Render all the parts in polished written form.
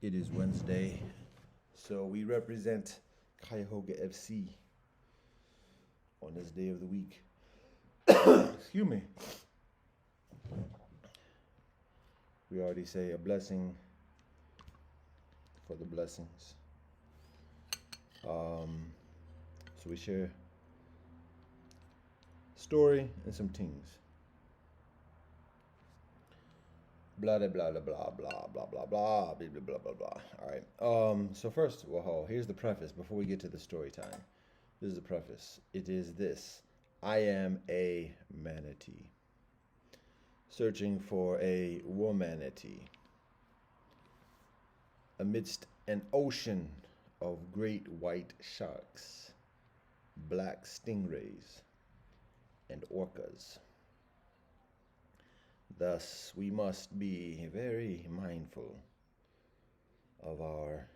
It is Wednesday, so we represent Cuyahoga FC on this day of the week. Excuse me. We already say a blessing for the blessings. So we share story and some things. Blah blah blah blah blah blah blah blah blah blah blah blah blah. All right. So first, well, here's the preface before we get to the story time. This is the preface. It is this: I am a manatee, searching for a womanatee amidst an ocean of great white sharks, black stingrays, and orcas. Thus, we must be very mindful of our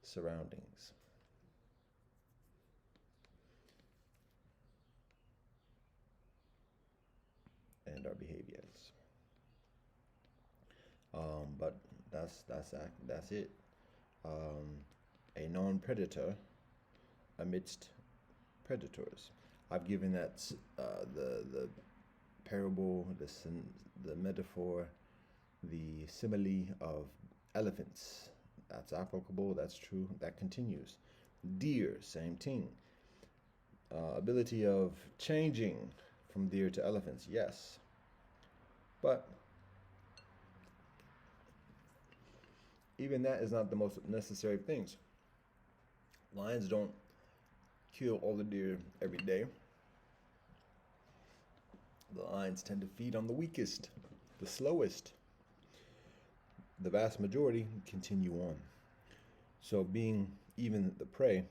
surroundings. And our behaviors. But that's it. A non-predator amidst predators. I've given that the parable, the metaphor, the simile of elephants. That's applicable. That's true. That continues. Deer, same thing. Ability of changing from deer to elephants, yes. But even that is not the most necessary of things. Lions don't kill all the deer every day. The lions tend to feed on the weakest, the slowest. The vast majority continue on. So being even the prey,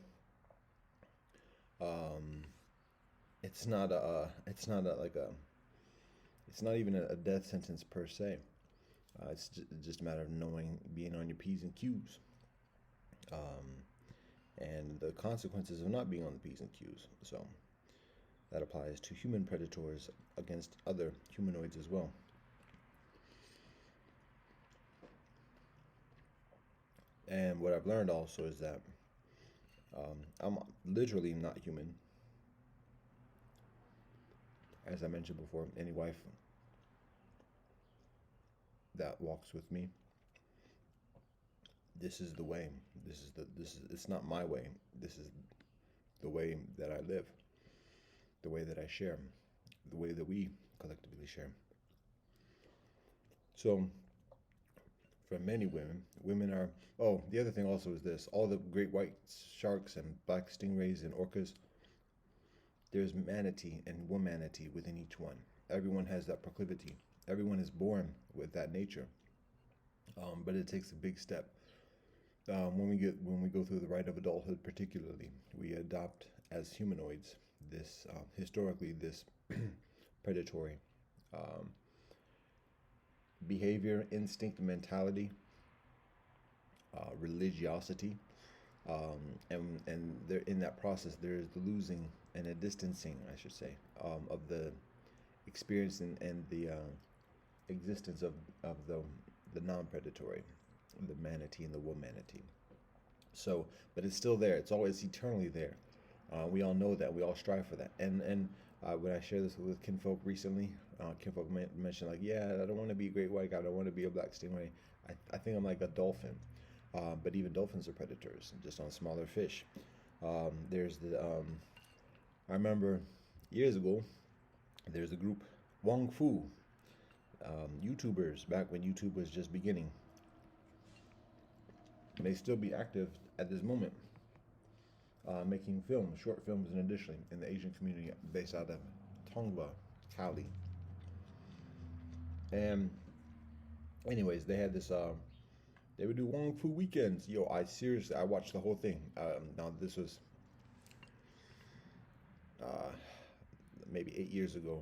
it's not even a death sentence per se. It's just a matter of knowing, being on your P's and Q's, and the consequences of not being on the P's and Q's. So that applies to human predators against other humanoids as well. And what I've learned also is that I'm literally not human. As I mentioned before, any wife that walks with me, this is the way. It's not my way. This is the way that I live, the way that I share, the way that we collectively share. So for many women are, oh, the other thing also is this: all the great white sharks and black stingrays and orcas, there's manatee and womanatee within each one. Everyone has that proclivity. Everyone is born with that nature, but it takes a big step. When we go through the rite of adulthood, particularly, we adopt as humanoids this historically this predatory behavior, instinct, mentality, religiosity, and there in that process there is the losing and a distancing, I should say, of the experience and the existence of the non-predatory, the manatee and the womanatee. So, but it's still there. It's always eternally there. We all know that. We all strive for that. And when I shared this with kinfolk recently, kinfolk mentioned like, yeah, I don't want to be a great white guy. I don't want to be a black stingray. I think I'm like a dolphin. But even dolphins are predators, just on smaller fish. There's the I remember years ago, there's a group, Wong Fu, YouTubers, back when YouTube was just beginning. May still be active at this moment, making films, short films, and additionally in the Asian community based out of Tongva, Cali. And anyways, they had this. They would do Wong Fu weekends. Yo, I watched the whole thing. Now this was uh, maybe 8 years ago,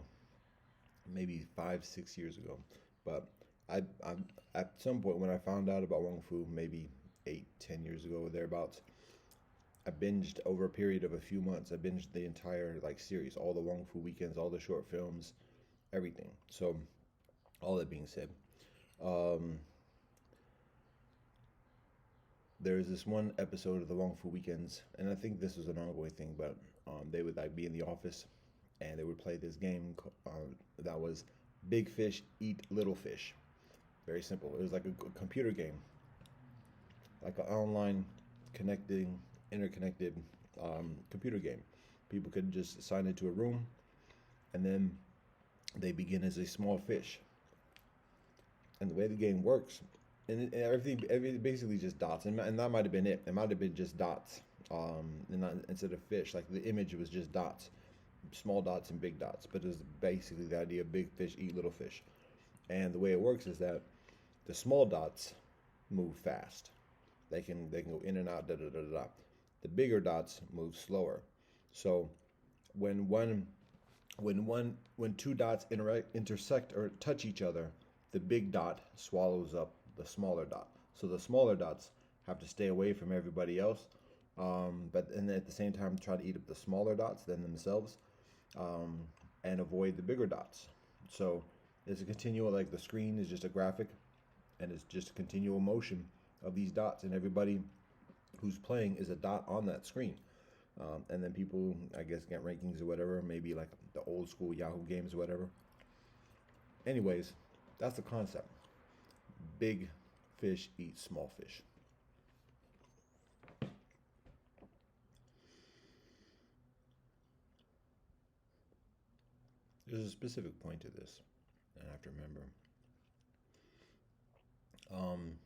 maybe 5, 6 years ago. But I at some point when I found out about Wong Fu, maybe 8, 10 years ago, thereabouts, I binged over a period of a few months. I binged the entire like series, all the Wong Fu weekends, all the short films, everything. So, all that being said, um, there's this one episode of the Wong Fu Weekends, and I think this was an ongoing thing, but they would like be in the office and they would play this game that was Big Fish Eat Little Fish. Very simple. It was like a computer game, like an online connecting, interconnected computer game. People could just sign into a room, and then they begin as a small fish. And the way the game works, and everything basically just dots, and that might have been it. It might have been just dots, and not instead of fish. Like the image was just dots, small dots and big dots. But it was basically the idea: of big fish eat little fish. And the way it works is that the small dots move fast. They can go in and out. Da da da da. The bigger dots move slower. So when one when two dots intersect or touch each other, the big dot swallows up the smaller dot. So the smaller dots have to stay away from everybody else, but and at the same time try to eat up the smaller dots than themselves, um, and avoid the bigger dots. So it's a continual, like the screen is just a graphic, and it's just a continual motion of these dots, and everybody who's playing is a dot on that screen. And then people, I guess, get rankings or whatever, maybe like the old school Yahoo games or whatever. Anyways, that's the concept. Big fish eat small fish. There's a specific point to this, and I have to remember. Um,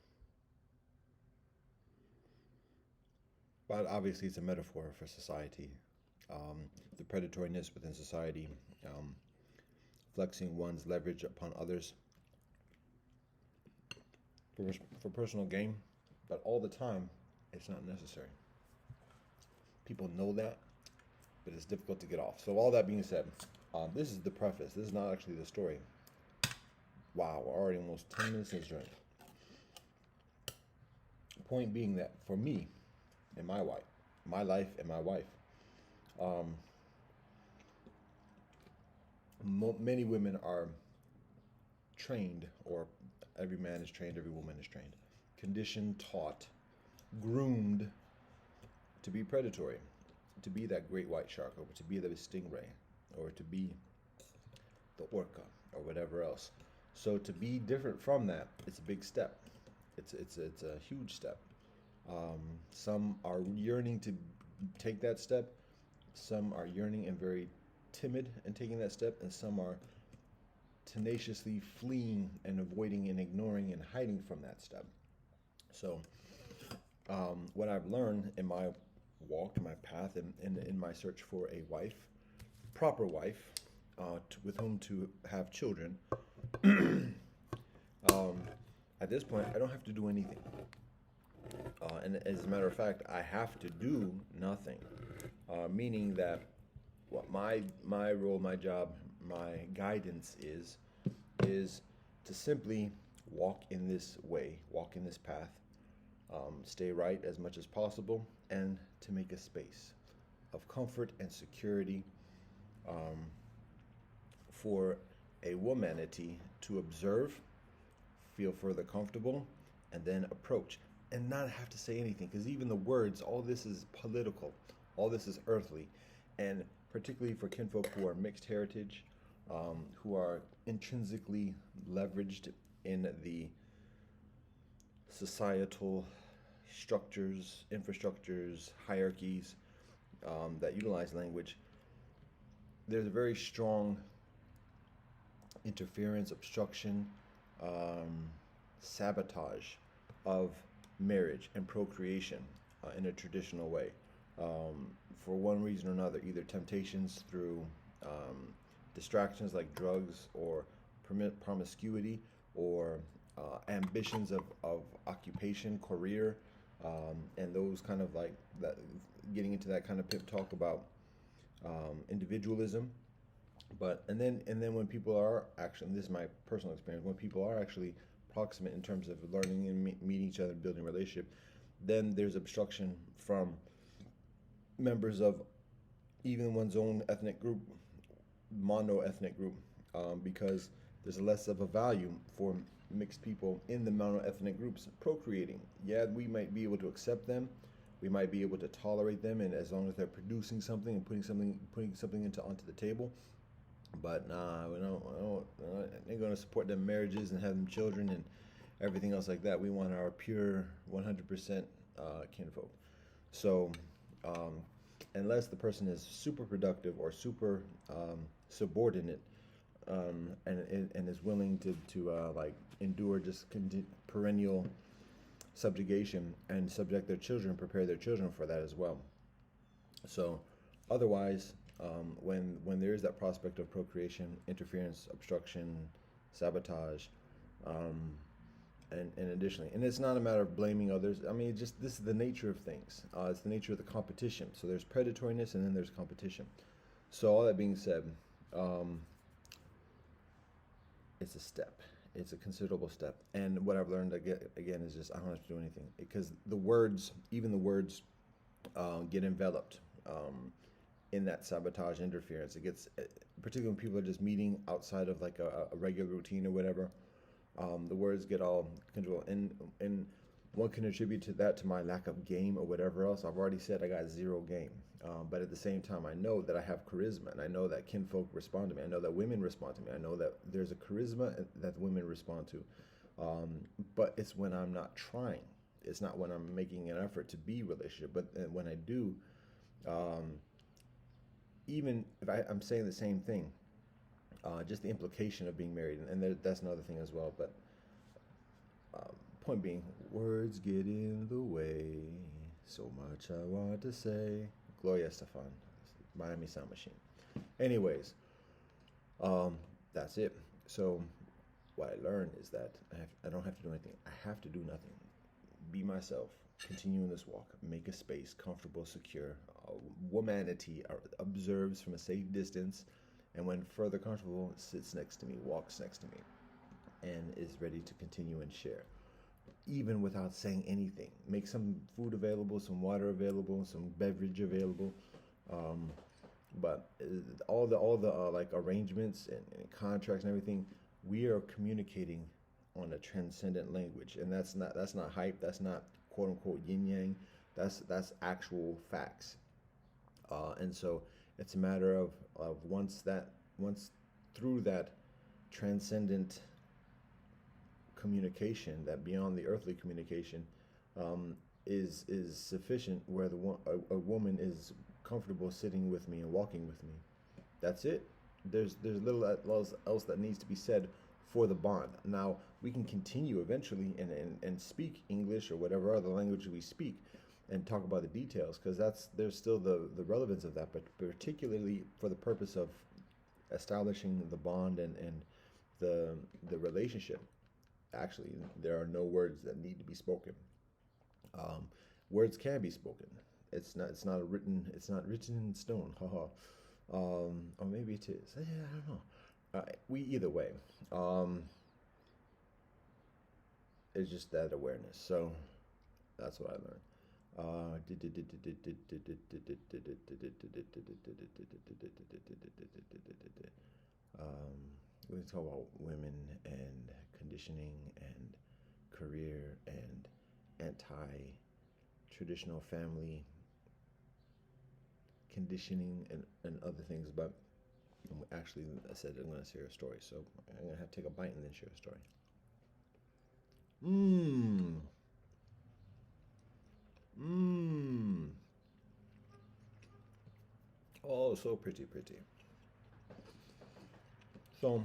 but obviously, it's a metaphor for society. The predatoriness within society, um, flexing one's leverage upon others for, for personal gain, but all the time, it's not necessary. People know that, but it's difficult to get off. So, all that being said, this is the preface. This is not actually the story. Wow, we're already almost 10 minutes in this journey. Point being that for me and my life and my wife, um, many women are trained, or every man is trained, every woman is trained, conditioned, taught, groomed to be predatory, to be that great white shark, or to be the stingray, or to be the orca, or whatever else. So to be different from that, it's a big step. It's a huge step. Some are yearning to take that step. Some are yearning and very timid in taking that step, and some are tenaciously fleeing and avoiding and ignoring and hiding from that step. So, what I've learned in my walk, in my path, and in my search for a wife, proper wife, with whom to have children, um, at this point, I don't have to do anything. And as a matter of fact, I have to do nothing, meaning that what my role, my job, my guidance is to simply walk in this way, walk in this path, stay right as much as possible, and to make a space of comfort and security, um, for a womanity to observe, feel further comfortable, and then approach, and not have to say anything, because even the words, all this is political, all this is earthly, and particularly for kinfolk who are mixed heritage, who are intrinsically leveraged in the societal structures, infrastructures, hierarchies, that utilize language. There's a very strong interference, obstruction, sabotage of marriage and procreation, in a traditional way, for one reason or another, either temptations through, distractions like drugs, or promiscuity, or ambitions of occupation, career, and those kind of like that, getting into that kind of pip talk about, individualism. But and then when people are actually, and this is my personal experience, when people are actually proximate in terms of learning and meeting each other, building a relationship, then there's obstruction from members of even one's own ethnic group, mono ethnic group, because there's less of a value for mixed people in the monoethnic groups procreating. Yeah, we might be able to accept them, we might be able to tolerate them, and as long as they're producing something and putting something into onto the table. But nah, we don't ain't gonna support them marriages and have them children and everything else like that. We want our pure 100% kinfolk. So, um, unless the person is super productive or super subordinate, and is willing to like endure just perennial subjugation and subject their children, prepare their children for that as well. So, otherwise, when there is that prospect of procreation, interference, obstruction, sabotage, um, and additionally, and it's not a matter of blaming others. I mean, just this is the nature of things. It's the nature of the competition. So there's predatoriness, and then there's competition. So all that being said, um, it's a step. It's a considerable step. And what I've learned again is just I don't have to do anything because the words, even the words, get enveloped in that sabotage interference. It gets, particularly when people are just meeting outside of like a regular routine or whatever. The words get all control, and one can attribute to that to my lack of game or whatever else. I've already said I got zero game, but at the same time, I know that I have charisma, and I know that kinfolk respond to me. I know that women respond to me. I know that there's a charisma that women respond to, but it's when I'm not trying. It's not when I'm making an effort to be relationship, but when I do, um, even if I'm saying the same thing, just the implication of being married, and that's another thing as well. But point being, words get in the way. So much I want to say. Gloria Estefan, Miami Sound Machine. Anyways, that's it. So what I learned is that I don't have to do anything. I have to do nothing. Be myself. Continue in this walk. Make a space comfortable, secure. Womanity observes from a safe distance, and when further comfortable, sits next to me, walks next to me, and is ready to continue and share, even without saying anything. Make some food available, some water available, some beverage available, um, but all the like arrangements and contracts and everything, we are communicating on a transcendent language, and that's not hype. That's not quote unquote yin yang. That's actual facts. And so it's a matter of once through that transcendent communication, that beyond the earthly communication, is sufficient, where a woman is comfortable sitting with me and walking with me. That's it. There's little else that needs to be said for the bond. Now we can continue eventually and speak English or whatever other language we speak, and talk about the details, because there's still the relevance of that, but particularly for the purpose of establishing the bond and the relationship. Actually, there are no words that need to be spoken. Um, Words can be spoken. It's not written in stone. Haha. Or maybe it is. Yeah, I don't know. We either way. Um, it's just that awareness. So that's what I learned. Um, we talk about women and conditioning and career and anti-traditional family conditioning and other things. But actually, I said I'm going to share a story, so I'm going to have to take a bite and then share a story. Mmm. Mmm. Oh, so pretty, pretty. So,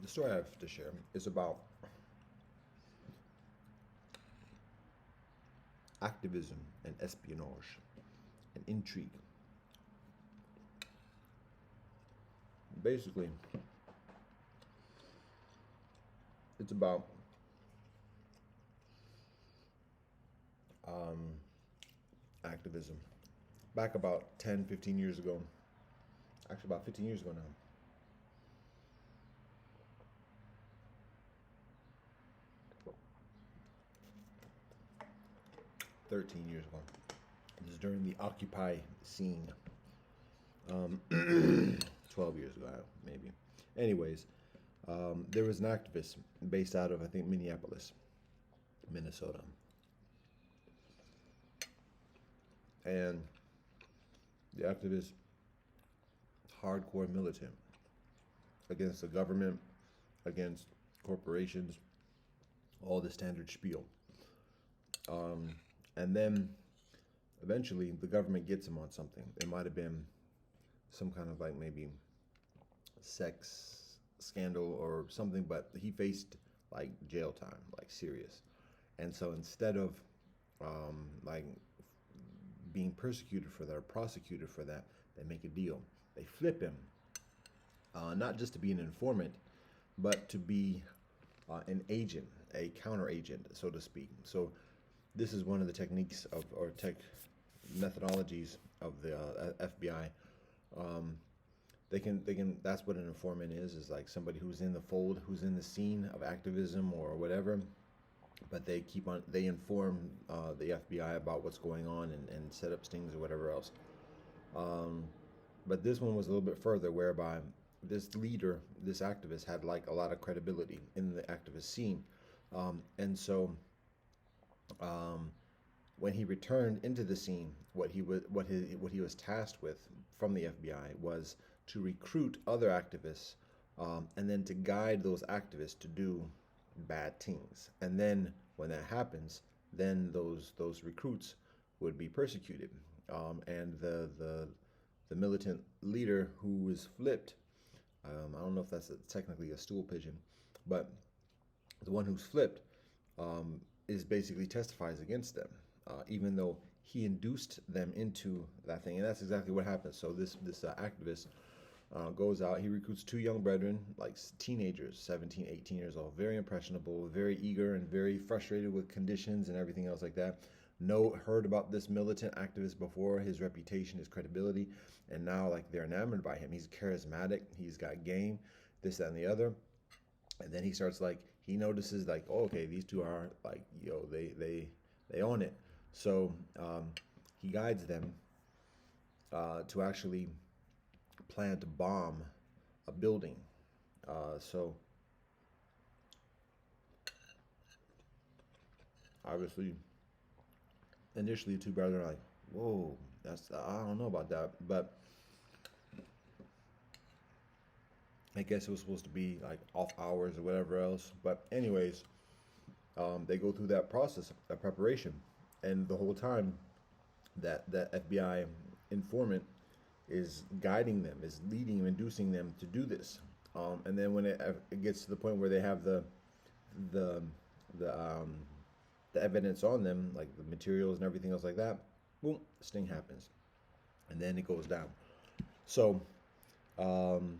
the story I have to share is about activism and espionage and intrigue. Basically, it's about um, activism. Back about 10, 15 years ago, actually about 15 years ago now, 13 years ago. This is during the Occupy scene. um, 12 years ago, maybe. Anyways, there was an activist based out of, I think, Minneapolis, Minnesota. And the activist, hardcore militant against the government, against corporations, all the standard spiel. Um, and then eventually the government gets him on something. It might have been some kind of like maybe sex scandal or something, but he faced like jail time, like serious. And so instead of like being persecuted for that or prosecuted for that, they make a deal. They flip him, not just to be an informant, but to be an agent, a counter agent, so to speak. So this is one of the techniques of or tech methodologies of the FBI. Um, they can. That's what an informant is like somebody who's in the fold, who's in the scene of activism or whatever. But they inform the FBI about what's going on and set up stings or whatever else. Um, but this one was a little bit further, whereby this leader, this activist, had like a lot of credibility in the activist scene, and so um, when he returned into the scene, what he was tasked with from the FBI was to recruit other activists, and then to guide those activists to do bad things. And then when that happens, then those recruits would be persecuted, and the militant leader who was flipped. I don't know if that's technically a stool pigeon, but the one who's flipped is basically testifies against them, even though he induced them into that thing, and that's exactly what happens. So this activist goes out. He recruits two young brethren, like teenagers, 17, 18 years old, very impressionable, very eager, and very frustrated with conditions and everything else like that. Heard about this militant activist before, his reputation, his credibility, and now like they're enamored by him. He's charismatic, he's got game, this, that, and the other. And then he starts like he notices like, oh, okay, these two are like, they own it. So he guides them to actually plan to bomb a building. So obviously, initially, the two brothers are like, "Whoa, I don't know about that," but I guess it was supposed to be like off hours or whatever else. But anyways, they go through that process of preparation, and the whole time that FBI informant is guiding them, is leading them, inducing them to do this. And then when it gets to the point where they have the the um, the evidence on them, like the materials and everything else like that, boom, sting happens, and then it goes down. So um,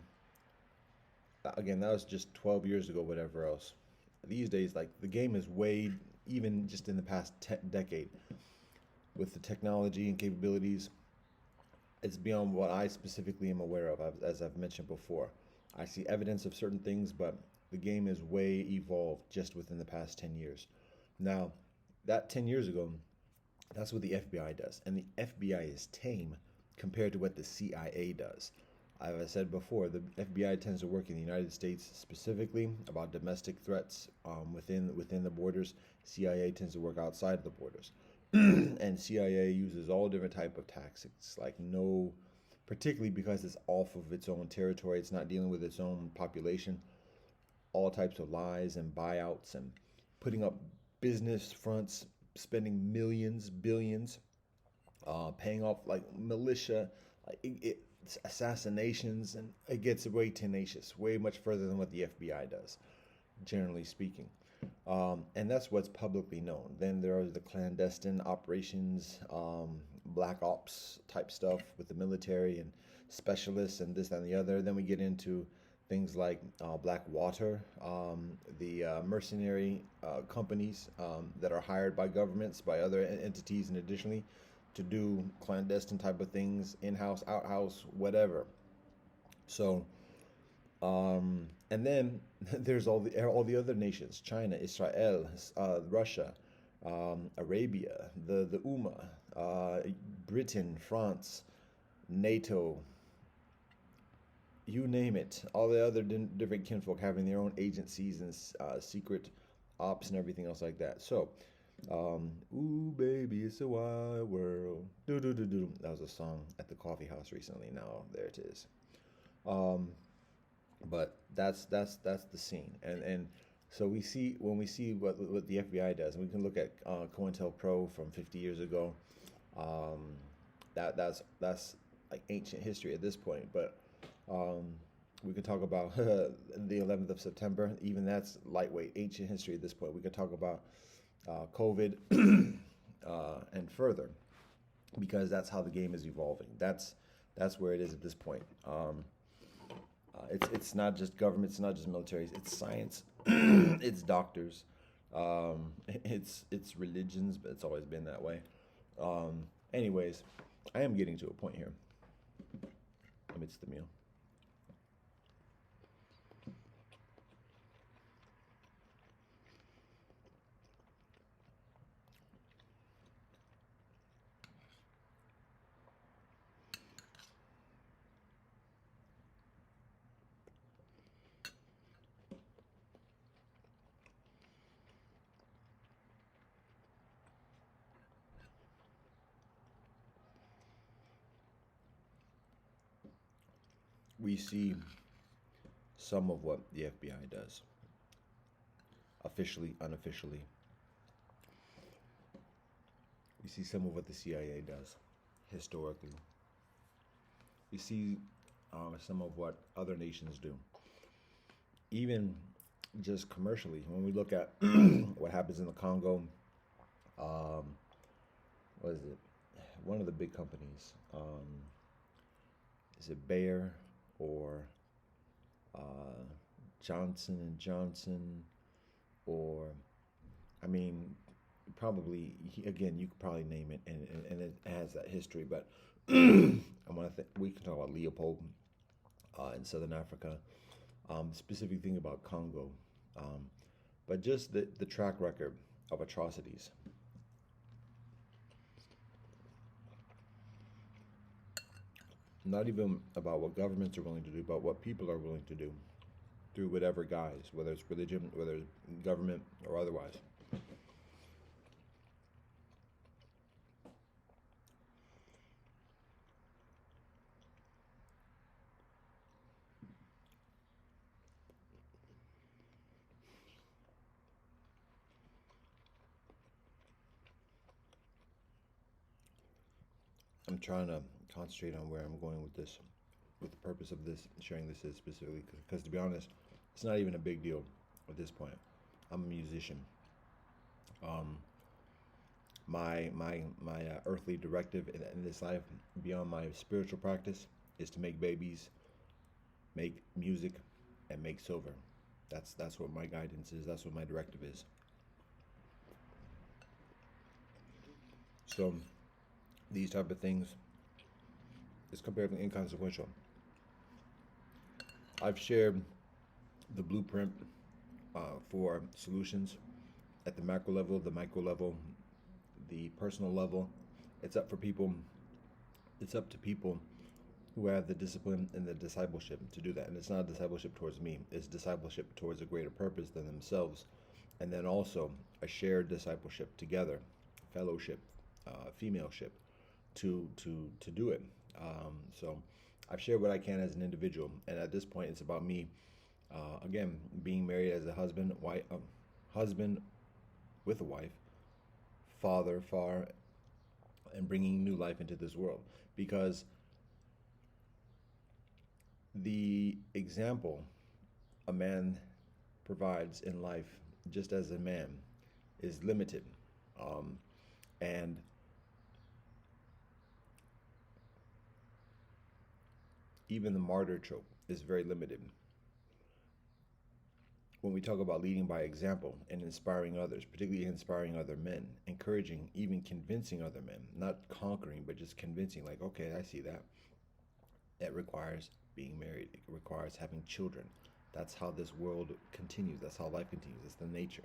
again, that was just 12 years ago, whatever else. These days, like the game is way, even just in the past decade, with the technology and capabilities, it's beyond what I specifically am aware of, as I've mentioned before. I see evidence of certain things, but the game is way evolved just within the past 10 years. Now, that 10 years ago, that's what the FBI does. And the FBI is tame compared to what the CIA does. As I said before, the FBI tends to work in the United States specifically about domestic threats within the borders. CIA tends to work outside of the borders. And CIA uses all different type of tactics, like no, particularly because it's off of its own territory, it's not dealing with its own population. All types of lies and buyouts and putting up business fronts, spending millions, billions, paying off like militia, like it's assassinations, and it gets way tenacious, way much further than what the FBI does, generally speaking. And that's what's publicly known. Then there are the clandestine operations, black ops type stuff with the military and specialists and this, that, and the other. Then we get into things like Blackwater, the mercenary companies that are hired by governments, by other entities, and additionally to do clandestine type of things, in-house, out-house, whatever. So and then there's all the other nations: China, Israel, Russia, Arabia, the UMA, Britain, France, NATO, you name it. All the other different kinfolk having their own agencies and secret ops and everything else like that. So, ooh, baby, it's a wild world. Do do do do. That was a song at the coffee house recently. Now there it is. Um, but that's the scene, and so we see when we see what the FBI does, and we can look at COINTELPRO from 50 years ago. Um, that's like ancient history at this point, but um, we could talk about the 11th of September. Even that's lightweight ancient history at this point. We could talk about COVID and further, because that's how the game is evolving. That's where it is at this point. It's not just government, it's not just militaries, it's science, it's doctors, it's religions, but it's always been that way. Anyways, I am getting to a point here amidst the meal. We see some of what the FBI does, officially, unofficially. We see some of what the CIA does, historically. We see some of what other nations do, even just commercially. When we look at what happens in the Congo, um, what is it? One of the big companies, is it Bayer or uh, Johnson and Johnson, or I mean, probably again you could probably name it, and it has that history. But I want to we can talk about Leopold in Southern Africa. Specific thing about Congo, um, but just the track record of atrocities. Not even about what governments are willing to do, but what people are willing to do through whatever guise, whether it's religion, whether it's government, or otherwise. I'm trying to concentrate on where I'm going with this, with the purpose of this, sharing this is specifically, because to be honest, it's not even a big deal at this point. I'm a musician. Um, my earthly directive in this life, beyond my spiritual practice, is to make babies, make music, and make silver. That's what my guidance is. That's what my directive is. So these type of things is comparatively inconsequential. I've shared the blueprint for solutions at the macro level, the micro level, the personal level. It's up for people. It's up to people who have the discipline and the discipleship to do that. And it's not discipleship towards me. It's discipleship towards a greater purpose than themselves, and then also a shared discipleship together, fellowship, femaleship, to do it. So I've shared what I can as an individual, and at this point, it's about me. Again, being married as a husband, wife, husband with a wife, father, far, and bringing new life into this world. Because the example a man provides in life, just as a man, is limited, um, and even the martyr trope is very limited. When we talk about leading by example and inspiring others, particularly inspiring other men, encouraging, even convincing other men, not conquering, but just convincing, like, okay, I see that. That requires being married, it requires having children. That's how this world continues, that's how life continues, it's the nature.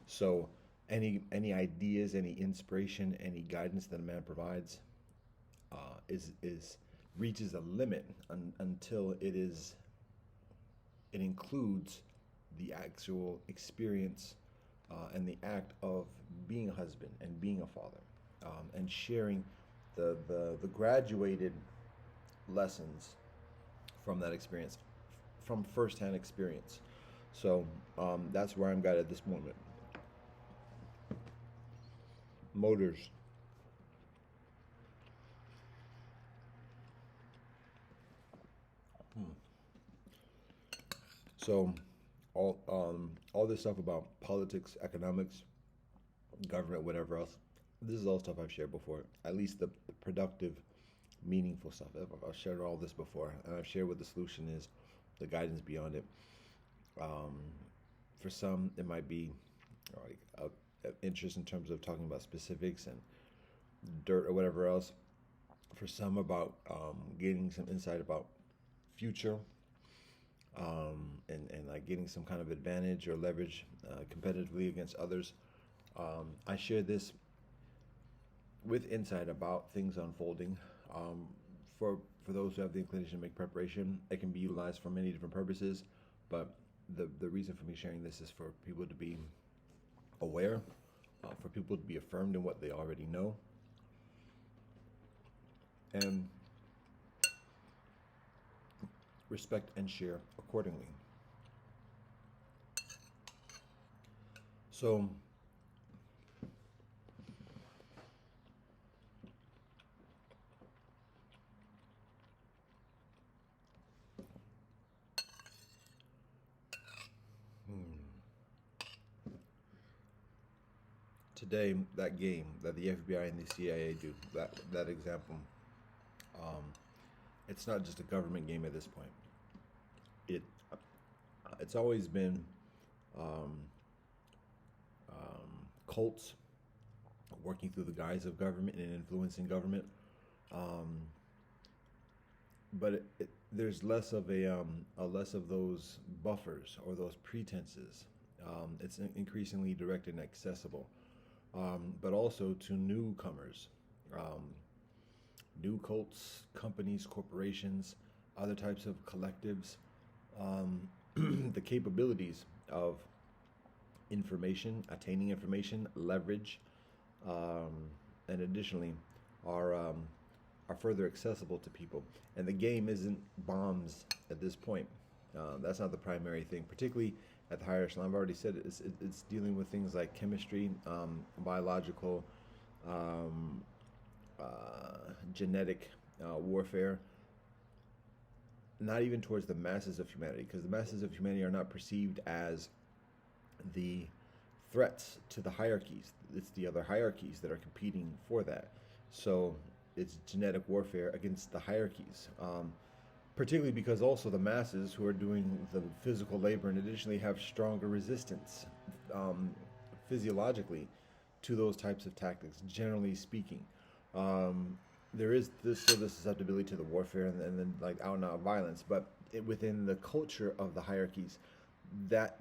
So, any ideas, any inspiration, any guidance that a man provides is reaches a limit until it includes the actual experience and the act of being a husband and being a father, and sharing the graduated lessons from that experience, from firsthand experience. So that's where I'm at this moment. Motors. So all this stuff about politics, economics, government, whatever else. This is all stuff I've shared before. At least the productive, meaningful stuff. I've shared all this before, and I've shared what the solution is, the guidance beyond it. Um, for some, it might be like a interest in terms of talking about specifics and dirt or whatever else. For some, about gaining some insight about future, and like getting some kind of advantage or leverage competitively against others. I share this with insight about things unfolding. Um, for those who have the inclination to make preparation, it can be utilized for many different purposes. But the reason for me sharing this is for people to be aware, for people to be affirmed in what they already know, and respect and share accordingly. So, today, that game that the FBI and the CIA do, that example, um, it's not just a government game at this point. It it's always been um, cults working through the guise of government and influencing government. Um, but there's less of a less of those buffers or those pretenses. It's increasingly direct and accessible, but also to newcomers, um, new cults, companies, corporations, other types of collectives. The capabilities of attaining information, leverage, um, and additionally, are are further accessible to people. And the game isn't bombs at this point. That's not the primary thing, particularly at the higher echelon. I've already said it, it's dealing with things like chemistry, biological, um, genetic warfare. Not even towards the masses of humanity, because the masses of humanity are not perceived as the threats to the hierarchies. It's the other hierarchies that are competing for that. So it's genetic warfare against the hierarchies, particularly because also the masses who are doing the physical labor and additionally have stronger resistance, um, physiologically, to those types of tactics, generally speaking. Um, there is still the susceptibility to the warfare and then like out and out violence, but within the culture of the hierarchies, that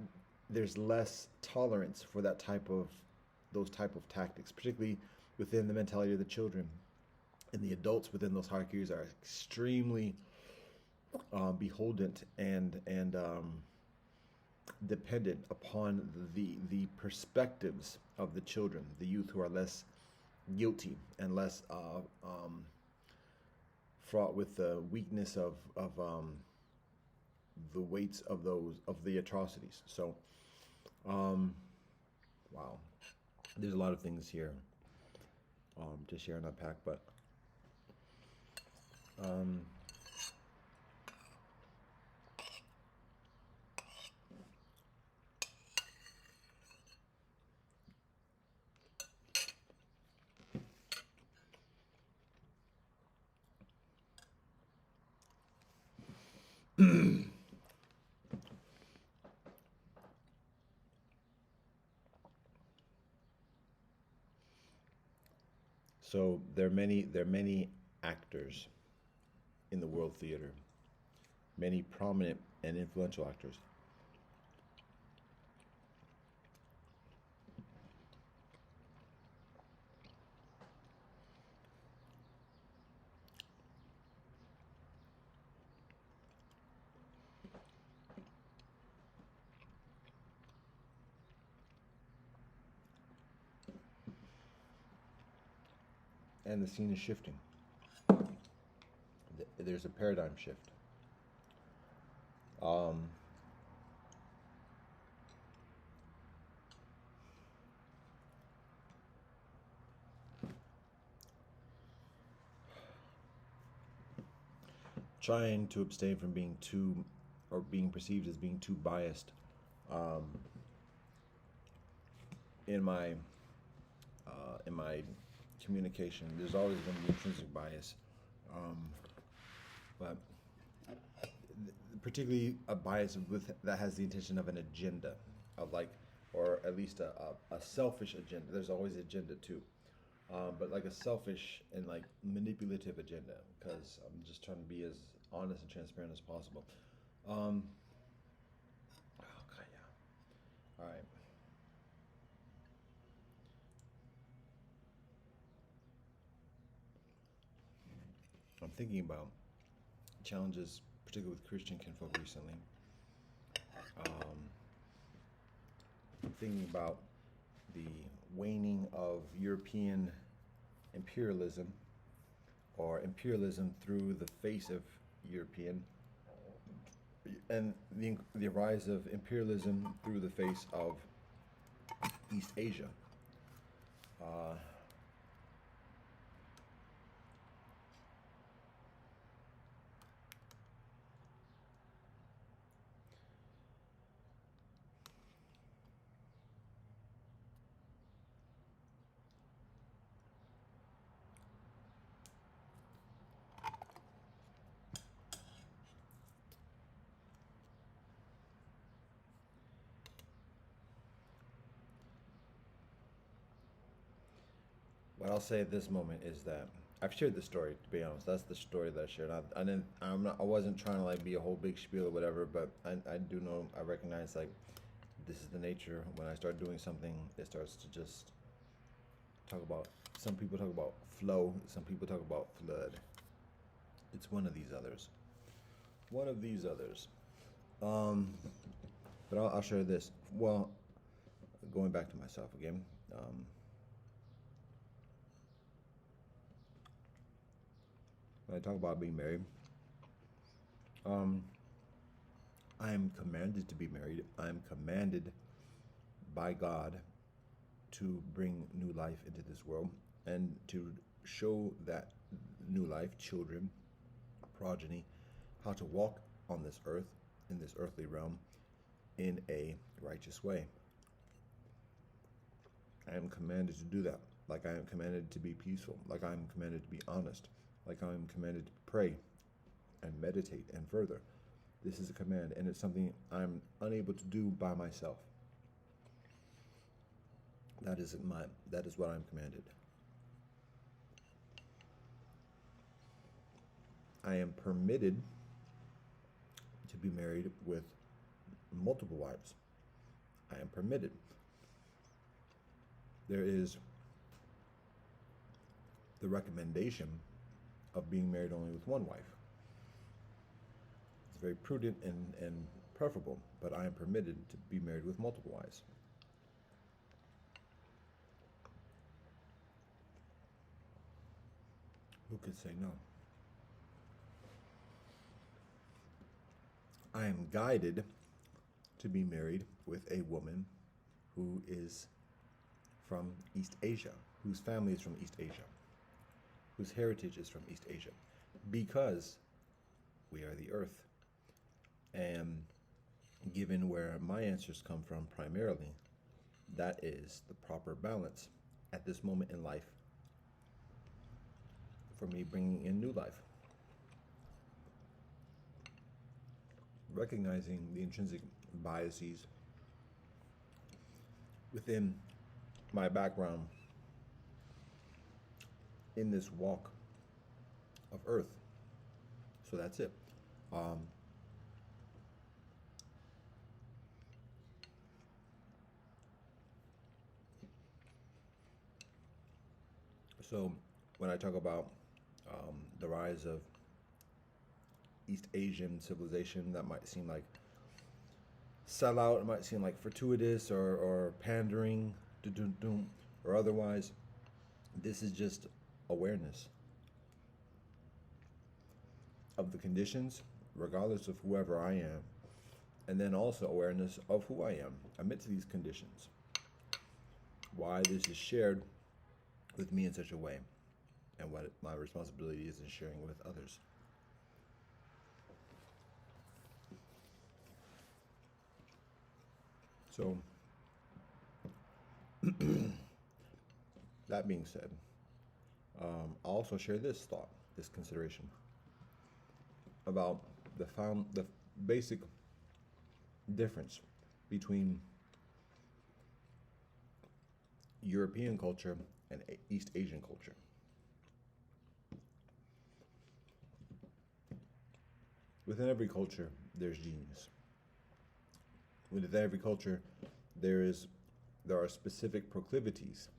there's less tolerance for those type of tactics, particularly within the mentality of the children. And the adults within those hierarchies are extremely beholden and dependent upon the perspectives of the children, the youth, who are less guilty and less fraught with the weakness of the weights of the atrocities. So, wow, there's a lot of things here to share and unpack, but um, so there are many actors in the world theater, many prominent and influential actors. and the scene is shifting. There's a paradigm shift. Um, Trying to abstain from being too, or being perceived as being too biased, um, in my in my communication. There's always going to be intrinsic bias, um, but particularly a bias with that has the intention of an agenda, of like, or at least a selfish agenda. There's always agenda too, but like a selfish and like manipulative agenda. Because I'm just trying to be as honest and transparent as possible. Um, okay, yeah. All right. I'm thinking about challenges, particularly with Christian kinfolk recently. Um, I'm thinking about the waning of European imperialism, or imperialism through the face of European, and the rise of imperialism through the face of East Asia. Uh, what I'll say at this moment is that I've shared the story. To be honest, that's the story that I shared. I didn't. I'm not. I wasn't trying to like be a whole big spiel or whatever. But I do know. I recognize like this is the nature. When I start doing something, it starts to just talk about. Some people talk about flow. Some people talk about flood. It's one of these others. One of these others. Um, but I'll share this. Well, going back to myself again. When I talk about being married, um, I am commanded to be married. I am commanded by God to bring new life into this world and to show that new life, children, progeny, how to walk on this earth, in this earthly realm, in a righteous way. I am commanded to do that. Like I am commanded to be peaceful. Like I am commanded to be honest. Like I am commanded to pray and meditate and further. This is a command, and it's something I'm unable to do by myself. That is what I'm commanded. I am permitted to be married with multiple wives. I am permitted. There is the recommendation of being married only with one wife. It's very prudent and preferable, but I am permitted to be married with multiple wives. Who could say no? I am guided to be married with a woman who is from East Asia, whose family is from East Asia, whose heritage is from East Asia, because we are the earth. And given where my answers come from primarily, that is the proper balance at this moment in life for me bringing in new life. Recognizing the intrinsic biases within my background in this walk of earth. So that's it. Um, so when I talk about the rise of East Asian civilization, that might seem like sellout, it might seem like fortuitous or pandering, or otherwise. This is just awareness of the conditions, regardless of whoever I am, and then also awareness of who I am amidst these conditions. Why this is shared with me in such a way, and what my responsibility is in sharing with others. So, that being said, I'll also share this thought, this consideration about the basic difference between European culture and East Asian culture. Within every culture, there's genius. Within every culture, there are specific proclivities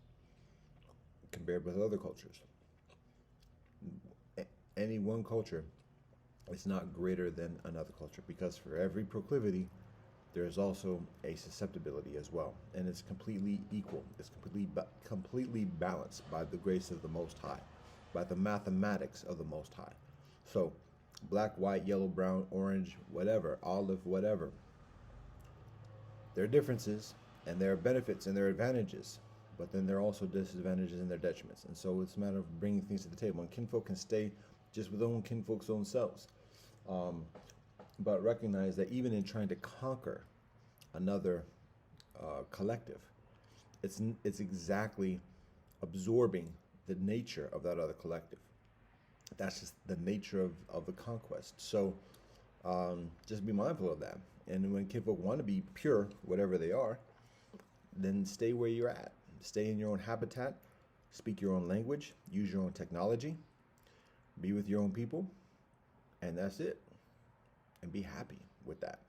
compared with other cultures. Any one culture is not greater than another culture, because for every proclivity, there is also a susceptibility as well, and it's completely equal. It's completely balanced by the grace of the Most High, by the mathematics of the Most High. So, black, white, yellow, brown, orange, whatever, olive, whatever. There are differences, and there are benefits and there are advantages, but then there are also disadvantages and their detriments. And so it's a matter of bringing things to the table. And kinfolk can stay just with their own kinfolk's own selves. But recognize that even in trying to conquer another collective, it's exactly absorbing the nature of that other collective. That's just the nature of the conquest. So just be mindful of that. And when kinfolk want to be pure, whatever they are, then stay where you're at. Stay in your own habitat, speak your own language, use your own technology, be with your own people, and that's it. And be happy with that.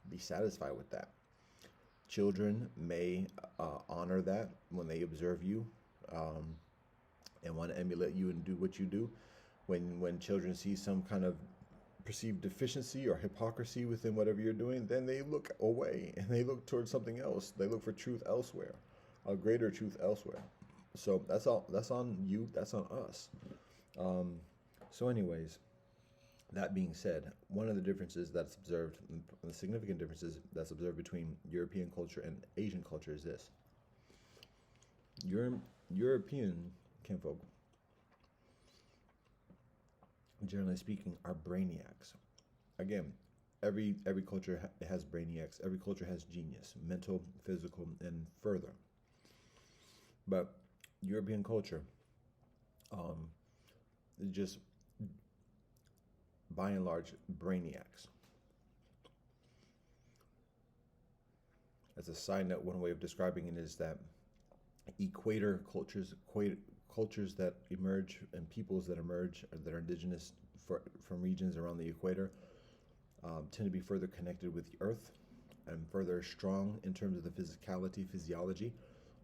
Be satisfied with that. Children may honor that when they observe you and want to emulate you and do what you do. When children see some kind of perceived deficiency or hypocrisy within whatever you're doing, then they look away and they look towards something else. They look for truth elsewhere, a greater truth elsewhere. So that's on you. That's on us. So anyways, that being said, one of the differences that's observed, the significant differences that's observed between European culture and Asian culture is this. European kinfolk, generally speaking, are brainiacs. Again, every culture has brainiacs. Every culture has genius, mental, physical, and further. But European culture is just, by and large, brainiacs. As a side note, one way of describing it is that equator cultures that emerge and peoples that emerge that are indigenous from regions around the equator tend to be further connected with the earth and further strong in terms of the physiology,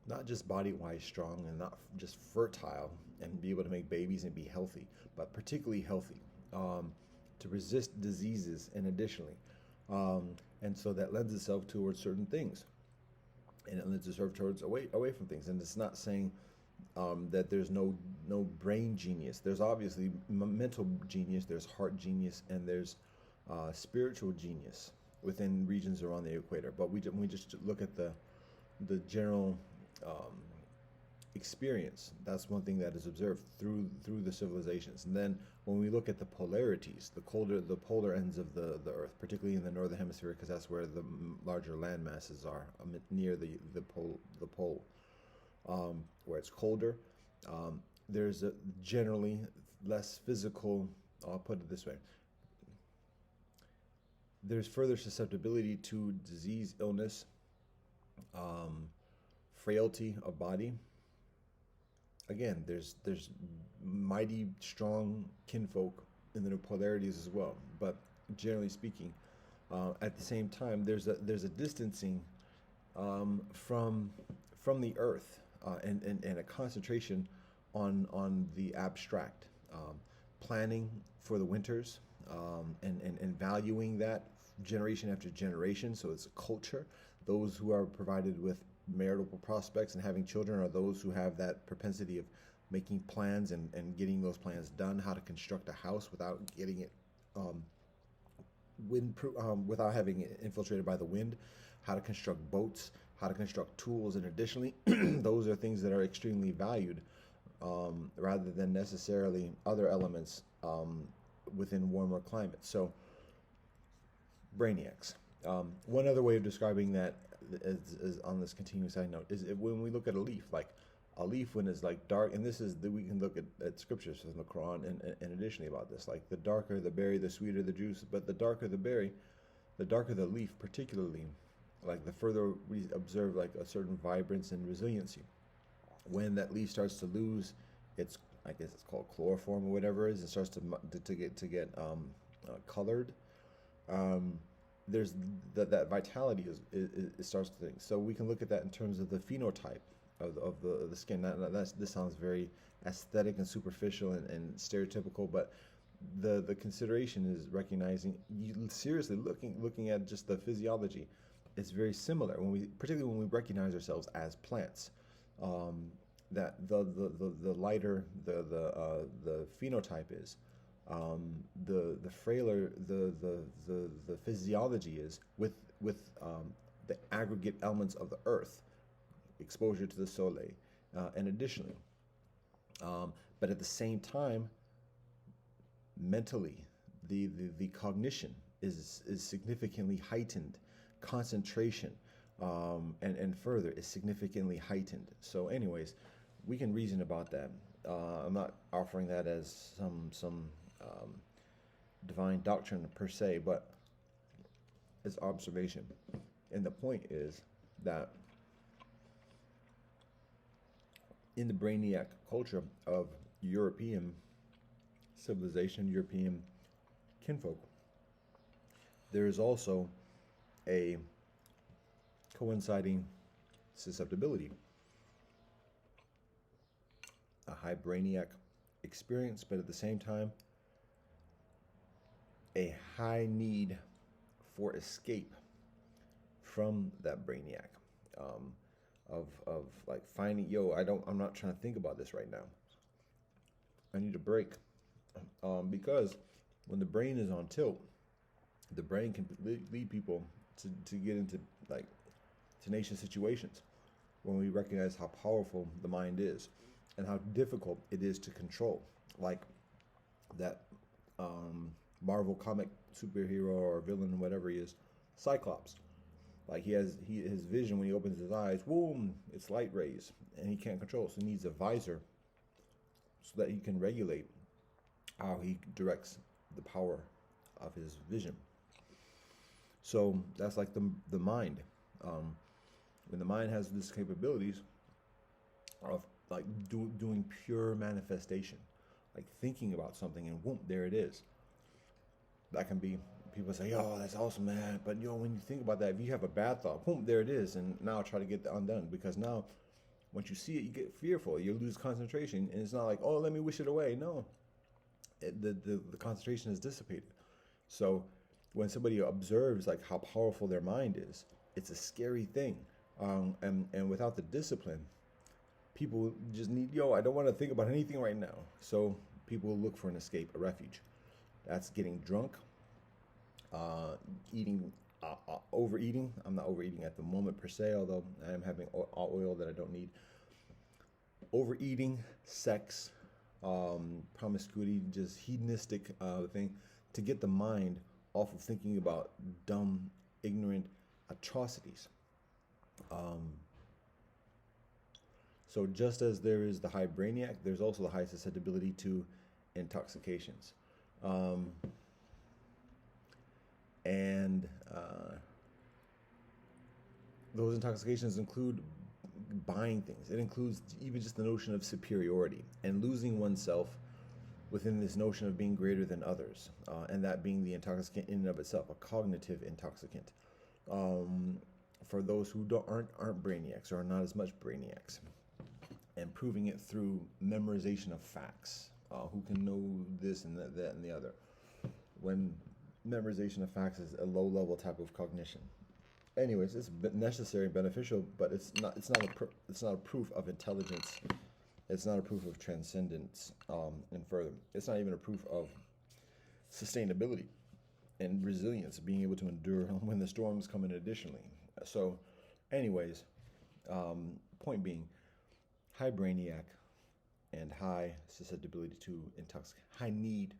not just body-wise strong and not just fertile and be able to make babies and be healthy, but particularly healthy to resist diseases and additionally. And so that lends itself towards certain things, and it lends itself towards away from things. And it's not saying that there's no brain genius. There's obviously mental genius, there's heart genius, and there's spiritual genius within regions around the equator. But we just look at the general experience. That's one thing that is observed through the civilizations. And then when we look at the polarities, the polar ends of the Earth, particularly in the northern hemisphere, because that's where the larger land masses are, near the pole, where it's colder. There's generally less physical. I'll put it this way: there's further susceptibility to disease, illness, frailty of body. Again, there's mighty strong kinfolk in the polarities as well. But generally speaking, at the same time, there's a distancing from the earth and a concentration on the abstract, planning for the winters and valuing that generation after generation. So it's a culture. Those who are provided with marital prospects and having children are those who have that propensity of making plans and getting those plans done, how to construct a house without getting it um, without having it infiltrated by the wind, how to construct boats, how to construct tools, and additionally, those are things that are extremely valued rather than necessarily other elements within warmer climates. So, brainiacs. One other way of describing that is on this continuing side note is when we look at a leaf, like a leaf when it's like dark, and this is we can look at scriptures from the Quran and additionally about this, like the darker the berry, the sweeter the juice, but the darker the berry, the darker the leaf, particularly, like the further we observe like a certain vibrance and resiliency. When that leaf starts to lose its, I guess it's called chloroform or whatever it is, it starts to get colored. Um, there's that vitality is starts to think. So we can look at that in terms of the phenotype of the skin. This sounds very aesthetic and superficial and stereotypical, but the consideration is recognizing you seriously looking at just the physiology. It's very similar particularly when we recognize ourselves as plants. That the lighter the phenotype is, the frailer the physiology is with the aggregate elements of the earth, exposure to the soleil, and additionally, but at the same time, mentally, the cognition is significantly heightened, concentration, and further is significantly heightened. So, anyways, we can reason about that. I'm not offering that as some divine doctrine per se, but it's observation. And the point is that in the brainiac culture of European civilization, European kinfolk, there is also a coinciding susceptibility, a high brainiac experience, but at the same time, a high need for escape from that brainiac, of like finding, I'm not trying to think about this right now. I need a break, because when the brain is on tilt, the brain can lead people to get into like tenacious situations when we recognize how powerful the mind is and how difficult it is to control. Like that Marvel comic superhero or villain, whatever he is, Cyclops. Like his vision when he opens his eyes, boom, it's light rays, and he can't control. So he needs a visor so that he can regulate how he directs the power of his vision. So that's like the mind. When the mind has these capabilities of like doing pure manifestation, like thinking about something and whoop, there it is. That can be, people say, "Oh, that's awesome, man." But when you think about that, if you have a bad thought, boom, there it is, and now try to get that undone, because now once you see it, you get fearful, you lose concentration, and it's not like, "Oh, let me wish it away." No, the concentration is dissipated. So when somebody observes like how powerful their mind is, it's a scary thing, and without the discipline, people just need, I don't want to think about anything right now. So people look for an escape, a refuge. That's getting drunk, eating, overeating. I'm not overeating at the moment per se, although I am having oil that I don't need. Overeating, sex, promiscuity, just hedonistic thing to get the mind off of thinking about dumb, ignorant atrocities. So just as there is the high brainiac, there's also the high susceptibility to intoxications. And those intoxications include buying things. It includes even just the notion of superiority and losing oneself within this notion of being greater than others, and that being the intoxicant in and of itself, a cognitive intoxicant. For those who aren't brainiacs or are not as much brainiacs, and proving it through memorization of facts. Who can know this and that and the other, when memorization of facts is a low-level type of cognition. Anyways, it's necessary and beneficial, but it's not a proof of intelligence It's not a proof of transcendence, and further, it's not even a proof of sustainability and resilience, being able to endure when the storms come in additionally. So, anyways, point being, high brainiac and high susceptibility to high need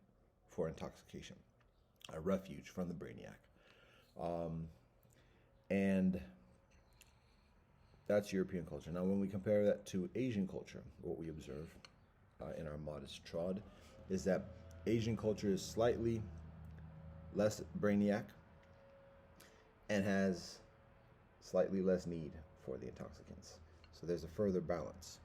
for intoxication, a refuge from the brainiac. And that's European culture. Now, when we compare that to Asian culture, what we observe in our modest trod is that Asian culture is slightly less brainiac and has slightly less need for the intoxicants. So there's a further balance.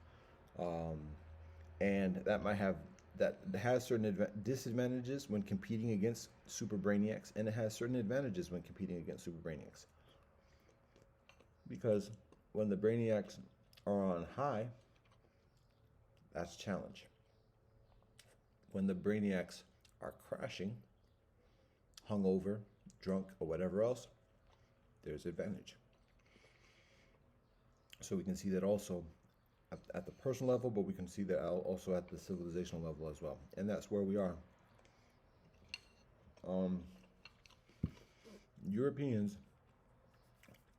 And that might have that has certain disadvantages when competing against super brainiacs, and it has certain advantages when competing against super brainiacs. Because when the brainiacs are on high, that's a challenge. When the brainiacs are crashing, hungover, drunk, or whatever else, there's advantage. So we can see that also at the personal level, but we can see that also at the civilizational level as well. And that's where we are. Europeans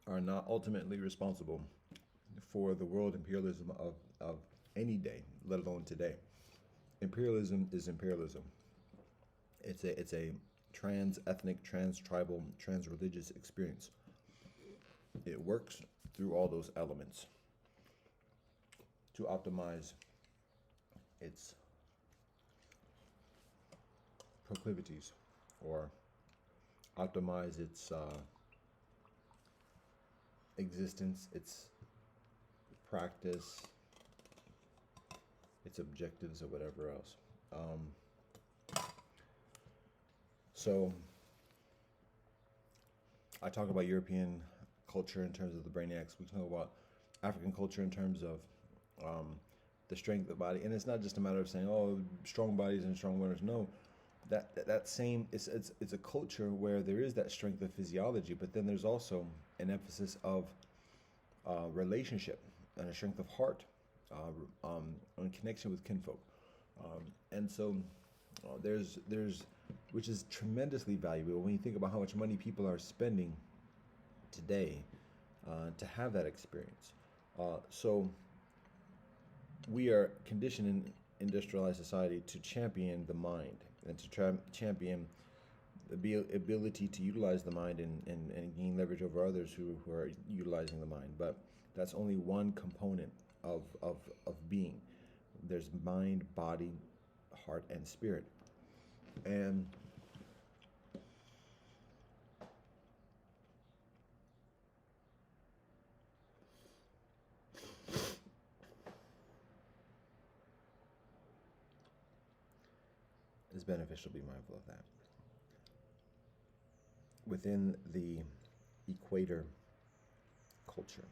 are not ultimately responsible for the world imperialism of any day, let alone today. Imperialism is imperialism. It's a trans-ethnic, trans-tribal, trans-religious experience. It works through all those elements to optimize its proclivities or optimize its existence, its practice, its objectives, or whatever else. So I talk about European culture in terms of the brainiacs. We talk about African culture in terms of the strength of the body, and it's not just a matter of saying, "Oh, strong bodies and strong winners." No, that same it's a culture where there is that strength of physiology, but then there's also an emphasis of relationship and a strength of heart, on connection with kinfolk, and so there's which is tremendously valuable when you think about how much money people are spending today to have that experience. So we are conditioned in industrialized society to champion the mind and to champion the ability to utilize the mind and gain leverage over others who are utilizing the mind. But that's only one component of being. There's mind, body, heart, and spirit. And it's beneficial to be mindful of that. Within the equator culture,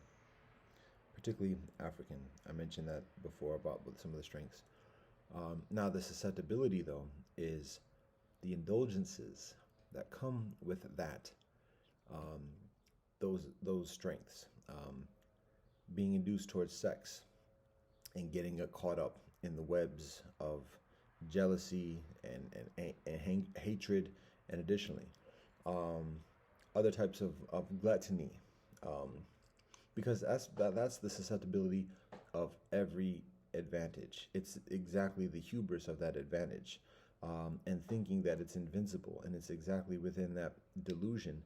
particularly African, I mentioned that before about some of the strengths. Now, the susceptibility, though, is the indulgences that come with that, those strengths, being induced towards sex and getting caught up in the webs of jealousy and hatred, and additionally, other types of gluttony, because that's the susceptibility of every advantage. It's exactly the hubris of that advantage, and thinking that it's invincible, and it's exactly within that delusion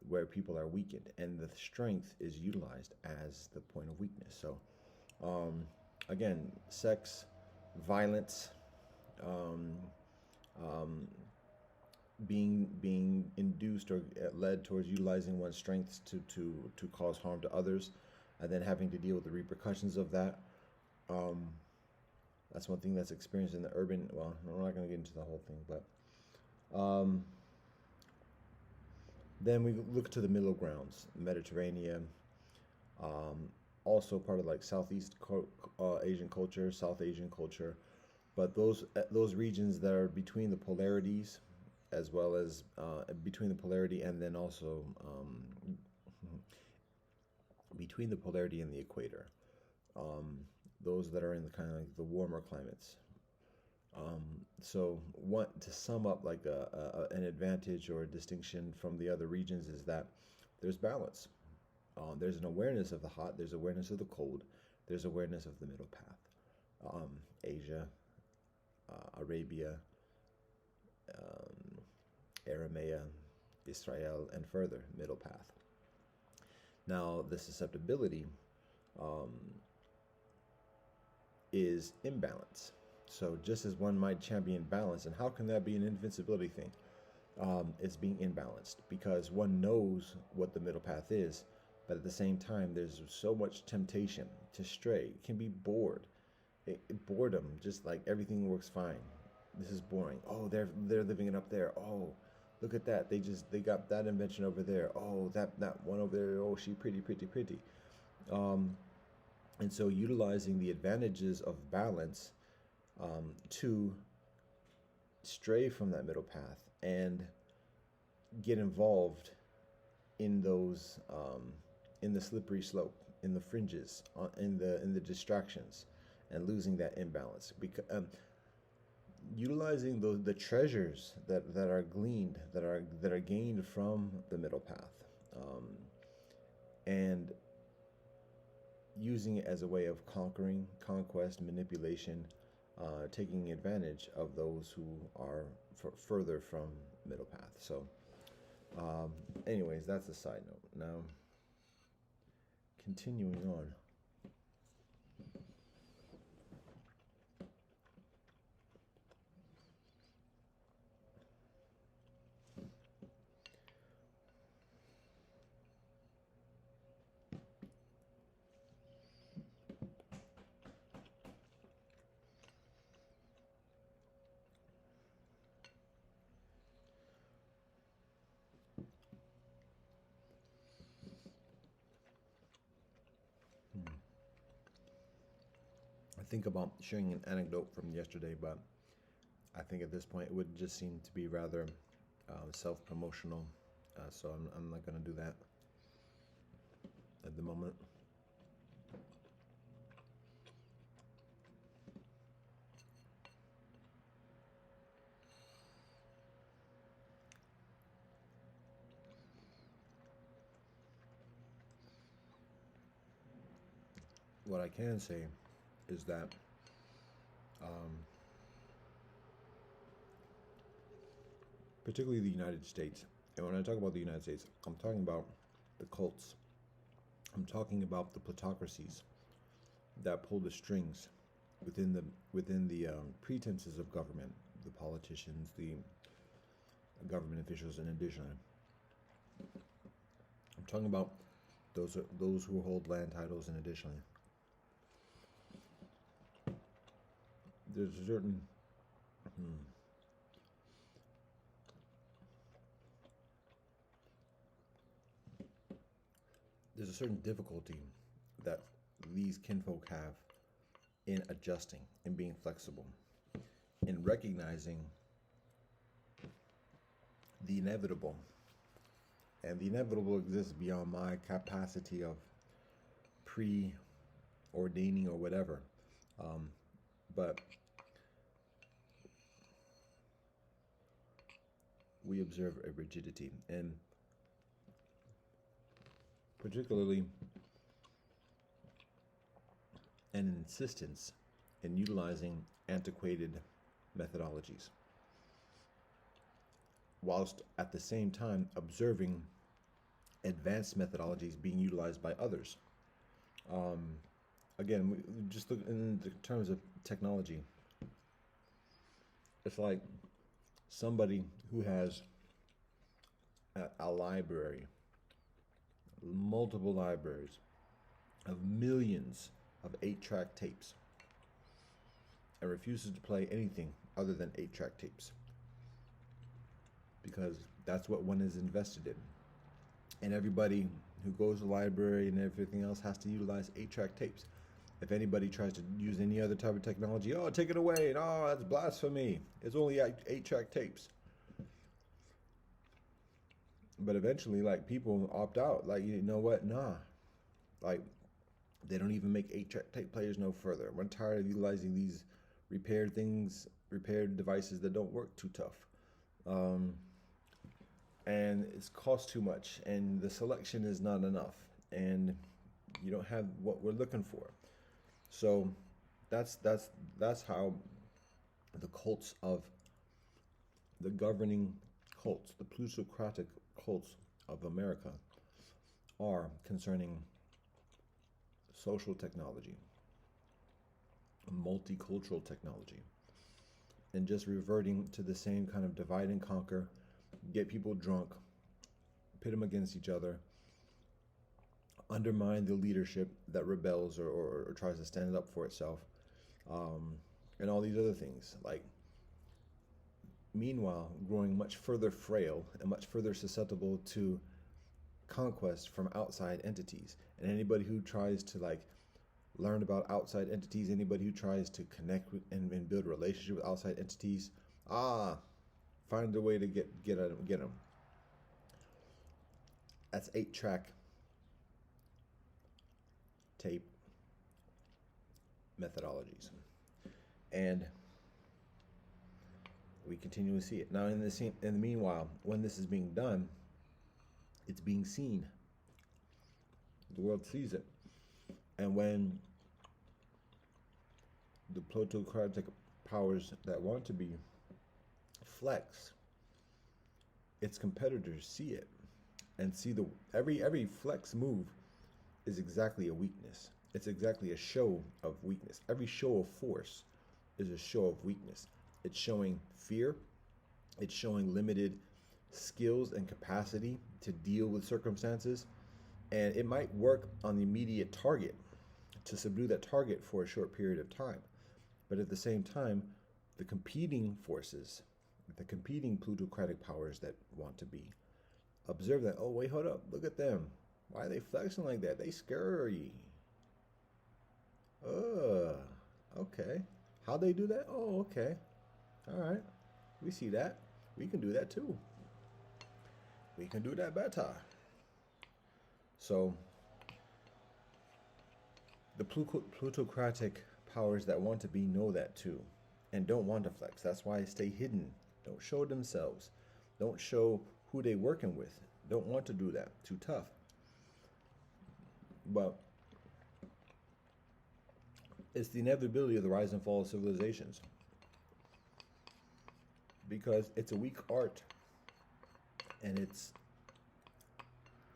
where people are weakened, and the strength is utilized as the point of weakness. So, again, sex, violence, being induced or led towards utilizing one's strengths to cause harm to others, and then having to deal with the repercussions of that. That's one thing that's experienced in the urban. Well, I'm not going to get into the whole thing, but then we look to the middle grounds, Mediterranean, also part of like Southeast Asian culture, South Asian culture, but those regions that are between the polarities, as well as between the polarity and then also between the polarity and the equator. those that are in the kind of like the warmer climates. So, what to sum up like an advantage or a distinction from the other regions is that there's balance. There's an awareness of the hot. There's awareness of the cold. There's awareness of the middle path. Asia, Arabia, um, Aramea, Israel, and further middle path. Now, the susceptibility um, is imbalance. So, just as one might champion balance, and how can that be an invincibility thing? It's being imbalanced because one knows what the middle path is, but at the same time, there's so much temptation to stray. It can be bored, boredom, just like everything works fine. This is boring. Oh, they're living it up there. Oh, look at that. They got that invention over there. Oh, that one over there. Oh, she pretty. Um, and so utilizing the advantages of balance to stray from that middle path and get involved in those in the slippery slope, in the fringes, in the distractions, and losing that imbalance. Because utilizing the treasures that are gleaned, that are gained from the middle path, and using it as a way of conquest, manipulation, taking advantage of those who are further from middle path. So, anyways, that's a side note. Now, continuing on. I think about sharing an anecdote from yesterday, but I think at this point it would just seem to be rather self-promotional. So I'm not going to do that at the moment. What I can say is that um, particularly the United States, and when I talk about the United States, I'm talking about the cults. I'm talking about the plutocracies that pull the strings within the pretenses of government, the politicians, the government officials, and additionally, I'm talking about those who hold land titles, and additionally, there's a certain there's a certain difficulty that these kinfolk have in adjusting, in being flexible, in recognizing the inevitable. And the inevitable exists beyond my capacity of pre-ordaining or whatever. But we observe a rigidity, and particularly an insistence in utilizing antiquated methodologies, whilst at the same time observing advanced methodologies being utilized by others. Um, Again, we just look in the terms of technology. It's like somebody who has a library, multiple libraries of millions of 8-track tapes, and refuses to play anything other than 8-track tapes because that's what one is invested in. And everybody who goes to the library and everything else has to utilize 8-track tapes. If anybody tries to use any other type of technology, oh, take it away, and oh, that's blasphemy. It's only 8-track tapes. But eventually, like, people opt out. Like, you know what? Nah. Like, They don't even make 8-track tape players no further. We're tired of utilizing these repaired devices that don't work too tough. Um, and it's cost too much, and the selection is not enough, and you don't have what we're looking for. So that's how the cults of the governing cults, the plutocratic cults of America, are concerning social technology, multicultural technology, and just reverting to the same kind of divide and conquer, get people drunk, pit them against each other, undermine the leadership that rebels or tries to stand up for itself, and all these other things. Like, meanwhile, growing much further frail and much further susceptible to conquest from outside entities. And anybody who tries to like learn about outside entities, anybody who tries to connect with and build a relationship with outside entities, find a way to get them. That's 8-track tape methodologies, and we continue to see it now. In the meanwhile, when this is being done, it's being seen. The world sees it, and when the plutocratic powers that want to be flex, its competitors see it and see the every flex move is exactly a weakness. It's exactly a show of weakness. Every show of force is a show of weakness. It's showing fear. It's showing limited skills and capacity to deal with circumstances. And it might work on the immediate target to subdue that target for a short period of time. But at the same time, the competing forces, the competing plutocratic powers that want to be, observe that, oh, wait, hold up, look at them. Why are they flexing like that? They scary. Okay. How they do that? Oh, okay. All right. We see that. We can do that too. We can do that better. So the plutocratic powers that want to be know that too, and don't want to flex. That's why they stay hidden. Don't show themselves. Don't show who they working with. Don't want to do that. Too tough. But it's the inevitability of the rise and fall of civilizations, because it's a weak art and it's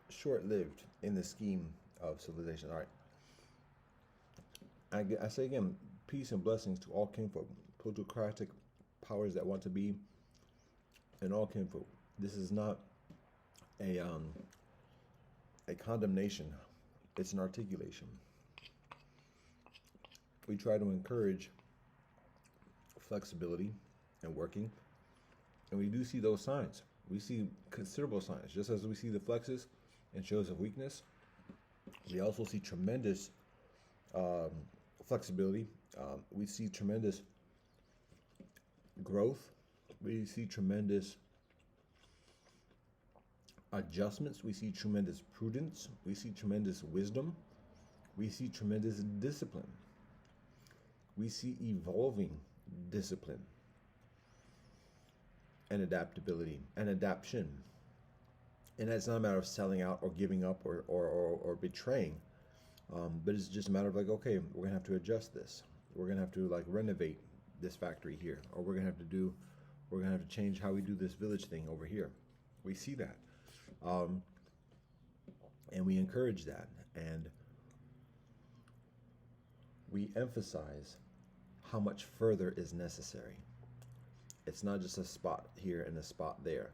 short-lived in the scheme of civilization. All right. I say again, peace and blessings to all kinfolk, plutocratic powers that want to be, and all kinfolk. This is not a condemnation. It's an articulation. We try to encourage flexibility and working, and we do see those signs. We see considerable signs. Just as we see the flexes and shows of weakness, we also see tremendous flexibility. We see tremendous growth. We see tremendous adjustments. We see tremendous prudence. We see tremendous wisdom. We see tremendous discipline. We see evolving discipline and adaptability and adaptation. And that's not a matter of selling out or giving up or betraying, but it's just a matter of like, okay, we're gonna have to adjust this. We're gonna have to like renovate this factory here, or we're gonna have to change how we do this village thing over here. We see that, and we encourage that, and we emphasize how much further is necessary. It's not just a spot here and a spot there.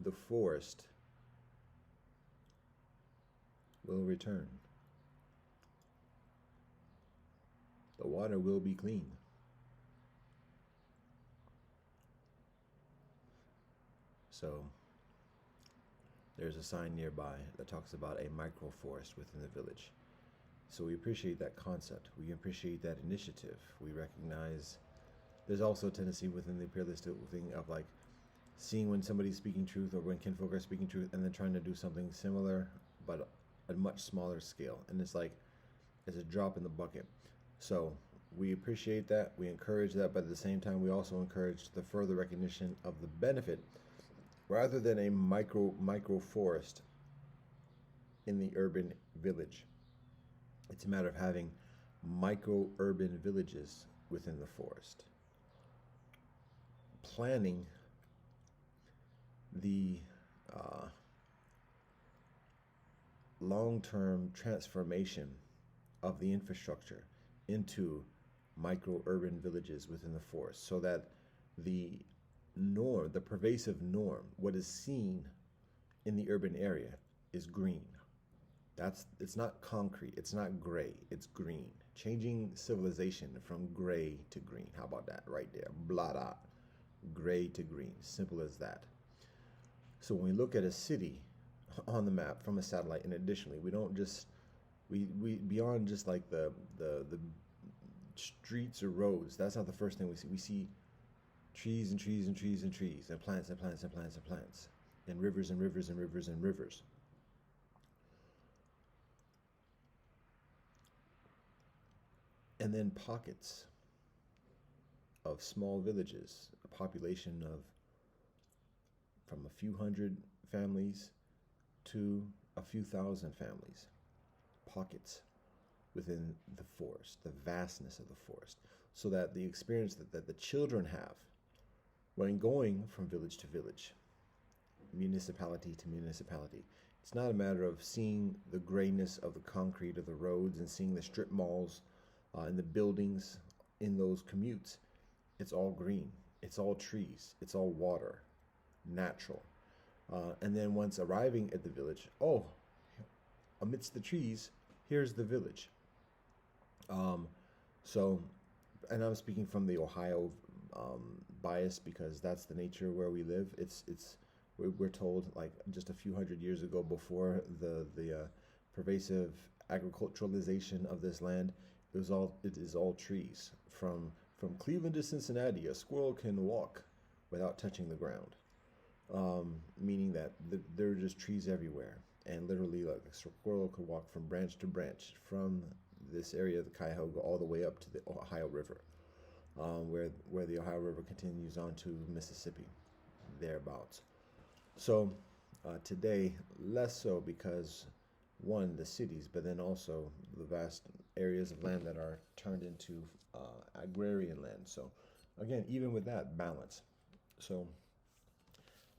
The forest will return. The water will be clean. So there's a sign nearby that talks about a microforest within the village. So we appreciate that concept. We appreciate that initiative. We recognize there's also a tendency within the imperialistic thing of like seeing when somebody's speaking truth or when kinfolk are speaking truth and then trying to do something similar but a much smaller scale, and it's a drop in the bucket. So we appreciate that, we encourage that, but at the same time, we also encourage the further recognition of the benefit, rather than a micro forest in the urban village. It's a matter of having micro urban villages within the forest. Planning the long-term transformation of the infrastructure into micro urban villages within the forest, so that the norm, the pervasive norm, what is seen in the urban area is green. It's not concrete, it's not gray, it's green. Changing civilization from gray to green. How about that right there? Blah dot. Gray to green. Simple as that. So when we look at a city on the map from a satellite, and additionally, we don't just we beyond just like the streets or roads, that's not the first thing we see. We see trees and trees and trees and trees, and plants and plants and plants and plants, and rivers and rivers and rivers and rivers. And then pockets of small villages, a population of from a few hundred families to a few thousand families. Pockets within the forest, the vastness of the forest, so that the experience that the children have when going from village to village, municipality to municipality, it's not a matter of seeing the grayness of the concrete of the roads and seeing the strip malls and the buildings in those commutes. It's all green, it's all trees, it's all water, natural. And then once arriving at the village, oh, amidst the trees, here's the village. So, and I'm speaking from the Ohio bias, because that's the nature where we live. We're told, like, just a few hundred years ago, before the pervasive agriculturalization of this land, it is all trees. From Cleveland to Cincinnati, a squirrel can walk without touching the ground, meaning that there are just trees everywhere, and literally, like, a squirrel could walk from branch to branch from this area of the Cuyahoga all the way up to the Ohio River, where the Ohio River continues on to Mississippi, thereabouts. So today, less so, because one, the cities, but then also the vast areas of land that are turned into agrarian land. So again, even with that, balance. So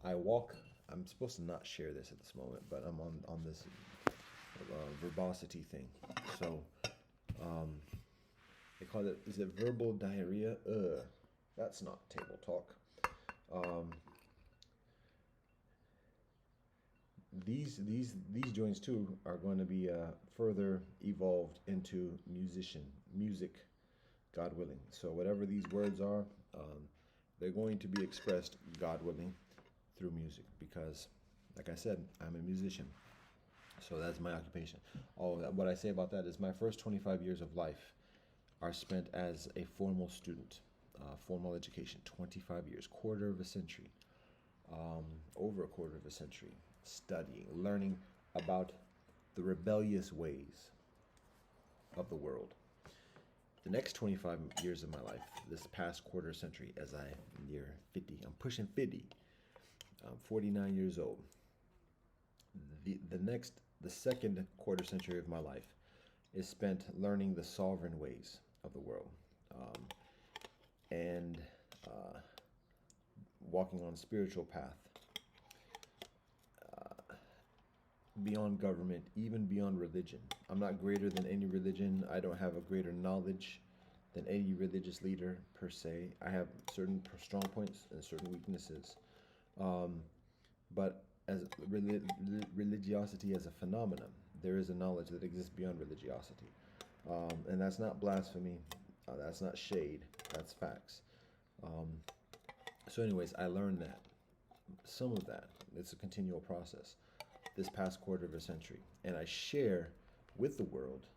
I walk. I'm supposed to not share this at this moment, but I'm on this verbosity thing. So they call it, is it verbal diarrhea? That's not table talk. These joints too are going to be further evolved into music, God willing. So whatever these words are, they're going to be expressed, God willing, through music, because, like I said, I'm a musician. So that's my occupation. What I say about that is my first 25 years of life are spent as a formal student, formal education, 25 years, quarter of a century, over a quarter of a century, studying, learning about the rebellious ways of the world. The next 25 years of my life, this past quarter century, as I near 50, I'm pushing 50, I'm 49 years old. The second quarter century of my life is spent learning the sovereign ways of the world, and walking on a spiritual path, beyond government, even beyond religion. I'm not greater than any religion. I don't have a greater knowledge than any religious leader per se. I have certain strong points and certain weaknesses. But as religiosity as a phenomenon, there is a knowledge that exists beyond religiosity. And that's not blasphemy. That's not shade. That's facts. So anyways, I learned that. Some of that. It's a continual process. This past quarter of a century. And I share with the world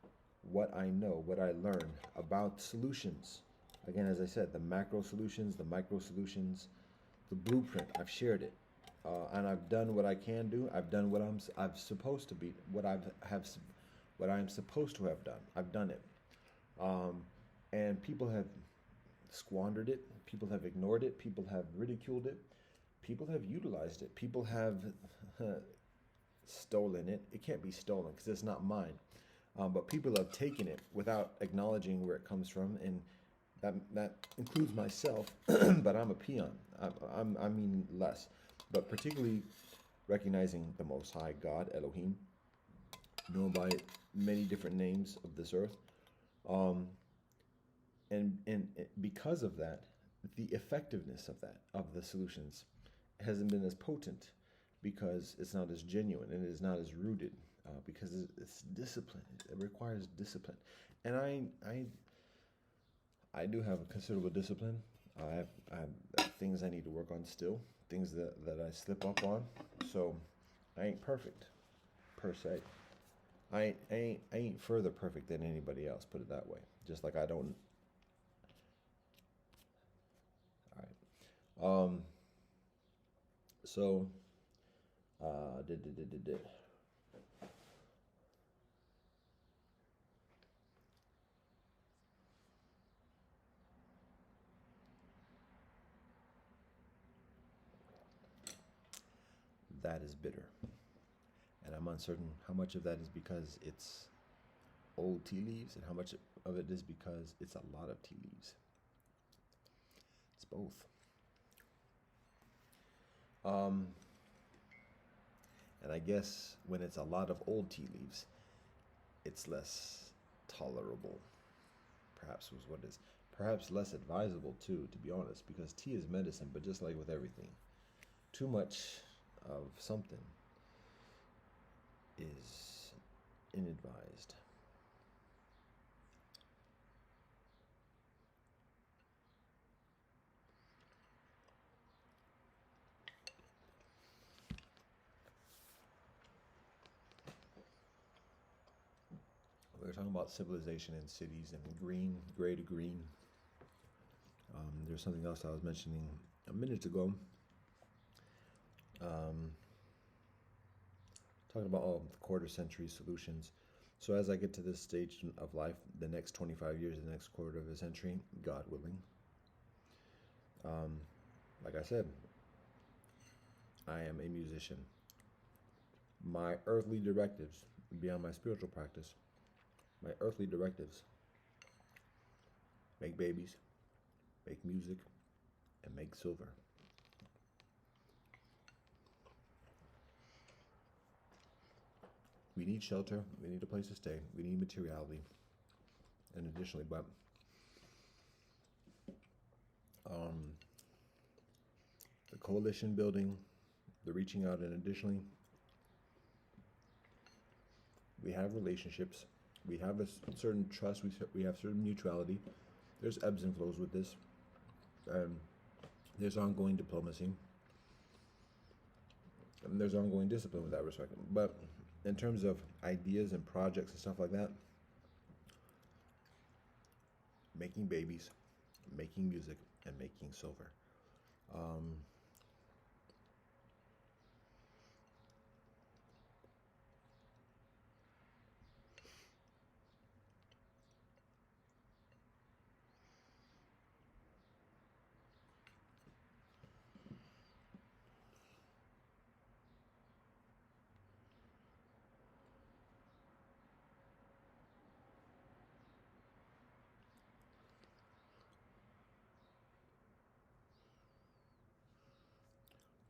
what I know, what I learn about solutions. Again, as I said, the macro solutions, the micro solutions, the blueprint. I've shared it. and I've done what I can do. I've done what I'm supposed to be, what I am supposed to have done. I've done it, um, and people have squandered it. People have ignored it. People have ridiculed it. People have utilized it. People have stolen it. It can't be stolen because it's not mine. But people have taken it without acknowledging where it comes from, and that includes myself. But I'm a peon. I mean less, but particularly recognizing the Most High God, Elohim, known by many different names of this earth, um, and because of that, the effectiveness of the solutions hasn't been as potent because it's not as genuine and it is not as rooted because it's discipline. It requires discipline, and I do have a considerable discipline. I have things I need to work on still, things that I slip up on. So I ain't perfect per se. I ain't further perfect than anybody else. Put it that way. Just like I don't. All right. So did. That is bitter, and I'm uncertain how much of that is because it's old tea leaves and how much of it is because it's a lot of tea leaves. It's both. Um, and I guess when it's a lot of old tea leaves, it's less tolerable. Perhaps was what it is. Perhaps less advisable too, to be honest, because tea is medicine, but just like with everything, too much of something is inadvised. We were talking about civilization in cities and green, gray to green. There's something else I was mentioning a minute ago. Um, Talking about the quarter century solutions. So as I get to this stage of life, the next 25 years, the next quarter of a century, God willing, um, like I said, I am a musician. My earthly directives, beyond my spiritual practice, my earthly directives: make babies, make music, and make silver. We need shelter. We need a place to stay. We need materiality. And additionally, but um, the coalition building, the reaching out, and additionally, we have relationships. We have a certain trust. We have certain mutuality. There's ebbs and flows with this. There's ongoing diplomacy. And there's ongoing discipline with that respect. But in terms of ideas and projects and stuff like that, making babies, making music, and making silver. Um,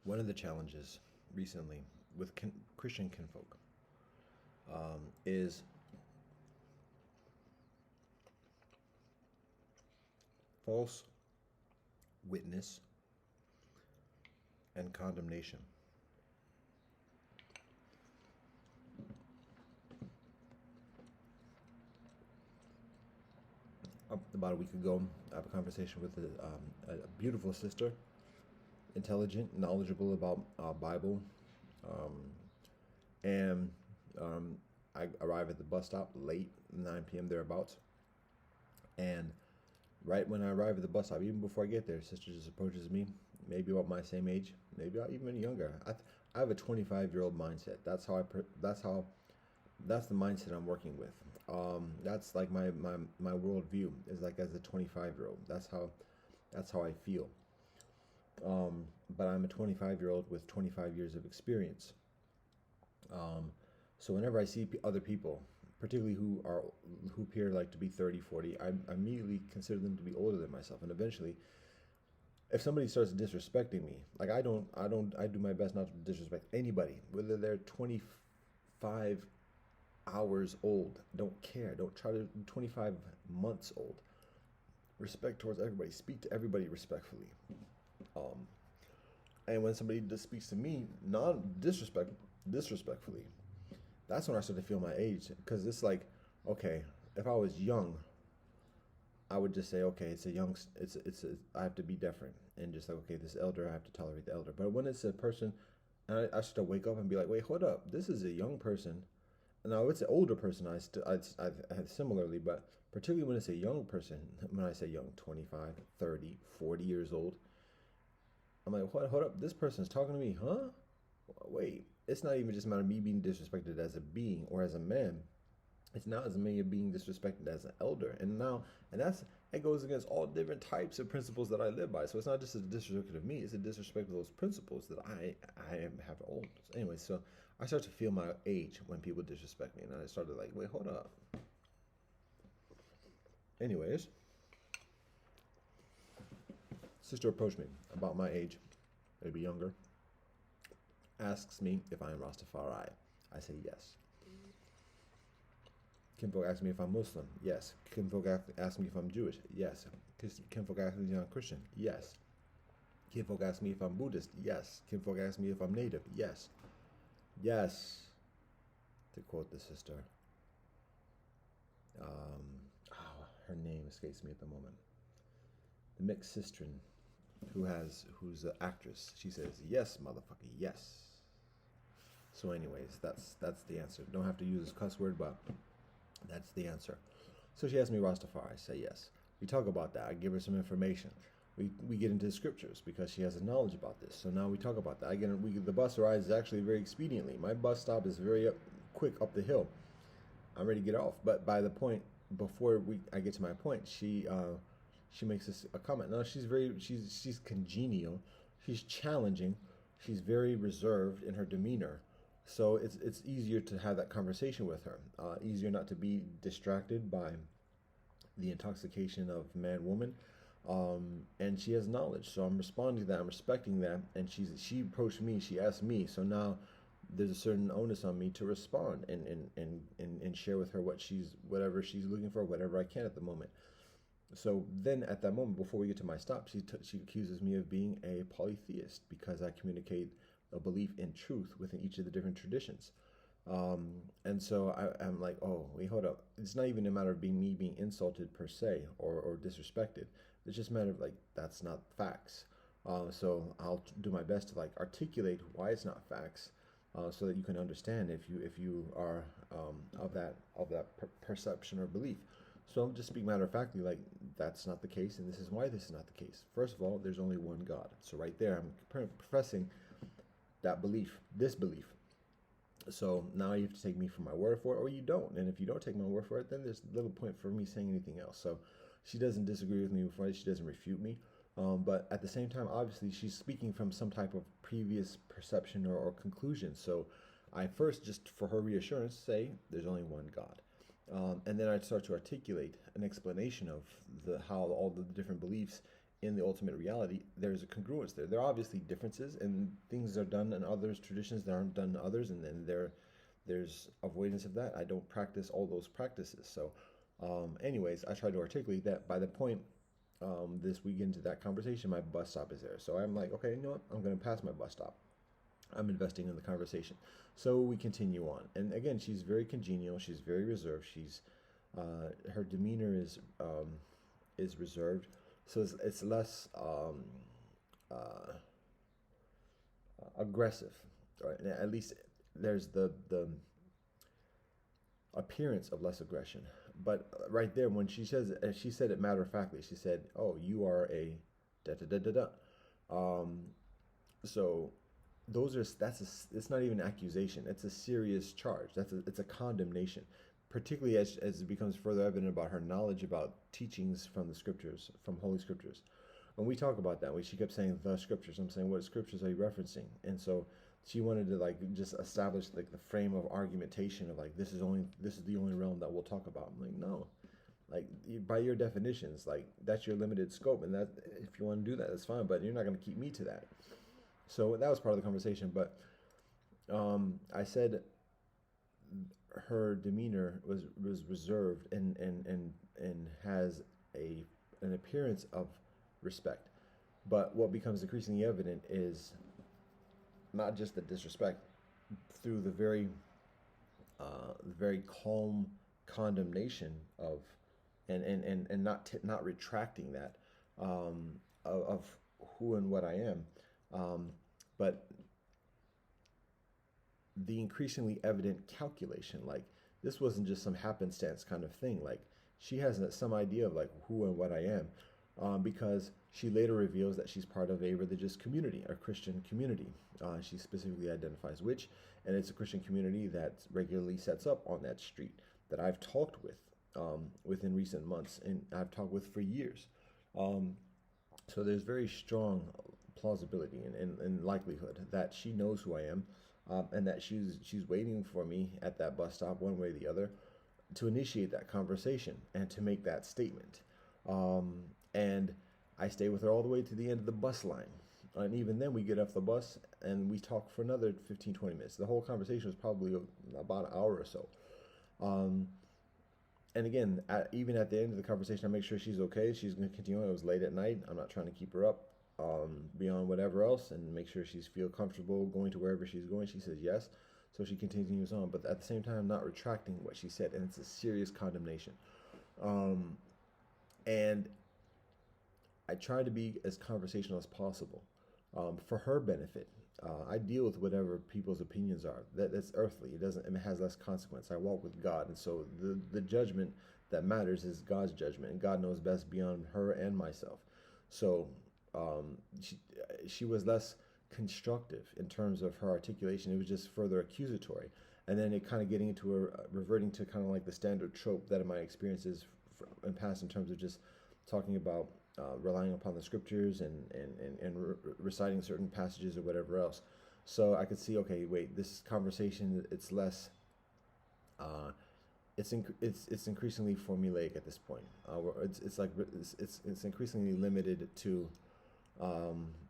One of the challenges recently with Christian kinfolk is false witness and condemnation. About a week ago, I have a conversation with a beautiful sister, intelligent, knowledgeable about Bible, um, and I arrive at the bus stop late, 9 p.m. thereabouts, and right when I arrive at the bus stop, even before I get there, sister just approaches me maybe about my same age, maybe even younger. I have a 25-year-old mindset. That's the mindset I'm working with. That's like my worldview is like as a 25-year-old. That's how I feel. But I'm a 25-year-old with 25 years of experience. Um, so whenever I see other people, particularly who appear like to be 30, 40, I immediately consider them to be older than myself. And eventually, if somebody starts disrespecting me, like I do my best not to disrespect anybody, whether they're 25 hours old. Don't care. Don't try to 25 months old. Respect towards everybody. Speak to everybody respectfully. Um, and when somebody just speaks to me disrespectfully, that's when I start to feel my age. Because it's like, okay, if I was young, I would just say, okay, it's a young, I have to be different, and just like, okay, this elder, I have to tolerate the elder. But when it's a person, and I start to wake up and be like, wait, hold up, this is a young person. Now it's an older person. I had similarly, but particularly when it's a young person, when I say young, 25, 30, 40 years old, I'm like, what? Hold up, this person's talking to me, huh? Wait, it's not even just a matter of me being disrespected as a being or as a man. It's not as many of being disrespected as an elder, and it goes against all different types of principles that I live by. So it's not just a disrespect of me; it's a disrespect of those principles that have old. Anyway, so I start to feel my age when people disrespect me, and I started like, wait, hold up. Anyways, sister approached me about my age, maybe younger, asks me if I am Rastafari. I say yes. Kinfolk ask me if I'm Muslim. Yes. Kinfolk ask me if I'm Jewish. Yes. Kinfolk ask me if I'm Christian. Yes. Kinfolk ask me if I'm Buddhist. Yes. Kinfolk ask me if I'm Native. Yes. Yes. To quote the sister. Her name escapes me at the moment. The mixed sister who's an actress. She says, yes, motherfucker, yes. So anyways, that's the answer. Don't have to use this cuss word, but that's the answer. So she asked me Rastafari. I say yes. We talk about that. I give her some information. We get into the scriptures because she has a knowledge about this. So now we talk about that. The bus arrives actually very expediently. My bus stop is very quick up the hill. I'm ready to get off. But by the point before I get to my point, she makes a comment. Now she's congenial. She's challenging. She's very reserved in her demeanor. So it's easier to have that conversation with her. Easier not to be distracted by the intoxication of man woman. And she has knowledge, so I'm responding to that. I'm respecting that, and she approached me. She asked me, so now there's a certain onus on me to respond and share with her whatever she's looking for, whatever I can at the moment. So then at that moment, before we get to my stop, she accuses me of being a polytheist because I communicate a belief in truth within each of the different traditions. And so I'm like, oh, wait, hold up. It's not even a matter of me being insulted per se or disrespected. It's just a matter of like, that's not facts. So I'll do my best to like articulate why it's not facts, so that you can understand if you are of that perception or belief. So I'll just speak matter of factly, like that's not the case, and this is why this is not the case. First of all, there's only one God. So right there, I'm professing that belief, this belief. So now you have to take me for my word for it, or you don't. And if you don't take my word for it, then there's little point for me saying anything else. So she doesn't disagree with me before she doesn't refute me. But at the same time, obviously, she's speaking from some type of previous perception or conclusion. So I first, just for her reassurance, say there's only one God. And then I'd start to articulate an explanation of how all the different beliefs in the ultimate reality, there's a congruence there. There are obviously differences, and things are done in others, traditions that aren't done in others, and then there's avoidance of that. I don't practice all those practices. So anyways, I try to articulate that. By the point this we get into that conversation, my bus stop is there. So I'm like, okay, you know what? I'm going to pass my bus stop. I'm investing in the conversation. So we continue on. And again, she's very congenial. She's very reserved. Her demeanor is reserved. So it's less aggressive, right? And at least there's the appearance of less aggression. But right there, when she said it matter of factly, she said, "Oh, you are a da da da da da." Um, so it's not even an accusation. It's a serious charge. It's a condemnation, particularly as it becomes further evident about her knowledge about teachings from the scriptures, from holy scriptures. When we talk about that, she kept saying the scriptures. I'm saying, what scriptures are you referencing? And so she wanted to like just establish like the frame of argumentation of like this is the only realm that we'll talk about. I'm like, no, like by your definitions, like that's your limited scope, and that if you want to do that, that's fine. But you're not going to keep me to that. So that was part of the conversation. But I said her demeanor was reserved and has an appearance of respect. But what becomes increasingly evident is not just the disrespect through the very calm condemnation of and not retracting that of who and what I am, but the increasingly evident calculation. Like this wasn't just some happenstance kind of thing. Like she has some idea of like who and what I am, because she later reveals that she's part of a religious community, a Christian community. She specifically identifies which, and it's a Christian community that regularly sets up on that street that I've talked with within recent months, and I've talked with for years. So there's very strong plausibility and likelihood that she knows who I am, and that she's waiting for me at that bus stop, one way or the other, to initiate that conversation and to make that statement. And I stay with her all the way to the end of the bus line. And even then, we get off the bus and we talk for another 15, 20 minutes. The whole conversation was probably about an hour or so. And again, even at the end of the conversation, I make sure she's okay. She's going to continue on. It was late at night. I'm not trying to keep her up beyond whatever else, and make sure she's feel comfortable going to wherever she's going. She says yes. So she continues on. But at the same time, not retracting what she said. And it's a serious condemnation. And I try to be as conversational as possible for her benefit. I deal with whatever people's opinions are. That's earthly. It has less consequence. I walk with God, and so the judgment that matters is God's judgment, and God knows best beyond her and myself. So she was less constructive in terms of her articulation. It was just further accusatory, and then it kind of getting into reverting to kind of like the standard trope that in my experiences in past in terms of just talking about relying upon the scriptures and reciting certain passages or whatever else. So I could see, okay, wait, this conversation, it's less, it's increasingly formulaic at this point. It's increasingly limited to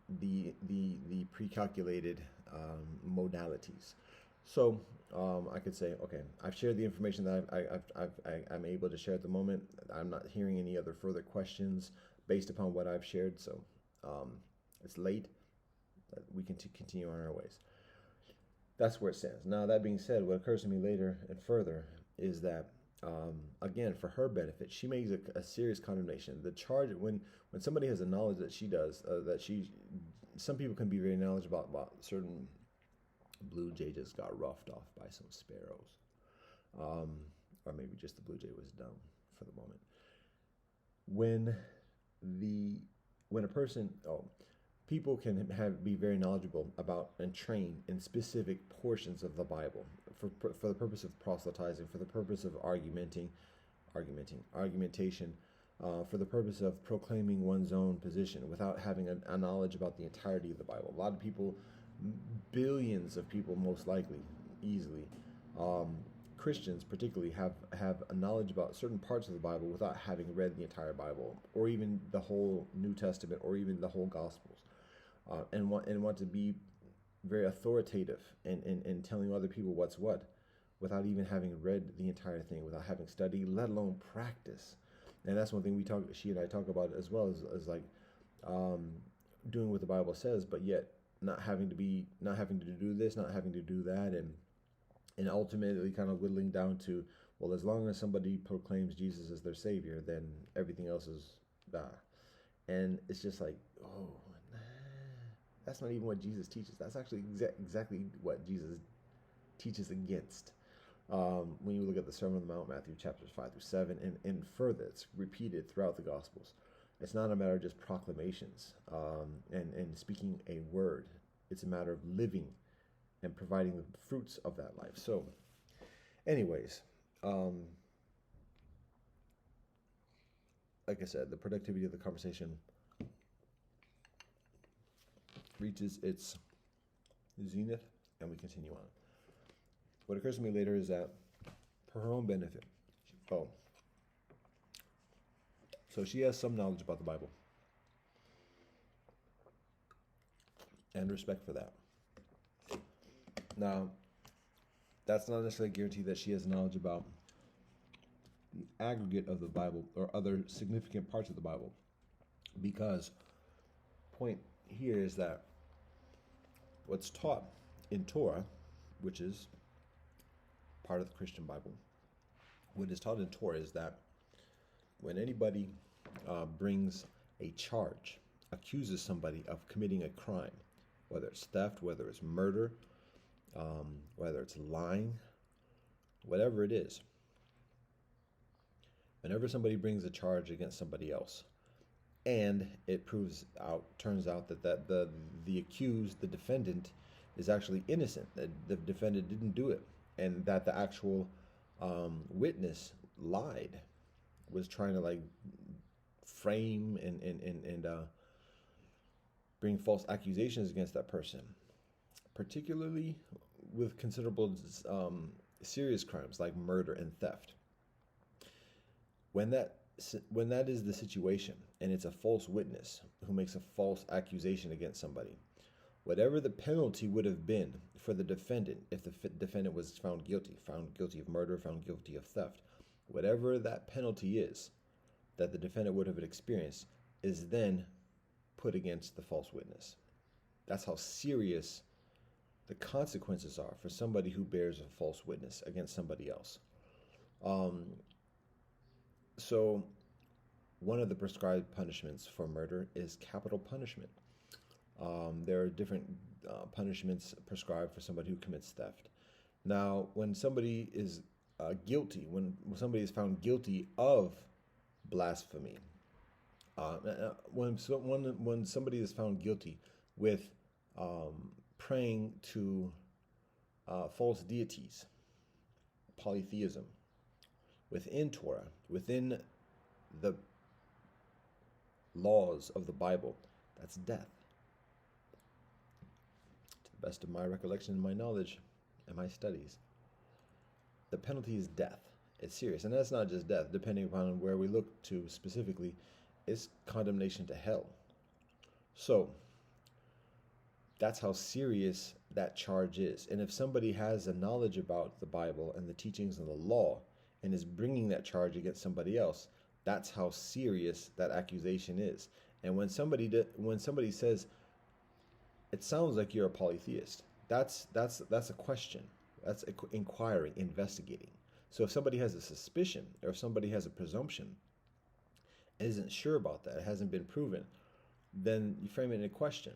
the pre-calculated modalities. So I could say, okay, I've shared the information that I'm able to share at the moment. I'm not hearing any other further questions based upon what I've shared. So it's late. We can continue on our ways. That's where it stands. Now, that being said, what occurs to me later and further is that, again, for her benefit, she makes a serious condemnation. The charge, when somebody has a knowledge that she does, some people can be very knowledgeable about certain blue jay just got roughed off by some sparrows. Or maybe just the blue jay was dumb for the moment. When a person, people can be very knowledgeable about and trained in specific portions of the Bible for the purpose of proselytizing, for the purpose of argumentation, for the purpose of proclaiming one's own position without having a knowledge about the entirety of the Bible. A lot of people, billions of people most likely, easily, Christians particularly, have a knowledge about certain parts of the Bible without having read the entire Bible, or even the whole New Testament, or even the whole Gospels, and want to be very authoritative in telling other people what's what, without even having read the entire thing, without having studied, let alone practice. And that's one thing she and I talk about as well, as like doing what the Bible says, but yet not having to do this, not having to do that, and ultimately kind of whittling down to, well, as long as somebody proclaims Jesus as their Savior, then everything else is and it's just like, oh, that's not even what Jesus teaches. That's actually exactly what Jesus teaches against. When you look at the Sermon on the Mount, Matthew chapters 5 through 7, and further, it's repeated throughout the Gospels. It's not a matter of just proclamations and speaking a word. It's a matter of living and providing the fruits of that life. So, anyways, like I said, the productivity of the conversation reaches its zenith, and we continue on. What occurs to me later is that, for her own benefit, so she has some knowledge about the Bible and respect for that. Now, that's not necessarily a guarantee that she has knowledge about the aggregate of the Bible or other significant parts of the Bible, because point here is that what's taught in Torah, which is part of the Christian Bible, what is taught in Torah is that when anybody brings a charge, accuses somebody of committing a crime, whether it's theft, whether it's murder, whether it's lying, whatever it is, whenever somebody brings a charge against somebody else, and it turns out that the accused, the defendant, is actually innocent, that the defendant didn't do it, and that the actual witness lied, was trying to frame and bring false accusations against that person, particularly with considerable serious crimes like murder and theft. When that is the situation, and it's a false witness who makes a false accusation against somebody, whatever the penalty would have been for the defendant, if the defendant was found guilty of murder, found guilty of theft, whatever that penalty is that the defendant would have experienced is then put against the false witness. That's how serious the consequences are for somebody who bears a false witness against somebody else. So one of the prescribed punishments for murder is capital punishment. There are different punishments prescribed for somebody who commits theft. Now, when somebody is guilty, when somebody is found guilty of blasphemy, when somebody is found guilty with praying to false deities, polytheism, within Torah, within the laws of the Bible, that's death. To the best of my recollection and my knowledge and my studies, the penalty is death. It's serious. And that's not just death, depending upon where we look to specifically, it's condemnation to hell. So that's how serious that charge is. And if somebody has a knowledge about the Bible and the teachings of the law and is bringing that charge against somebody else, that's how serious that accusation is. And when somebody says, it sounds like you're a polytheist, that's a question. That's inquiring, investigating. So if somebody has a suspicion or if somebody has a presumption and isn't sure about that, it hasn't been proven, then you frame it in a question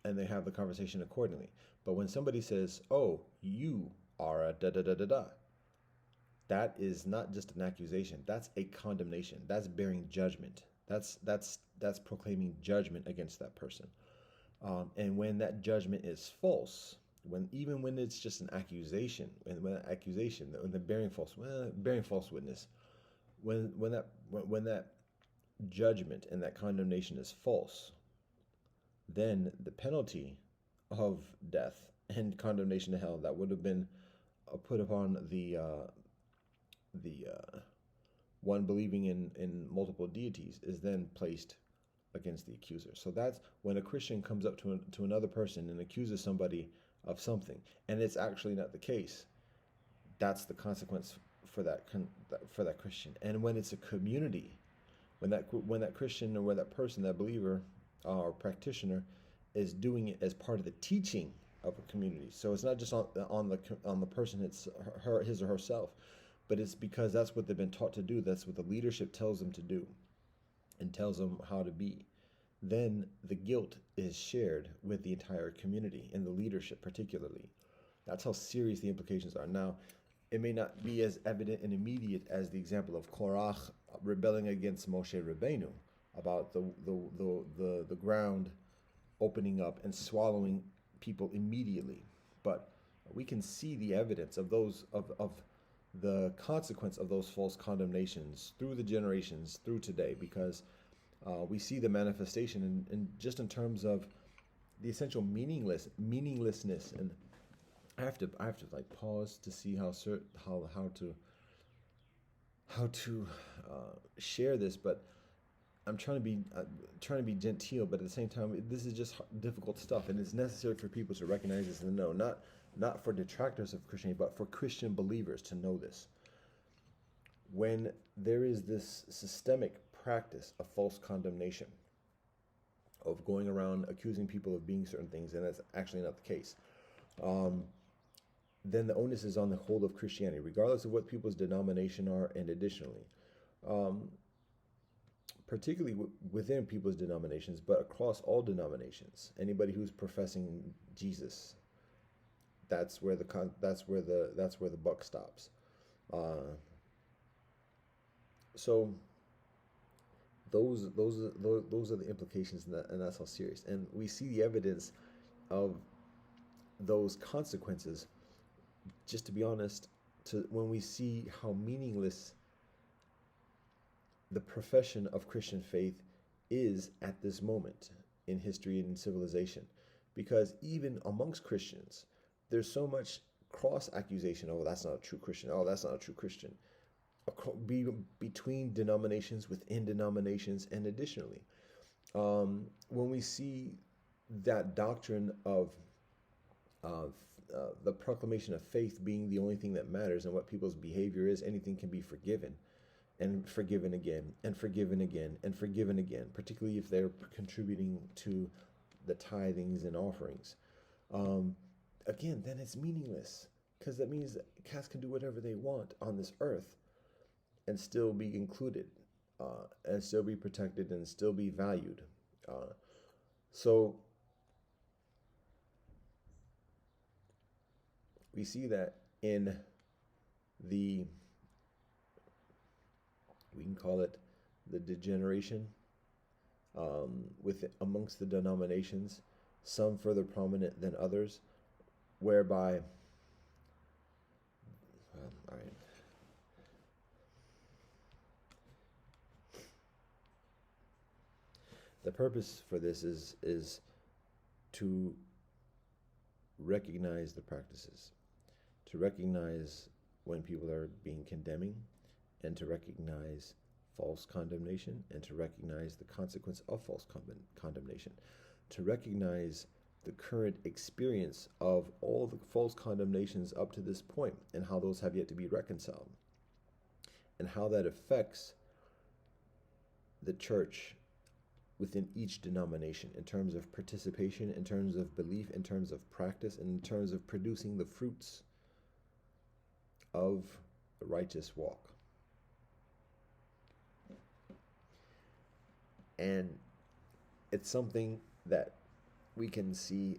and they have the conversation accordingly. But when somebody says, oh, you are a da-da-da-da-da, that is not just an accusation. That's a condemnation. That's bearing judgment. That's proclaiming judgment against that person. And when that judgment is false, even when it's just an accusation, when the bearing false witness, when that judgment and that condemnation is false, then the penalty of death and condemnation to hell that would have been put upon the one believing in multiple deities is then placed against the accuser. So that's when a Christian comes up to another person and accuses somebody of something, and it's actually not the case. That's the consequence for that Christian. And when it's a community, when that Christian or when that person, that believer or practitioner, is doing it as part of the teaching of a community, so it's not just on the person, it's his or herself, but it's because that's what they've been taught to do. That's what the leadership tells them to do and tells them how to be. Then the guilt is shared with the entire community and the leadership particularly. That's how serious the implications are. Now, it may not be as evident and immediate as the example of Korach rebelling against Moshe Rabbeinu, about the ground opening up and swallowing people immediately. But we can see the evidence of those of the consequence of those false condemnations through the generations, through today, because we see the manifestation in just in terms of the essential meaninglessness. And I have to like pause to see how to share this, but I'm trying to be genteel, but at the same time, this is just difficult stuff, and it's necessary for people to recognize this and know, not for detractors of Christianity, but for Christian believers to know this. When there is this systemic practice of false condemnation, of going around accusing people of being certain things, and that's actually not the case, then the onus is on the whole of Christianity, regardless of what people's denomination are, and additionally, particularly within people's denominations, but across all denominations, anybody who's professing Jesus, that's where the buck stops. So those are the implications, and that's how serious. And we see the evidence of those consequences. Just to be honest, when we see how meaningless the profession of Christian faith is at this moment in history and in civilization, because even amongst Christians, there's so much cross accusation. Oh, that's not a true Christian. Oh, that's not a true Christian. Between denominations, within denominations, and additionally, when we see that doctrine of the proclamation of faith being the only thing that matters, and what people's behavior is, anything can be forgiven, and forgiven again, and forgiven again, and forgiven again, particularly if they're contributing to the tithings and offerings. Again, then it's meaningless, because that means that cats can do whatever they want on this earth and still be included, and still be protected, and still be valued. So we see that in we can call it the degeneration amongst the denominations, some further prominent than others, whereby, all right. The purpose for this is to recognize the practices, to recognize when people are being condemning, and to recognize false condemnation, and to recognize the consequence of false condemnation, to recognize the current experience of all the false condemnations up to this point, and how those have yet to be reconciled, and how that affects the church within each denomination in terms of participation, in terms of belief, in terms of practice, and in terms of producing the fruits of the righteous walk. And it's something that we can see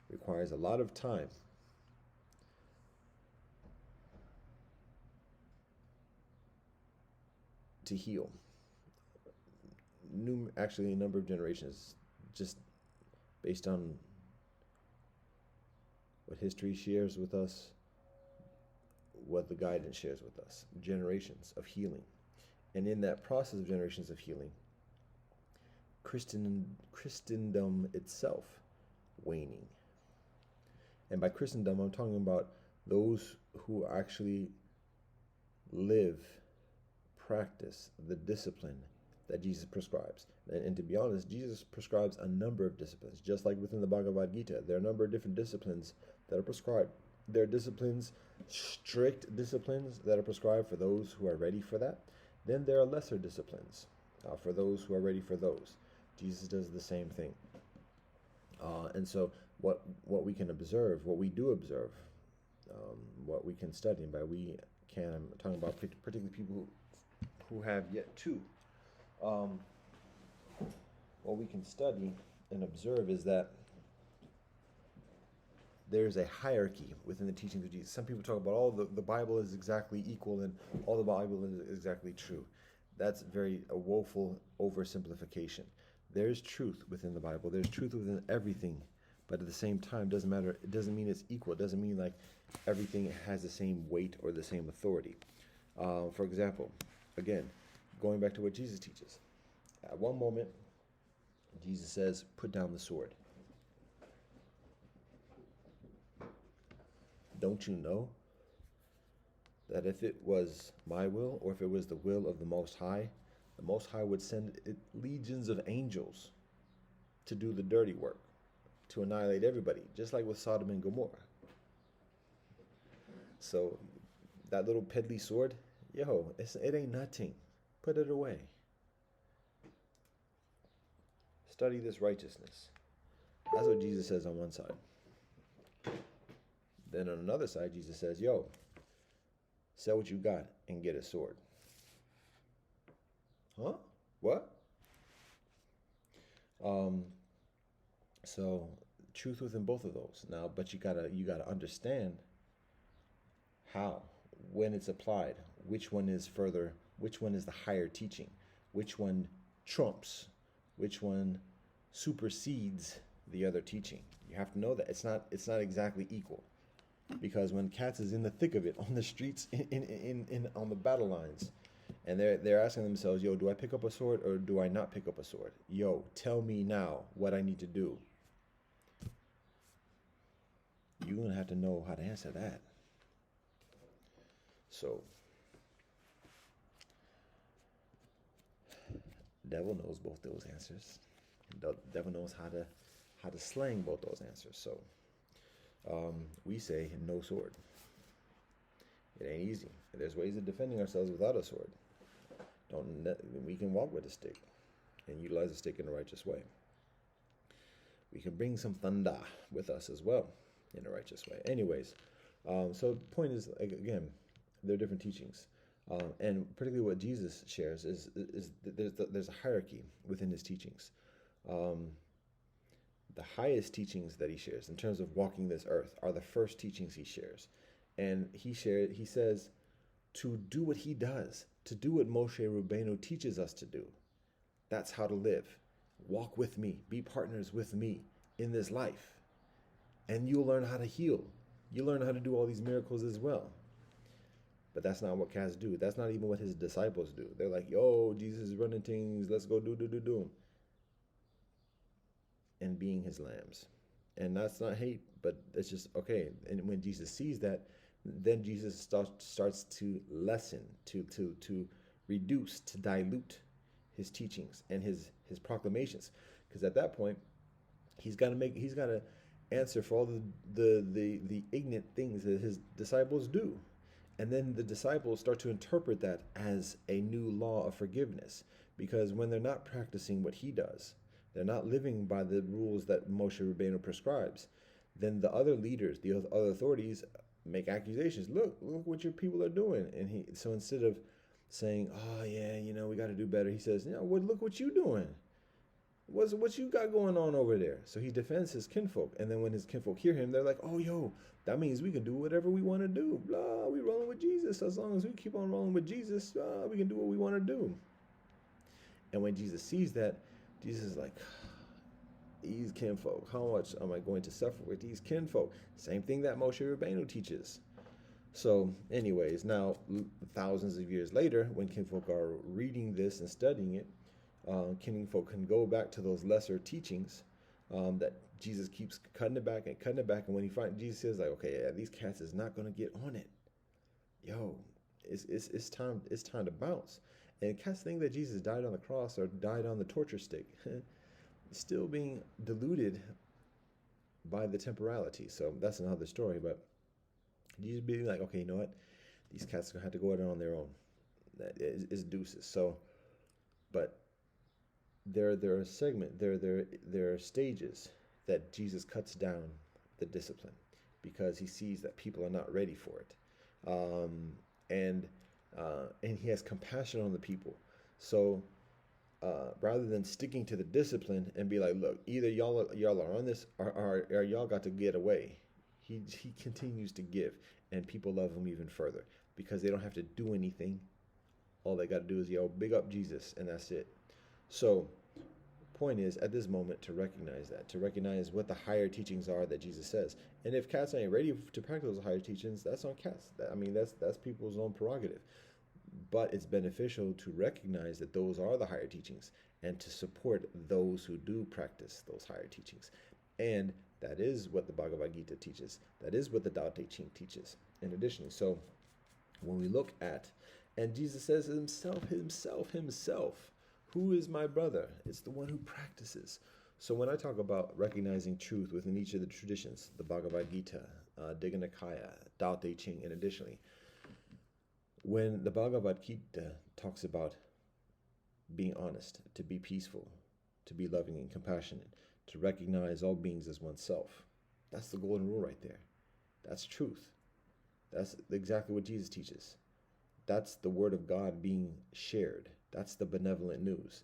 requires a lot of time to heal. Actually, a number of generations, just based on what history shares with us, what the guidance shares with us, generations of healing. And in that process of generations of healing, Christendom itself waning. And by Christendom, I'm talking about those who actually live, practice the discipline that Jesus prescribes. And to be honest, Jesus prescribes a number of disciplines. Just like within the Bhagavad Gita, there are a number of different disciplines that are prescribed. There are disciplines, strict disciplines, that are prescribed for those who are ready for that. Then there are lesser disciplines for those who are ready for those. Jesus does the same thing. And so what we can observe, what we do observe, what we can study, and by we can, I'm talking about particularly people who have yet to, what we can study and observe is that there's a hierarchy within the teachings of Jesus. Some people talk about all the Bible is exactly equal and all the Bible is exactly true. That's very a woeful oversimplification. There's truth within the Bible. There's truth within everything, but at the same time, doesn't matter. It doesn't mean it's equal. It doesn't mean like everything has the same weight or the same authority. For example, again, going back to what Jesus teaches. At one moment, Jesus says, "Put down the sword." Don't you know that if it was my will or if it was the will of the Most High would send legions of angels to do the dirty work, to annihilate everybody, just like with Sodom and Gomorrah. So that little peddly sword, it ain't nothing. Put it away. Study this righteousness. That's what Jesus says on one side. Then on another side, Jesus says, sell what you got and get a sword. Huh? What? So truth within both of those. Now, but you gotta understand how, when it's applied, which one is further, which one is the higher teaching, which one trumps, which one supersedes the other teaching. You have to know that it's not exactly equal. Because when cats is in the thick of it, on the streets, in on the battle lines, and they're asking themselves, do I pick up a sword or do I not pick up a sword? Tell me now what I need to do. You're gonna have to know how to answer that. So, the devil knows both those answers. The devil knows how to slang both those answers. So. We say no sword. It ain't easy. There's ways of defending ourselves without a sword. We can walk with a stick and utilize a stick in a righteous way. We can bring some thunder with us as well in a righteous way. Anyways, so the point is, again, there are different teachings. And particularly what Jesus shares is there's a hierarchy within his teachings. The highest teachings that he shares in terms of walking this earth are the first teachings he shares. And he says to do what he does, to do what Moshe Rabbeinu teaches us to do. That's how to live. Walk with me, be partners with me in this life. And you'll learn how to heal. You'll learn how to do all these miracles as well. But that's not what cats do. That's not even what his disciples do. They're like, Jesus is running things, let's go do. And being his lambs. And that's not hate, but it's just okay. And when Jesus sees that, then Jesus starts to lessen, to reduce, to dilute his teachings and his proclamations. Because at that point, he's got to answer for all the ignorant things that his disciples do. And then the disciples start to interpret that as a new law of forgiveness. Because when they're not practicing what he does, they're not living by the rules that Moshe Rabbeinu prescribes, then the other leaders, the other authorities make accusations. Look what your people are doing. And so instead of saying, we got to do better, he says, look what you doing. What you got going on over there? So he defends his kinfolk. And then when his kinfolk hear him, they're like, that means we can do whatever we want to do. Blah, we rolling with Jesus. As long as we keep on rolling with Jesus, we can do what we want to do. And when Jesus sees that, Jesus is like, these kinfolk, how much am I going to suffer with these kinfolk? Same thing that Moshe Rabbeinu teaches. So anyways, now thousands of years later, when kinfolk are reading this and studying it, kinfolk can go back to those lesser teachings that Jesus keeps cutting it back. And when he finds, Jesus says like, these cats is not going to get on it. It's time to bounce. And cats think that Jesus died on the cross or died on the torture stick, still being deluded by the temporality. So that's another story. But Jesus being like, you know what? These cats are going to have to go out on their own. That is deuces. So, but there are stages that Jesus cuts down the discipline because he sees that people are not ready for it. And he has compassion on the people. So rather than sticking to the discipline and be like, look, either y'all are on this or y'all got to get away, he continues to give, and people love him even further because they don't have to do anything. All they got to do is yell, big up Jesus, and that's it. So, point is, at this moment, to recognize that, to recognize what the higher teachings are that Jesus says. And if cats ain't ready to practice those higher teachings, that's on cats. I mean, that's people's own prerogative. But it's beneficial to recognize that those are the higher teachings and to support those who do practice those higher teachings. And that is what the Bhagavad Gita teaches. That is what the Tao Te Ching teaches. In addition, so when we look at, and Jesus says himself, who is my brother? It's the one who practices. So when I talk about recognizing truth within each of the traditions, the Bhagavad Gita, Digha Nikaya, Tao Te Ching, and additionally, when the Bhagavad Gita talks about being honest, to be peaceful, to be loving and compassionate, to recognize all beings as oneself, that's the golden rule right there. That's truth. That's exactly what Jesus teaches. That's the word of God being shared. That's the benevolent news.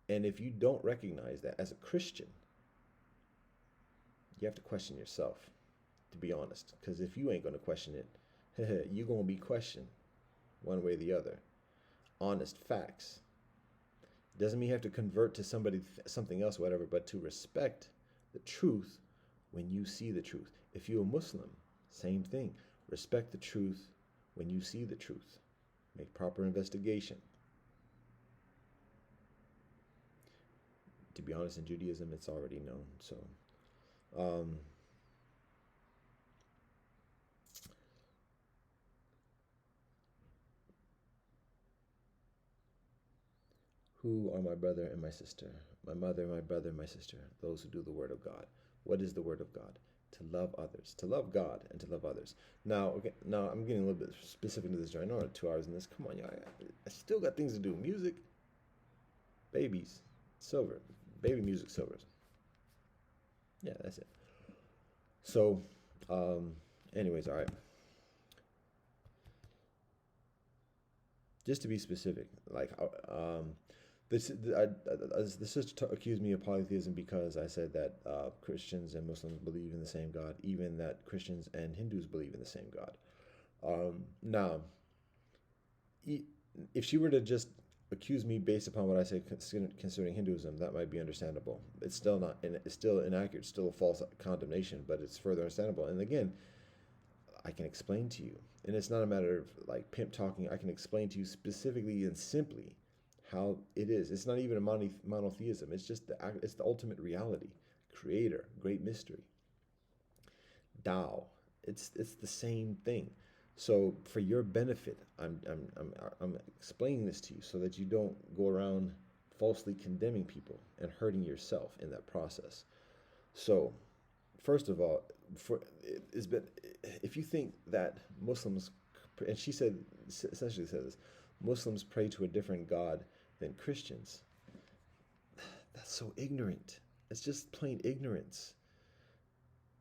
And if you don't recognize that as a Christian, you have to question yourself, to be honest. Because if you ain't going to question it, you're going to be questioned one way or the other. Honest facts. Doesn't mean you have to convert to something else, whatever, but to respect the truth when you see the truth. If you're a Muslim, same thing. Respect the truth when you see the truth. Make proper investigation. To be honest, in Judaism, it's already known. So, who are my brother and my sister? My mother, my brother, my sister. Those who do the word of God. What is the word of God? To love others, to love God, and to love others. Now, okay, now I'm getting a little bit specific to this. I know 2 hours in this. Come on, y'all. I still got things to do. Music, babies, silver, baby music, silvers. Yeah, that's it. So, anyways, all right. Just to be specific, like, the sister accused me of polytheism because I said that Christians and Muslims believe in the same God, even that Christians and Hindus believe in the same God. Now, if she were to just accuse me based upon what I say concerning Hinduism, that might be understandable. It's still not, and it's still inaccurate, still a false condemnation, but it's further understandable. And again, I can explain to you, and it's not a matter of like pimp talking. I can explain to you specifically and simply how it is. It's not even a monotheism. It's just it's the ultimate reality, creator, great mystery, Tao. It's the same thing. So for your benefit, I'm explaining this to you so that you don't go around falsely condemning people and hurting yourself in that process. So, first of all, if you think that Muslims, and she said essentially says Muslims pray to a different God than Christians, that's so ignorant. It's just plain ignorance,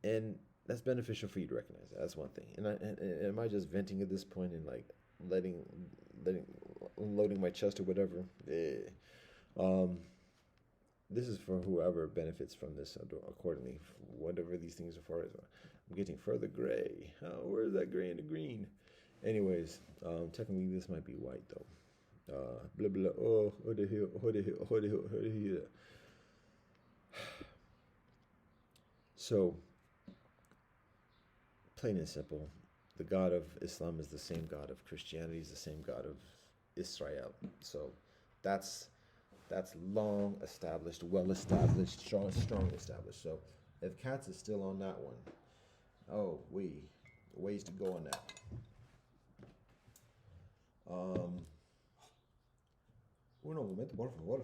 and that's beneficial for you to recognize. That's one thing. And am I just venting at this point and like loading my chest or whatever? This is for whoever benefits from this accordingly. Whatever these things are for. I'm getting further gray. Where's that gray and the green? Anyways, technically this might be white though. Blah blah. Oh, what the hell? So, plain and simple, the God of Islam is the same God of Christianity, is the same God of Israel. So, that's long established, well established, strong established. So, if Katz is still on that one, ways to go on that. Un momento, por favor.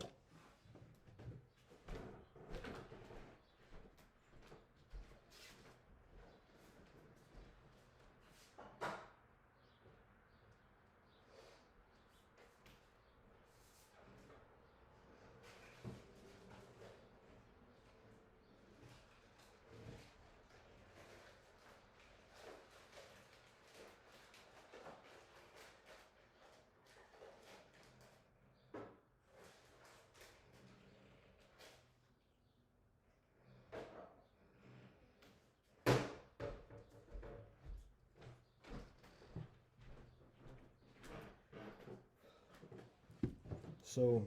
So,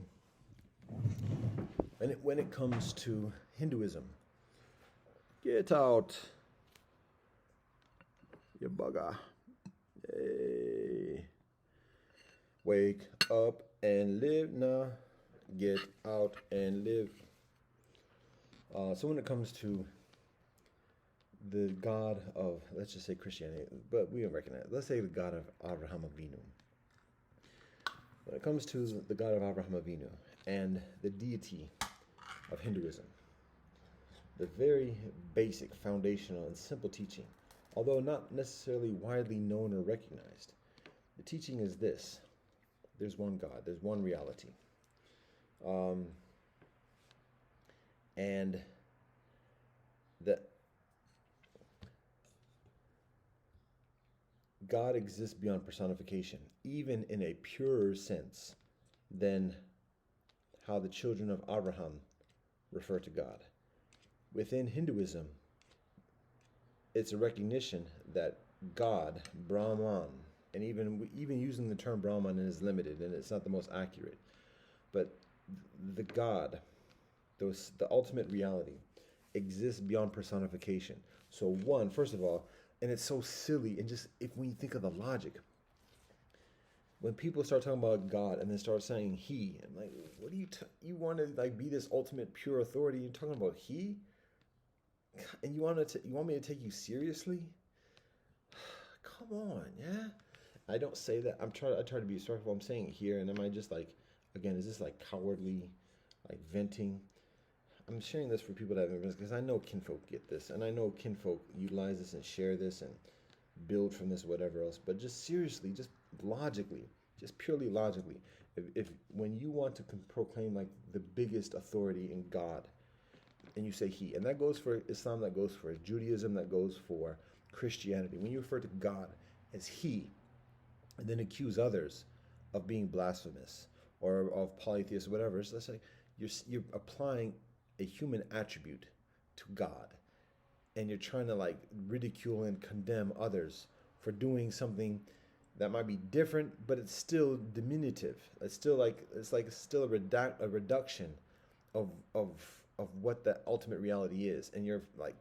when it comes to Hinduism, get out, you bugger. Hey. Wake up and live now. Get out and live. So when it comes to the God of, let's just say Christianity, but we don't recognize it. Let's say the God of Avraham Avinu. When it comes to the God of Avraham Avinu and the deity of Hinduism, the very basic, foundational, and simple teaching, although not necessarily widely known or recognized, the teaching is this: there's one God, there's one reality. And that God exists beyond personification, even in a purer sense than how the children of Abraham refer to God. Within Hinduism, it's a recognition that God, Brahman, and even using the term Brahman is limited and it's not the most accurate, but the God, the ultimate reality, exists beyond personification. So first of all, and it's so silly, and just if when you think of the logic, when people start talking about God and then start saying He, I'm like, what do you want to like be this ultimate pure authority? You're talking about He, and you want me to take you seriously? Come on, yeah. I don't say that. I try to be respectful. I'm saying it here, and am I just like, again, is this like cowardly, like venting? I'm sharing this for people that have because I know kinfolk get this, and I know kinfolk utilize this and share this and build from this, whatever else. But just seriously, just logically, just purely logically, if when you want to proclaim like the biggest authority in God, and you say He, and that goes for Islam, that goes for Judaism, that goes for Christianity. When you refer to God as He, and then accuse others of being blasphemous or of polytheist, or whatever, so that's like you're applying a human attribute to God, and you're trying to like ridicule and condemn others for doing something that might be different, but it's still diminutive. It's still still a reduction of what the ultimate reality is, and you're like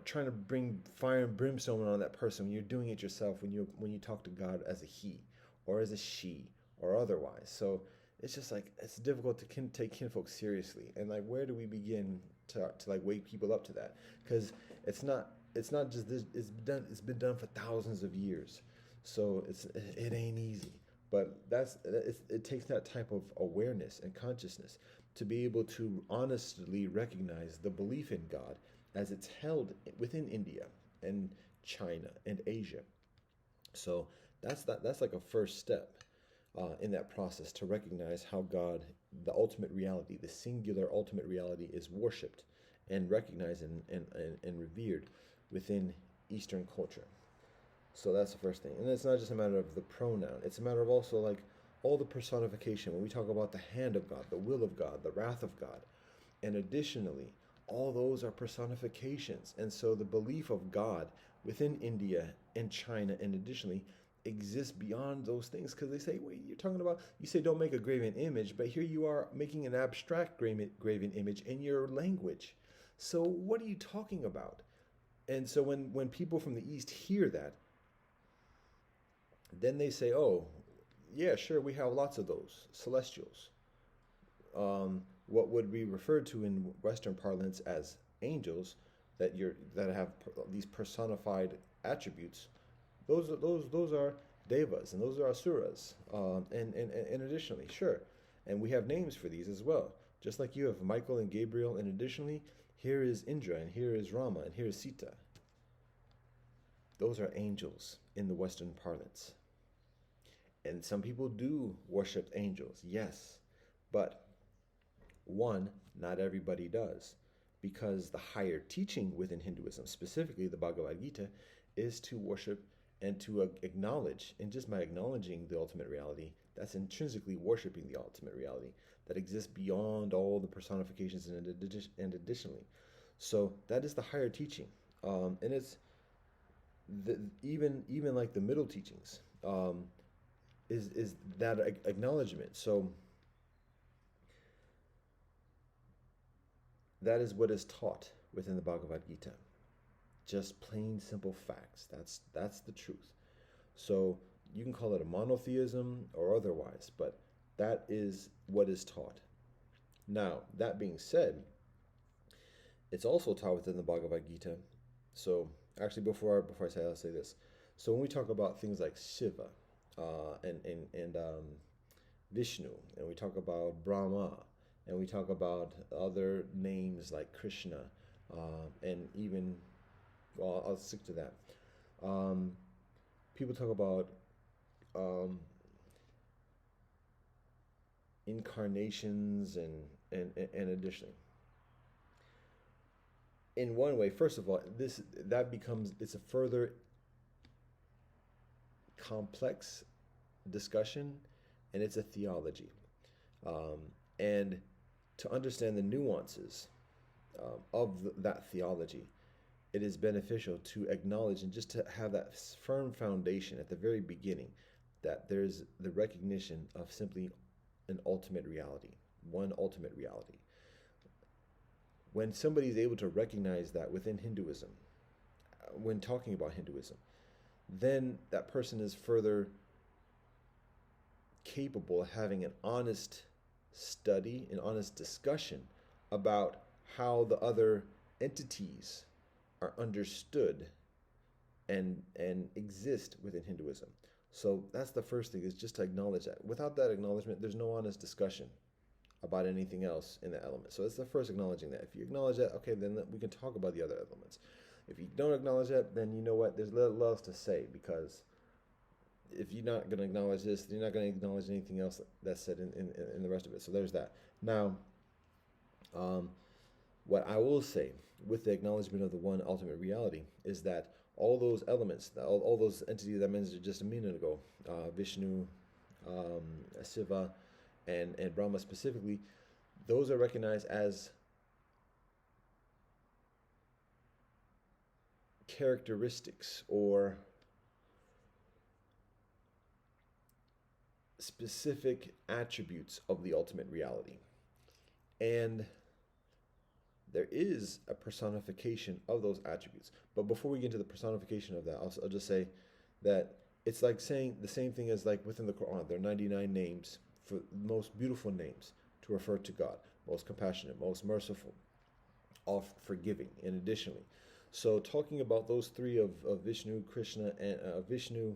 trying to bring fire and brimstone on that person when you're doing it yourself. When you talk to God as a He or as a she or otherwise, so. It's just like it's difficult to take kinfolk seriously, and like where do we begin to like wake people up to that? Because it's not just this. It's been done for thousands of years, so it ain't easy. But it takes that type of awareness and consciousness to be able to honestly recognize the belief in God as it's held within India and China and Asia. So that's like a first step. In that process to recognize how God, the ultimate reality, the singular ultimate reality, is worshipped and recognized and revered within Eastern culture. So that's the first thing. And it's not just a matter of the pronoun. It's a matter of also like all the personification. When we talk about the hand of God, the will of God, the wrath of God. And additionally, all those are personifications. And so the belief of God within India and China, and additionally, exists beyond those things, because they say, wait, you're talking about, you say don't make a graven image, but here you are making an abstract graven image in your language. So what are you talking about? And so when people from the East hear that, then they say, oh, yeah, sure, we have lots of those celestials. What would be referred to in Western parlance as angels, that have these personified attributes. Those are devas, and those are asuras, and additionally, sure, and we have names for these as well. Just like you have Michael and Gabriel, and additionally, here is Indra, and here is Rama, and here is Sita. Those are angels in the Western parlance, and some people do worship angels, yes, but not everybody does, because the higher teaching within Hinduism, specifically the Bhagavad Gita, is to worship and to acknowledge, and just by acknowledging the ultimate reality, that's intrinsically worshiping the ultimate reality that exists beyond all the personifications and additionally. So that is the higher teaching, and it's even like the middle teachings. is that acknowledgement. So that is what is taught within the Bhagavad Gita. Just plain simple facts. That's the truth. So you can call it a monotheism or otherwise, but that is what is taught. Now, that being said, it's also taught within the Bhagavad Gita. So actually, before I say, I'll say this. So when we talk about things like Shiva, and Vishnu, and we talk about Brahma, and we talk about other names like Krishna, and even, well, I'll stick to that. Um, People talk about um, incarnations and additionally. In one way, first of all, it's a further complex discussion, and it's a theology. Um, and to understand the nuances that theology, it is beneficial to acknowledge and just to have that firm foundation at the very beginning that there's the recognition of simply an ultimate reality, one ultimate reality. When somebody is able to recognize that within Hinduism, when talking about Hinduism, then that person is further capable of having an honest study, an honest discussion about how the other entities are understood and exist within Hinduism. So that's the first thing, is just to acknowledge that. Without that acknowledgement, there's no honest discussion about anything else in the element. So it's the first acknowledging that. If you acknowledge that, okay, then we can talk about the other elements. If you don't acknowledge that, then you know what? There's little else to say, because if you're not going to acknowledge this, you're not going to acknowledge anything else that's said in the rest of it. So there's that. Now, what I will say with the acknowledgement of the one ultimate reality is that all those elements, all those entities that I mentioned just a minute ago, Vishnu, Shiva, and Brahma specifically, those are recognized as characteristics or specific attributes of the ultimate reality. And there is a personification of those attributes. But before we get into the personification of that, I'll just say that it's like saying the same thing as like within the Quran. There are 99 names, for most beautiful names to refer to God: most compassionate, most merciful, all forgiving, and additionally. So talking about those three of Vishnu, Krishna, and Vishnu,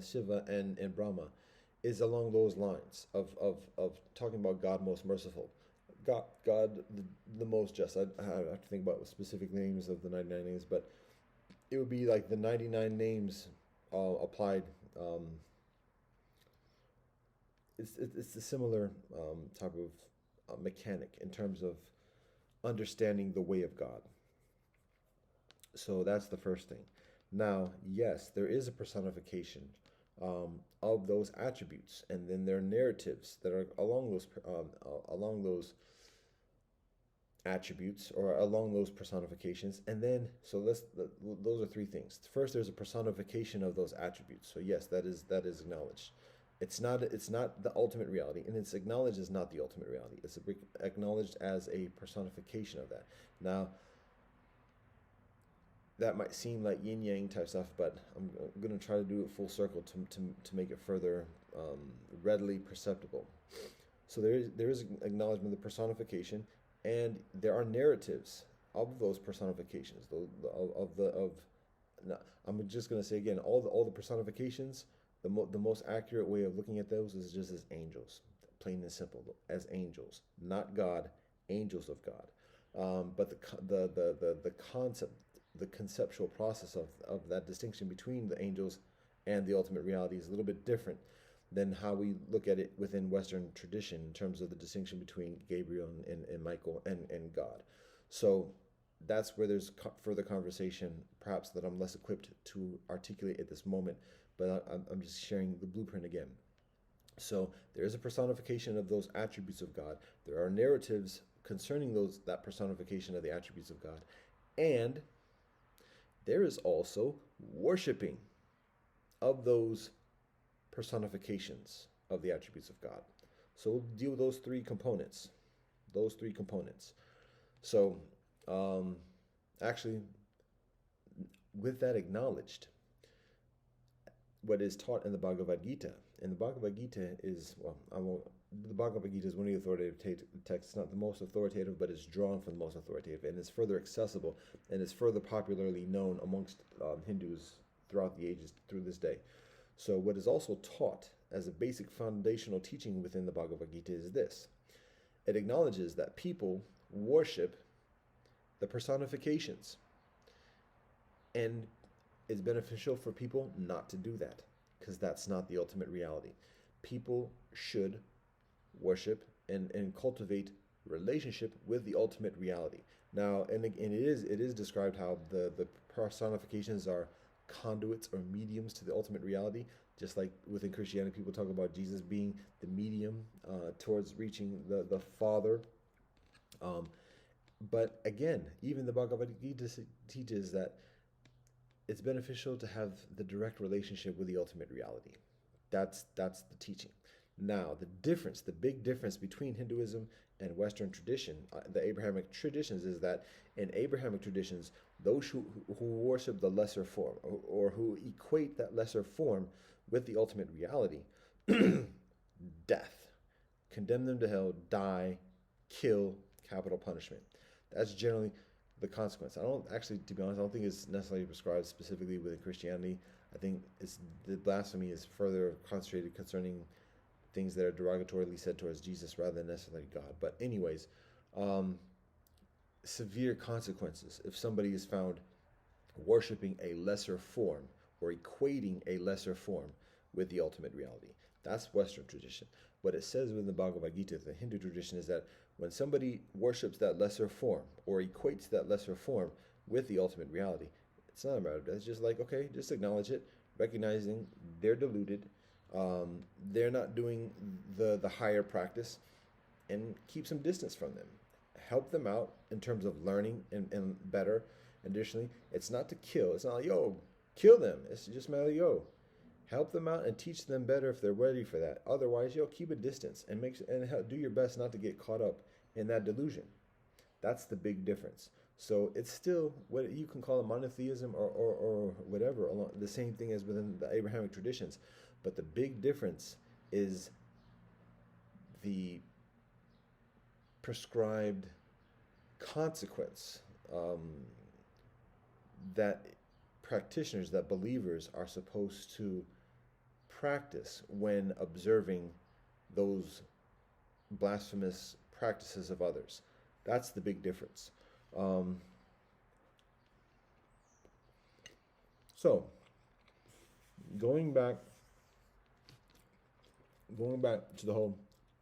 Shiva, and Brahma is along those lines of talking about God most merciful, God the most just. I have to think about specific names of the 99 names, but it would be like the 99 names applied. It's a similar type of mechanic in terms of understanding the way of God. So that's the first thing. Now, yes, there is a personification of those attributes, and then there are narratives that are along those attributes or along those personifications. And then, those are three things. First, there's a personification of those attributes. So yes, that is acknowledged. It's not the ultimate reality, and it's acknowledged as not the ultimate reality. It's acknowledged as a personification of that. Now, that might seem like yin yang type stuff, but I'm going to try to do it full circle to make it further readily perceptible. So there is acknowledgement of the personification, and there are narratives of those personifications. I'm just going to say again, all the personifications. The most accurate way of looking at those is just as angels, plain and simple, as angels, not God, angels of God. But the concept, the conceptual process of that distinction between the angels and the ultimate reality is a little bit different than how we look at it within Western tradition in terms of the distinction between Gabriel and Michael and God. So that's where there's further conversation, perhaps, that I'm less equipped to articulate at this moment, but I'm just sharing the blueprint again. So there is a personification of those attributes of God. There are narratives concerning that personification of the attributes of God. And there is also worshiping of those personifications of the attributes of God. So we'll deal with those three components. Those three components. So, actually, with that acknowledged, what is taught in the Bhagavad Gita, and the Bhagavad Gita is, well, the Bhagavad Gita is one of the authoritative texts. It's not the most authoritative, but it's drawn from the most authoritative, and it's further accessible, and it's further popularly known amongst Hindus throughout the ages, through this day. So what is also taught as a basic foundational teaching within the Bhagavad Gita is this. It acknowledges that people worship the personifications, and it's beneficial for people not to do that, because that's not the ultimate reality. People should worship and cultivate relationship with the ultimate reality. Now, and it is described how the personifications are conduits or mediums to the ultimate reality. Just like within Christianity, people talk about Jesus being the medium towards reaching the Father. But again, even the Bhagavad Gita teaches that it's beneficial to have the direct relationship with the ultimate reality. That's the teaching. Now, the big difference between Hinduism and Western tradition, the Abrahamic traditions, is that in Abrahamic traditions, those who worship the lesser form or who equate that lesser form with the ultimate reality, death, condemn them to hell, die, kill, capital punishment. That's generally the consequence. I don't actually, to be honest, I don't think it's necessarily prescribed specifically within Christianity. I think the blasphemy is further concentrated concerning things that are derogatorily said towards Jesus rather than necessarily God. But anyways, severe consequences if somebody is found worshiping a lesser form or equating a lesser form with the ultimate reality. That's Western tradition. What it says within the Bhagavad Gita, the Hindu tradition, is that when somebody worships that lesser form or equates that lesser form with the ultimate reality, it's not a matter of death. It's just like, okay, just acknowledge it, recognizing they're deluded, they're not doing the higher practice, and keep some distance from them. Help them out in terms of learning and better. Additionally, it's not to kill. It's not like, yo, kill them. It's just a matter of, yo, help them out and teach them better if they're ready for that. Otherwise, yo, keep a distance and do your best not to get caught up in that delusion. That's the big difference. So it's still what you can call a monotheism or whatever, the same thing as within the Abrahamic traditions. But the big difference is the prescribed consequence that practitioners, that believers are supposed to practice when observing those blasphemous practices of others. That's the big difference. So, going back to the whole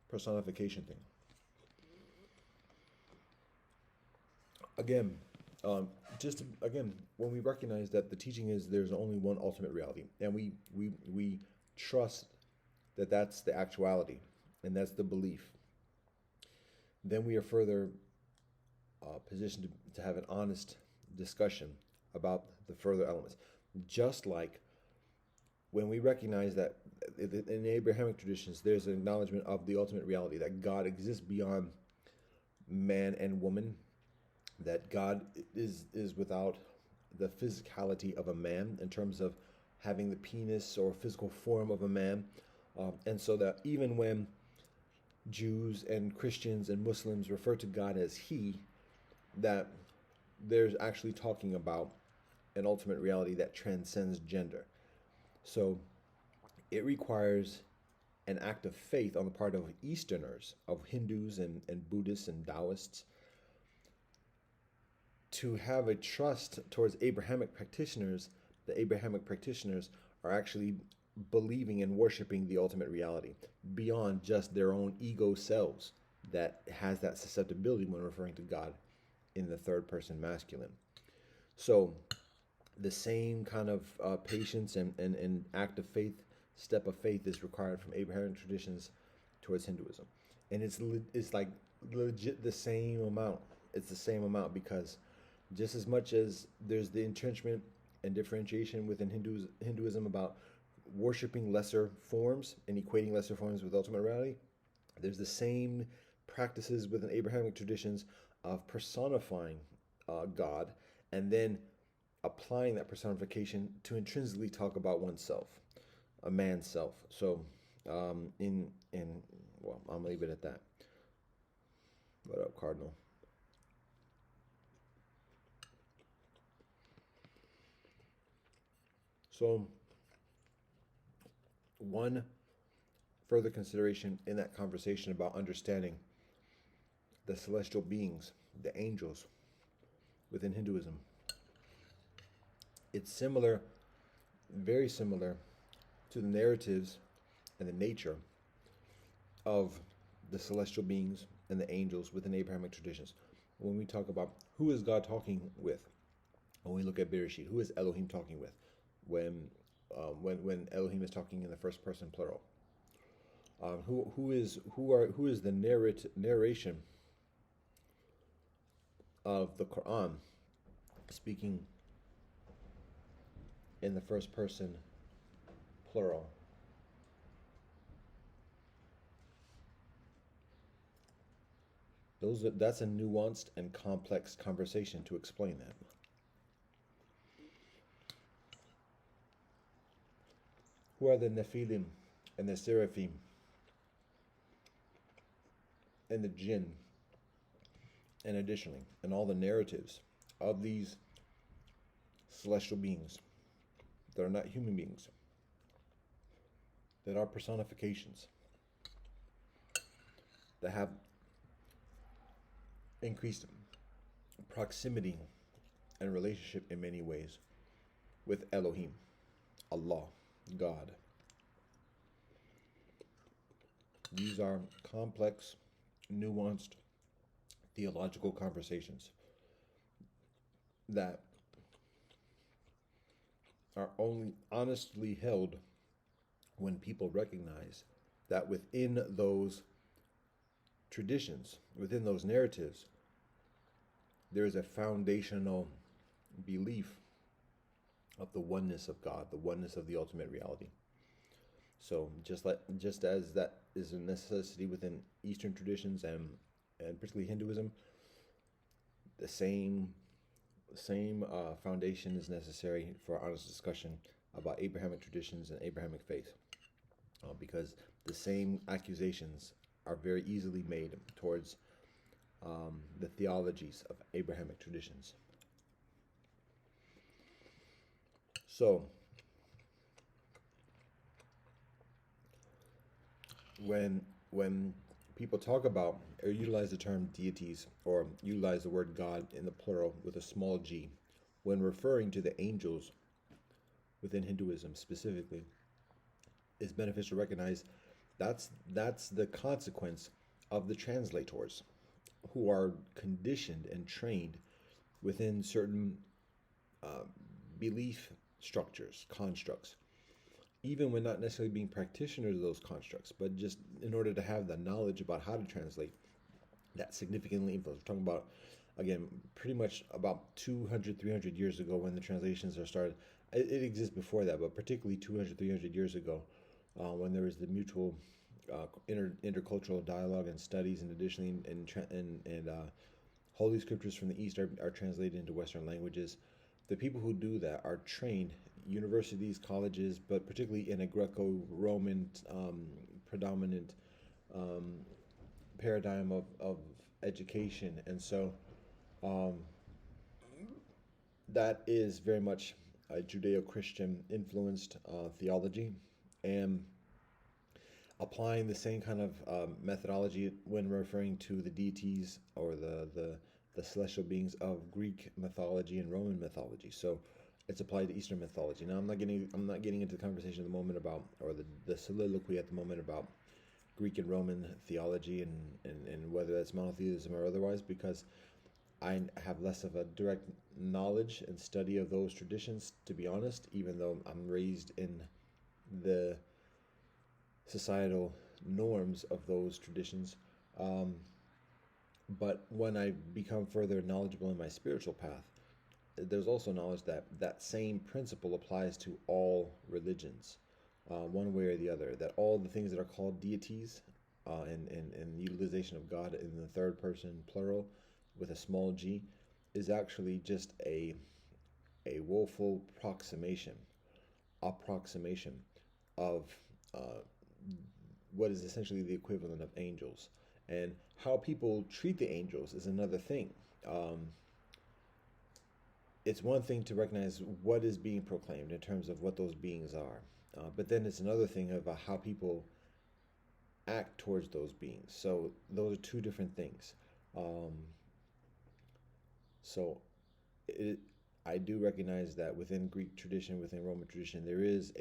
personification thing. Again, when we recognize that the teaching is there's only one ultimate reality, and we trust that that's the actuality and that's the belief, then we are further positioned to have an honest discussion about the further elements. Just like when we recognize that in the Abrahamic traditions, there's an acknowledgement of the ultimate reality, that God exists beyond man and woman, that God is without the physicality of a man in terms of having the penis or physical form of a man. And so that even when Jews and Christians and Muslims refer to God as He, that there's actually talking about an ultimate reality that transcends gender. So it requires an act of faith on the part of Easterners, of Hindus and Buddhists and Taoists, to have a trust towards Abrahamic practitioners. The Abrahamic practitioners are actually believing and worshiping the ultimate reality beyond just their own ego selves that has that susceptibility when referring to God in the third person masculine. So the same kind of patience and act of faith, step of faith, is required from Abrahamic traditions towards Hinduism. And it's like legit the same amount. It's the same amount, because just as much as there's the entrenchment and differentiation within Hinduism about worshiping lesser forms and equating lesser forms with ultimate reality, there's the same practices within Abrahamic traditions of personifying God and then applying that personification to intrinsically talk about oneself, a man's self. So, well, I'm gonna leave it at that. What up, Cardinal? So, one further consideration in that conversation about understanding the celestial beings, the angels, within Hinduism. It's similar, very similar, to the narratives and the nature of the celestial beings and the angels within Abrahamic traditions. When we talk about who is God talking with, when we look at Bereshit, who is Elohim talking with? When Elohim is talking in the first person plural, who is the narration of the Quran speaking in the first person plural? That's a nuanced and complex conversation to explain that. Who are the Nephilim and the Seraphim and the Jinn? And additionally, in all the narratives of these celestial beings that are not human beings, that are personifications, that have increased proximity and relationship in many ways with Elohim, Allah, God. These are complex, nuanced theological conversations that are only honestly held when people recognize that within those traditions, within those narratives, there is a foundational belief of the oneness of God, the oneness of the ultimate reality. So just as that is a necessity within Eastern traditions and particularly Hinduism, the same foundation is necessary for honest discussion about Abrahamic traditions and Abrahamic faith, because the same accusations are very easily made towards the theologies of Abrahamic traditions. So, when people talk about or utilize the term deities or utilize the word God in the plural with a small g, when referring to the angels within Hinduism specifically, it's beneficial to recognize that's the consequence of the translators who are conditioned and trained within certain belief structures, constructs, even when not necessarily being practitioners of those constructs, but just in order to have the knowledge about how to translate, that significantly influenced. We're talking about, again, pretty much about 200, 300 years ago when the translations are started. It exists before that, but particularly 200, 300 years ago, when there was the mutual intercultural dialogue and studies, and additionally, holy scriptures from the East are translated into Western languages. The people who do that are trained, universities, colleges, but particularly in a Greco-Roman predominant paradigm of education. And so that is very much a Judeo-Christian influenced theology, and applying the same kind of methodology when referring to the deities or the celestial beings of Greek mythology and Roman mythology. So it's applied to Eastern mythology. Now I'm not getting into the conversation at the moment about, or the soliloquy at the moment about Greek and Roman theology and whether that's monotheism or otherwise, because I have less of a direct knowledge and study of those traditions, to be honest, even though I'm raised in the societal norms of those traditions. But when I become further knowledgeable in my spiritual path, there's also knowledge that that same principle applies to all religions, one way or the other. That all the things that are called deities, and utilization of God in the third person plural with a small g, is actually just a woeful approximation of uh, what is essentially the equivalent of angels. And how people treat the angels is another thing. Um, it's one thing to recognize what is being proclaimed in terms of what those beings are, but then it's another thing about how people act towards those beings. So those are two different things. Um, so it, I do recognize that within Greek tradition, within Roman tradition, there is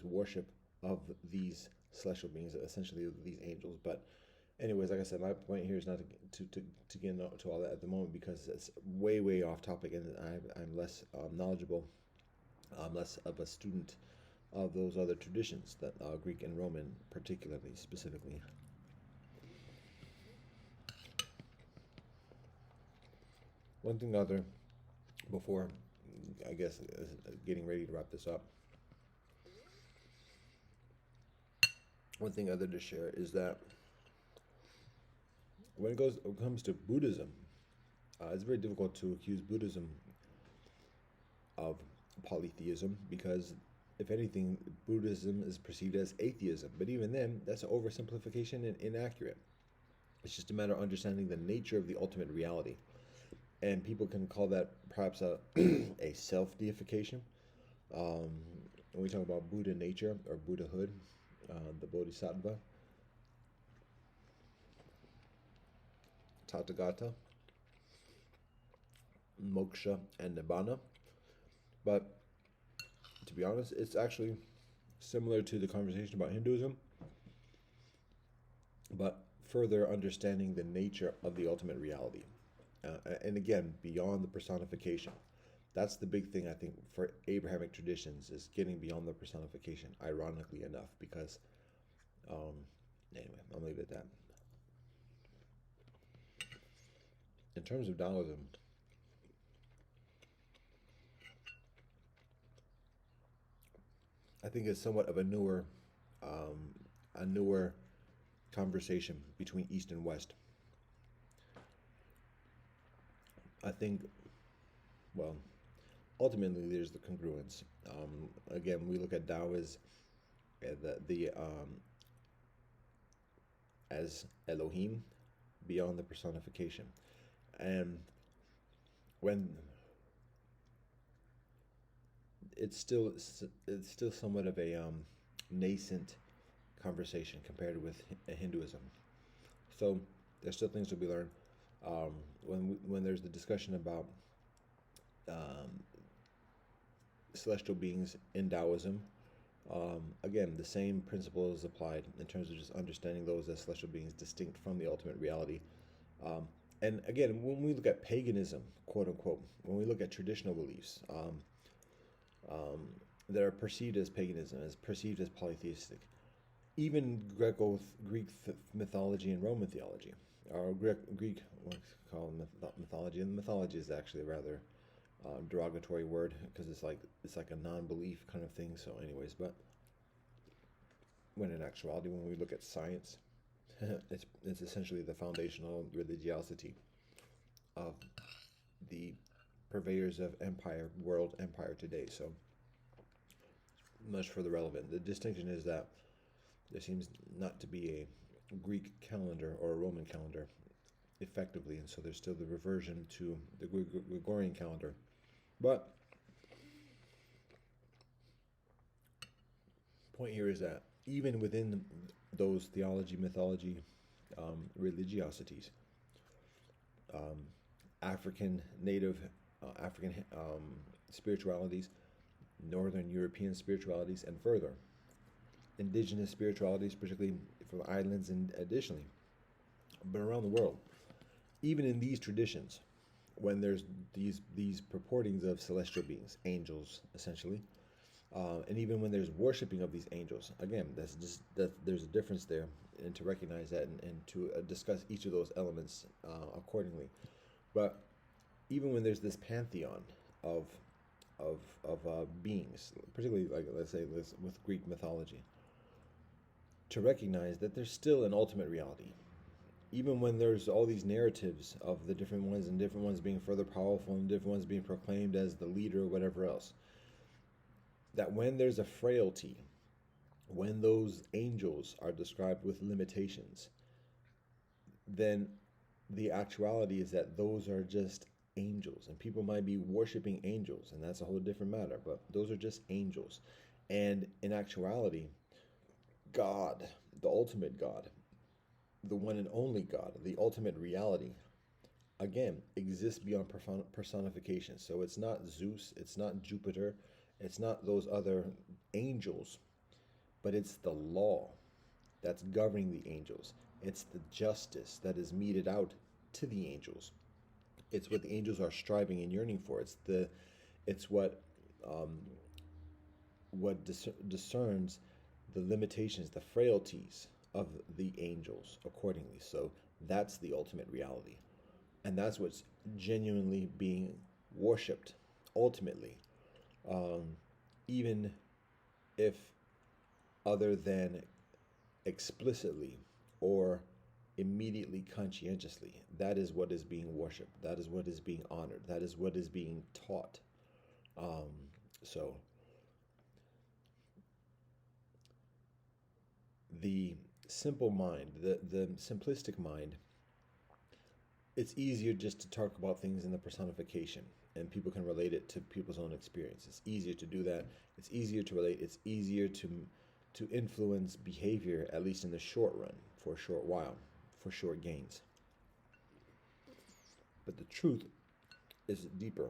worship of these celestial beings, essentially these angels. But anyways, like I said, my point here is not to get into all that at the moment because it's way off topic, and I'm less knowledgeable. I'm less of a student of those other traditions, that Greek and Roman, particularly specifically. One thing, other before I guess getting ready to wrap this up. One thing other to share is that when it comes to Buddhism, it's very difficult to accuse Buddhism of polytheism because, if anything, Buddhism is perceived as atheism. But even then, that's an oversimplification and inaccurate. It's just a matter of understanding the nature of the ultimate reality. And people can call that perhaps a, a self deification. Um, when we talk about Buddha nature or Buddhahood, the Bodhisattva, Tathagata, moksha, and nibbana. But to be honest, it's actually similar to the conversation about Hinduism, but further understanding the nature of the ultimate reality. And again, beyond the personification. That's the big thing, I think, for Abrahamic traditions, is getting beyond the personification, ironically enough, because, um, anyway, I'll leave it at that. In terms of Taoism, I think it's somewhat of um, a newer conversation between East and West. I think, well, ultimately there's the congruence. Again, we look at Tao as Elohim, beyond the personification, and when it's still somewhat of a nascent conversation compared with Hinduism. So there's still things to be learned. When there's the discussion about um, celestial beings in Taoism, again, the same principle is applied in terms of just understanding those as celestial beings distinct from the ultimate reality. Um, and again, when we look at paganism, quote unquote, when we look at traditional beliefs um, that are perceived as paganism, as perceived as polytheistic, even Greek mythology and Roman theology, or Greek what's called mythology, and mythology is actually a rather derogatory word because it's like a non-belief kind of thing. So, anyways, but when in actuality, when we look at science, it's essentially the foundational religiosity of the purveyors of world empire today. So much further relevant. The distinction is that there seems not to be a Greek calendar or a Roman calendar effectively, and so there's still the reversion to the Gregorian calendar. But point here is that even within those theology, mythology, religiosities, um, African spiritualities, Northern European spiritualities, and further indigenous spiritualities, particularly from islands, and additionally, but around the world, even in these traditions, when there's these purportings of celestial beings, angels, essentially, and even when there's worshiping of these angels, again, that's just that there's a difference there, and to recognize that, and to discuss each of those elements accordingly. But even when there's this pantheon of of beings, particularly like let's say this with Greek mythology, to recognize that there's still an ultimate reality, even when there's all these narratives of the different ones and different ones being further powerful and different ones being proclaimed as the leader or whatever else. That when there's a frailty, when those angels are described with limitations, then the actuality is that those are just angels, and people might be worshiping angels, and that's a whole different matter, but those are just angels. And in actuality, God, the ultimate God, the one and only God, the ultimate reality, again, exists beyond personification. So it's not Zeus, it's not Jupiter, it's not those other angels, but it's the law that's governing the angels. It's the justice that is meted out to the angels. It's what the angels are striving and yearning for. It's um, what discerns the limitations, the frailties of the angels accordingly. So that's the ultimate reality, and that's what's genuinely being worshipped ultimately, um, even if other than explicitly or immediately conscientiously. That is what is being worshipped. That is what is being honored. That is what is being taught. Um, so the simple mind, the simplistic mind, it's easier just to talk about things in the personification, and people can relate it to people's own experience. It's easier to do that. It's easier to relate. It's easier to influence behavior, at least in the short run, for a short while, for short gains. But the truth is deeper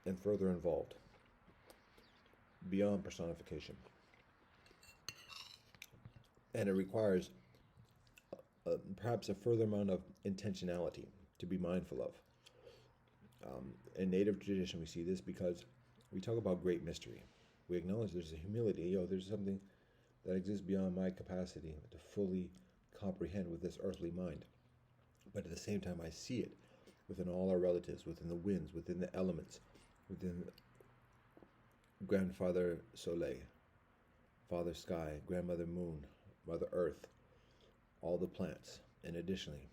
and further involved, beyond personification. And it requires perhaps a further amount of intentionality to be mindful of. In Native tradition, we see this because we talk about great mystery. We acknowledge there's a humility. There's something that exists beyond my capacity to fully comprehend with this earthly mind. But at the same time, I see it within all our relatives, within the winds, within the elements, within Grandfather Soleil, Father Sky, Grandmother Moon, Mother Earth, all the plants, and additionally.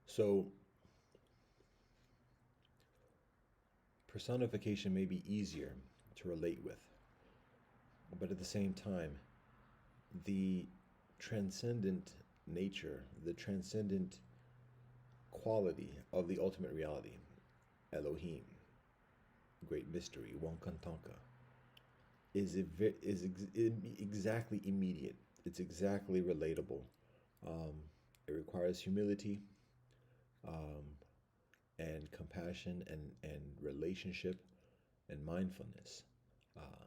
So, personification may be easier to relate with, but at the same time, the transcendent nature, the transcendent quality of the ultimate reality, Elohim, great mystery, Wankantanka, is exactly immediate. It's exactly relatable. Um, it requires humility, um, and compassion and relationship and mindfulness. Uh,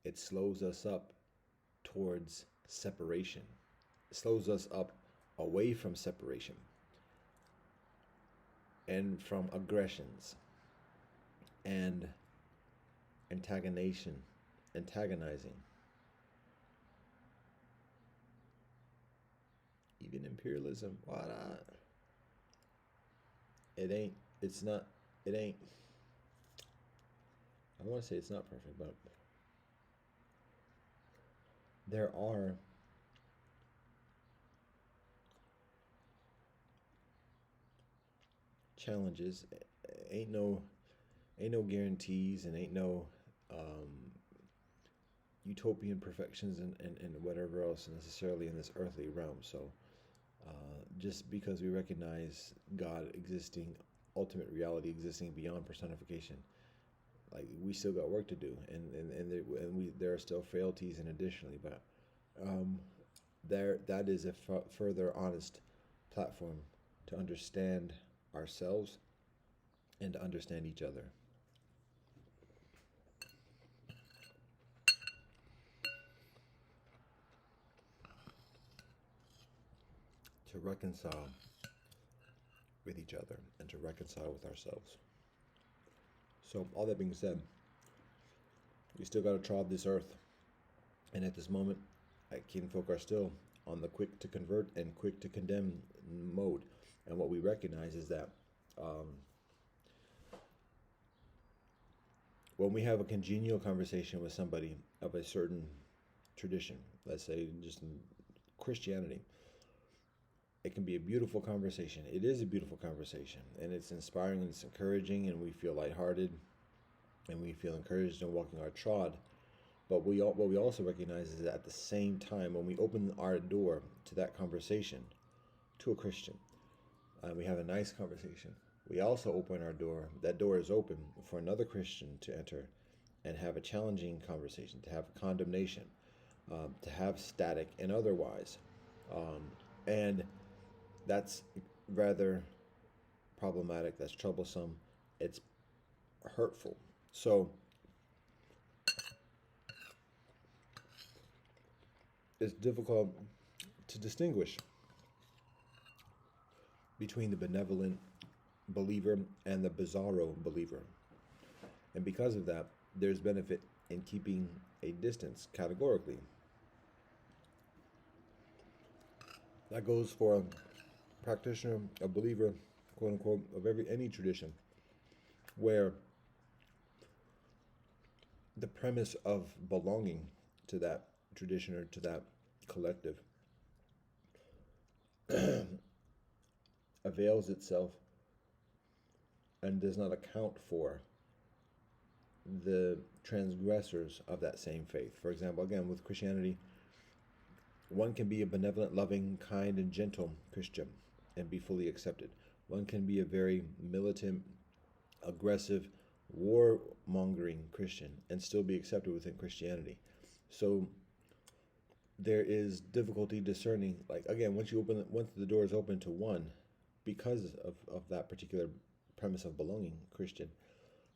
it slows us up towards separation. It slows us up away from separation and from aggressions and antagonization, antagonizing, even imperialism. Why not? It ain't. It's not. It ain't. I want to say it's not perfect, but there are challenges. Ain't no guarantees, and ain't no um, utopian perfections and whatever else necessarily in this earthly realm. So just because we recognize God existing, ultimate reality existing beyond personification, like we still got work to do, and there are still frailties, and additionally, but um, that is a further honest platform to understand ourselves and to understand each other. To reconcile with each other and to reconcile with ourselves. So, all that being said, we still got to trod this earth. And at this moment, kinfolk are still on the quick to convert and quick to condemn mode. And what we recognize is that um, when we have a congenial conversation with somebody of a certain tradition, let's say just in Christianity, it can be a beautiful conversation. It is a beautiful conversation, and it's inspiring and it's encouraging, and we feel lighthearted, and we feel encouraged in walking our trod. But what we also recognize is that at the same time, when we open our door to that conversation, to a Christian, and we have a nice conversation, we also open our door. That door is open for another Christian to enter and have a challenging conversation, to have condemnation, to have static and otherwise. And that's rather problematic. That's troublesome. It's hurtful. So it's difficult to distinguish between the benevolent believer and the bizarro believer. And because of that, there's benefit in keeping a distance categorically. That goes for a practitioner, a believer, quote unquote, of any tradition, where the premise of belonging to that tradition or to that collective avails itself and does not account for the transgressors of that same faith. For example, again, with Christianity, one can be a benevolent, loving, kind, and gentle Christian and be fully accepted. One can be a very militant, aggressive, warmongering Christian and still be accepted within Christianity. So there is difficulty discerning, like, again, once the door is open to one because of that particular premise of belonging Christian,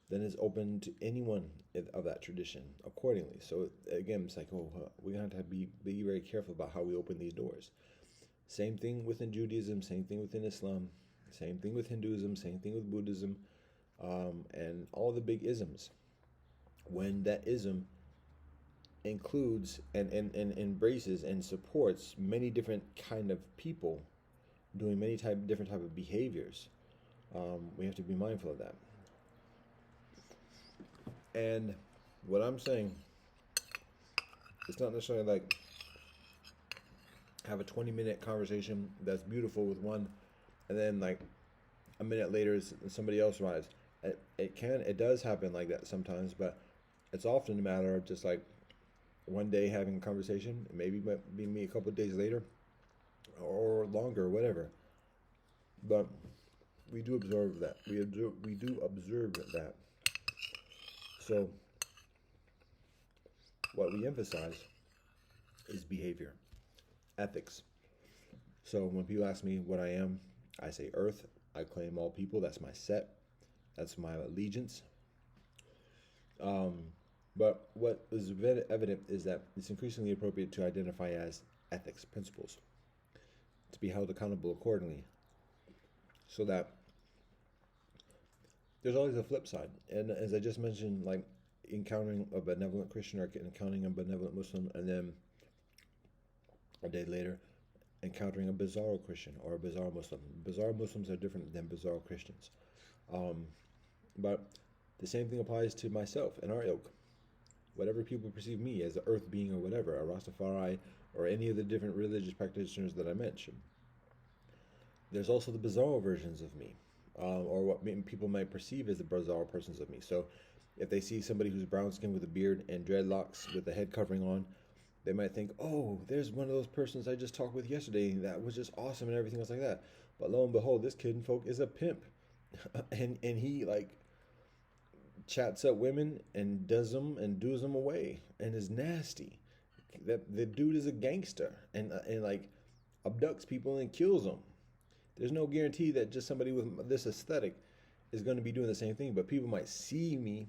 then it's open to anyone of that tradition accordingly. So again, it's like, we're going to have to be very careful about how we open these doors. Same thing within Judaism, same thing within Islam, same thing with Hinduism, same thing with Buddhism, and all the big isms. When that ism includes and embraces and supports many different kind of people doing many different type of behaviors, we have to be mindful of that. And what I'm saying, it's not necessarily like have a 20-minute conversation that's beautiful with one, and then like a minute later somebody else arrives. It does happen like that sometimes, but it's often a matter of just like one day having a conversation, maybe me a couple of days later, or longer, whatever. But we do observe that. We do observe that. So what we emphasize is behavior, ethics. So when people ask me what I am, I say earth. I claim all people. That's my set. That's my allegiance. But what is evident is that it's increasingly appropriate to identify as ethics, principles, to be held accountable accordingly. So that there's always a flip side. And as I just mentioned, like encountering a benevolent Christian or encountering a benevolent Muslim, and then a day later encountering a bizarro Christian or a bizarre Muslim. Bizarre Muslims are different than bizarre Christians. But the same thing applies to myself and our ilk. Whatever people perceive me as, the earth being or whatever, a Rastafari or any of the different religious practitioners that I mentioned. There's also the bizarro versions of me, or what people might perceive as the bizarro persons of me. So if they see somebody who's brown skinned with a beard and dreadlocks with the head covering on, they might think, oh, there's one of those persons I just talked with yesterday that was just awesome and everything else like that. But lo and behold, this kid folk is a pimp. and he like chats up women and does them away and is nasty. That the dude is a gangster and like abducts people and kills them. There's no guarantee that just somebody with this aesthetic is going to be doing the same thing, but people might see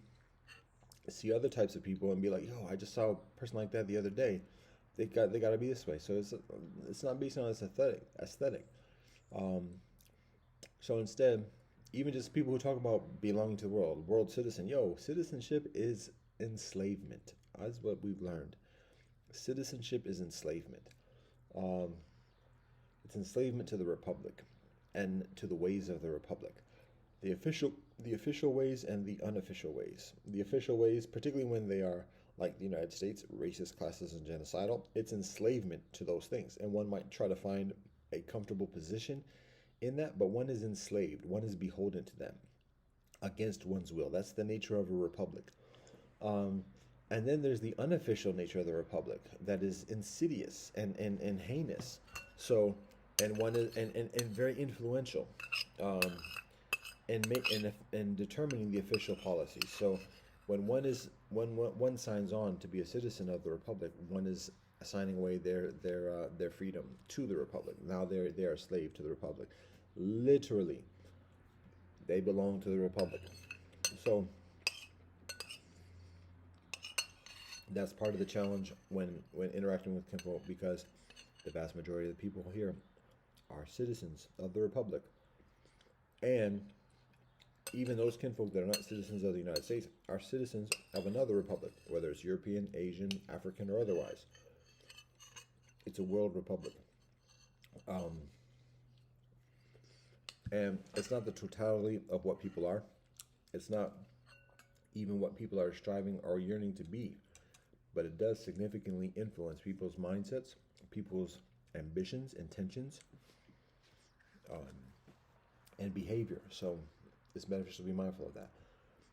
other types of people and be like, yo, I just saw a person like that the other day. They got to be this way. So it's not based on this aesthetic. So instead, even just people who talk about belonging to the world citizen, citizenship is enslavement. That's what we've learned. Citizenship is enslavement. It's enslavement to the republic and to the ways of the republic. the official ways and the unofficial ways. The official ways, particularly when they are like the United States, racist, classist, and genocidal, it's enslavement to those things, and one might try to find a comfortable position in that, but one is enslaved, one is beholden to them against one's will. That's the nature of a republic. Um, and then there's the unofficial nature of the republic that is insidious and heinous. So, and one is and very influential. Um, and determining the official policy. So when one signs on to be a citizen of the republic, one is assigning away their freedom to the republic. Now they are slave to the republic. Literally, they belong to the republic. So that's part of the challenge when interacting with kinfolk, because the vast majority of the people here are citizens of the republic, and even those kinfolk that are not citizens of the United States are citizens of another republic, whether it's European, Asian, African, or otherwise. It's a world republic. Um, and it's not the totality of what people are. It's not even what people are striving or yearning to be, but it does significantly influence people's mindsets, people's ambitions, intentions, um, and behavior. So it's beneficial to be mindful of that.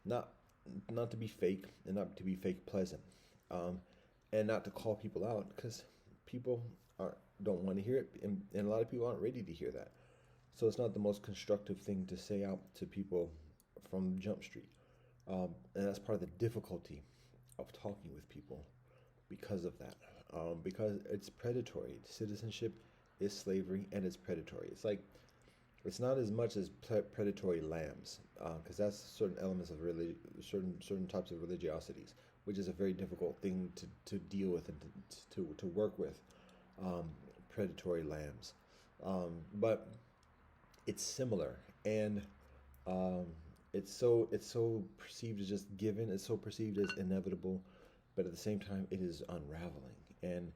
Not not to be fake and not to be fake pleasant, um, and not to call people out, because people don't want to hear it, and a lot of people aren't ready to hear that. So it's not the most constructive thing to say out to people from Jump Street, and that's part of the difficulty of talking with people because of that, because it's predatory. Citizenship is slavery and it's predatory. It's not as much as predatory lambs, because that's certain elements of certain types of religiosities, which is a very difficult thing to deal with and to work with. Predatory lambs, but it's similar, and um, it's so perceived as just given. It's so perceived as inevitable, but at the same time, it is unraveling. And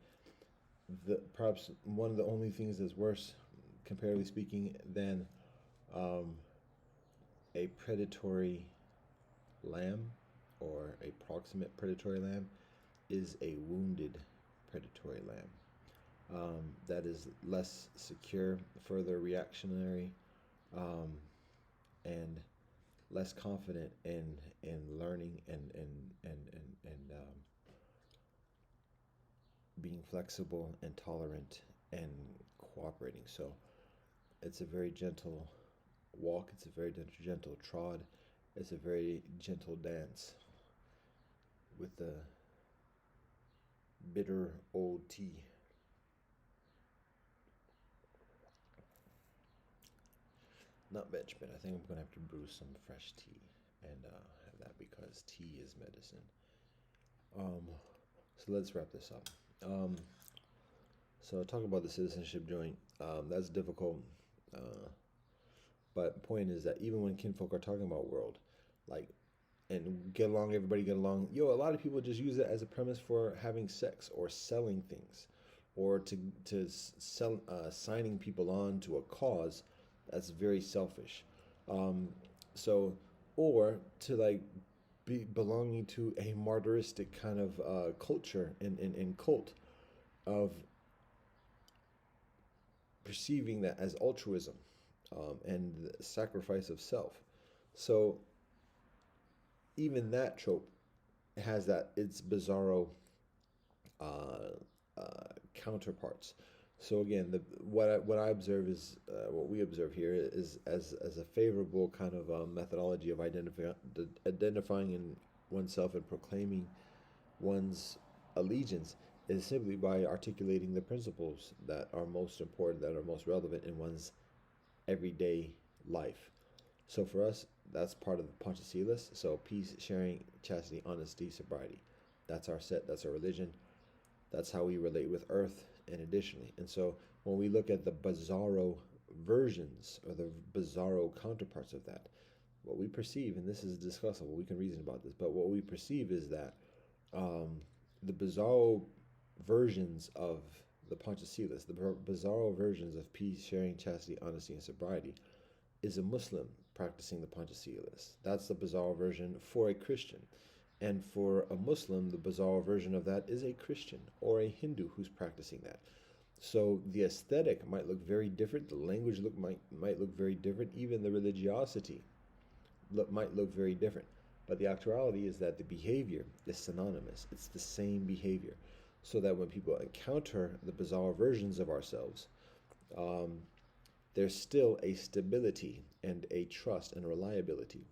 perhaps one of the only things that's worse, comparatively speaking, than um, a predatory lamb or a proximate predatory lamb is a wounded predatory lamb. That is less secure, further reactionary, um, and less confident in learning and being flexible and tolerant and cooperating. So it's a very gentle walk. It's a very gentle trod. It's a very gentle dance with the bitter old tea. Not much, but I think I'm gonna have to brew some fresh tea and have that, because tea is medicine. Um, so let's wrap this up. Um, so talk about the citizenship joint. That's difficult. Uh, but point is that even when kinfolk are talking about world, like, and get along, everybody get along. A lot of people just use it as a premise for having sex or selling things, or to sell signing people on to a cause that's very selfish. Um, so, or to like be belonging to a martyristic kind of culture and cult of perceiving that as altruism, and the sacrifice of self. So even that trope has that its bizarro uh, counterparts. So again, what I observe is what we observe here is as a favorable kind of methodology of identifying in oneself and proclaiming one's allegiance is simply by articulating the principles that are most important, that are most relevant in one's everyday life. So for us, that's part of the Panchaseelas. So peace, sharing, chastity, honesty, sobriety. That's our set. That's our religion. That's how we relate with Earth, and additionally. And so when we look at the bizarro versions or the bizarro counterparts of that, what we perceive, and this is discussable, we can reason about this, but what we perceive is that um, the bizarro versions of the Panchaseelas, the bizarro versions of peace, sharing, chastity, honesty, and sobriety, is a Muslim practicing the Panchaseelas. That's the bizarre version for a Christian. And for a Muslim, the bizarre version of that is a Christian or a Hindu who's practicing that. So the aesthetic might look very different. The language might look very different. Even the religiosity might look very different. But the actuality is that the behavior is synonymous. It's the same behavior. So that when people encounter the bizarre versions of ourselves, there's still a stability and a trust and reliability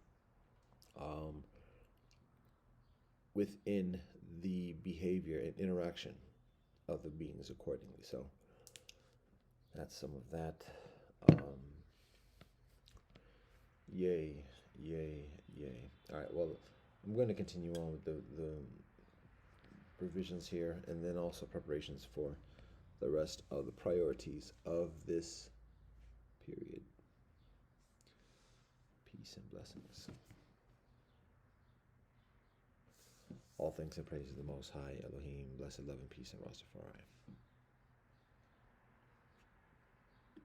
within the behavior and interaction of the beings accordingly. So that's some of that. Yay, yay, yay. All right, well, I'm going to continue on with the provisions here, and then also preparations for the rest of the priorities of this period. Peace and blessings. All thanks and praise to the Most High, Elohim, blessed love and peace, and Rastafari.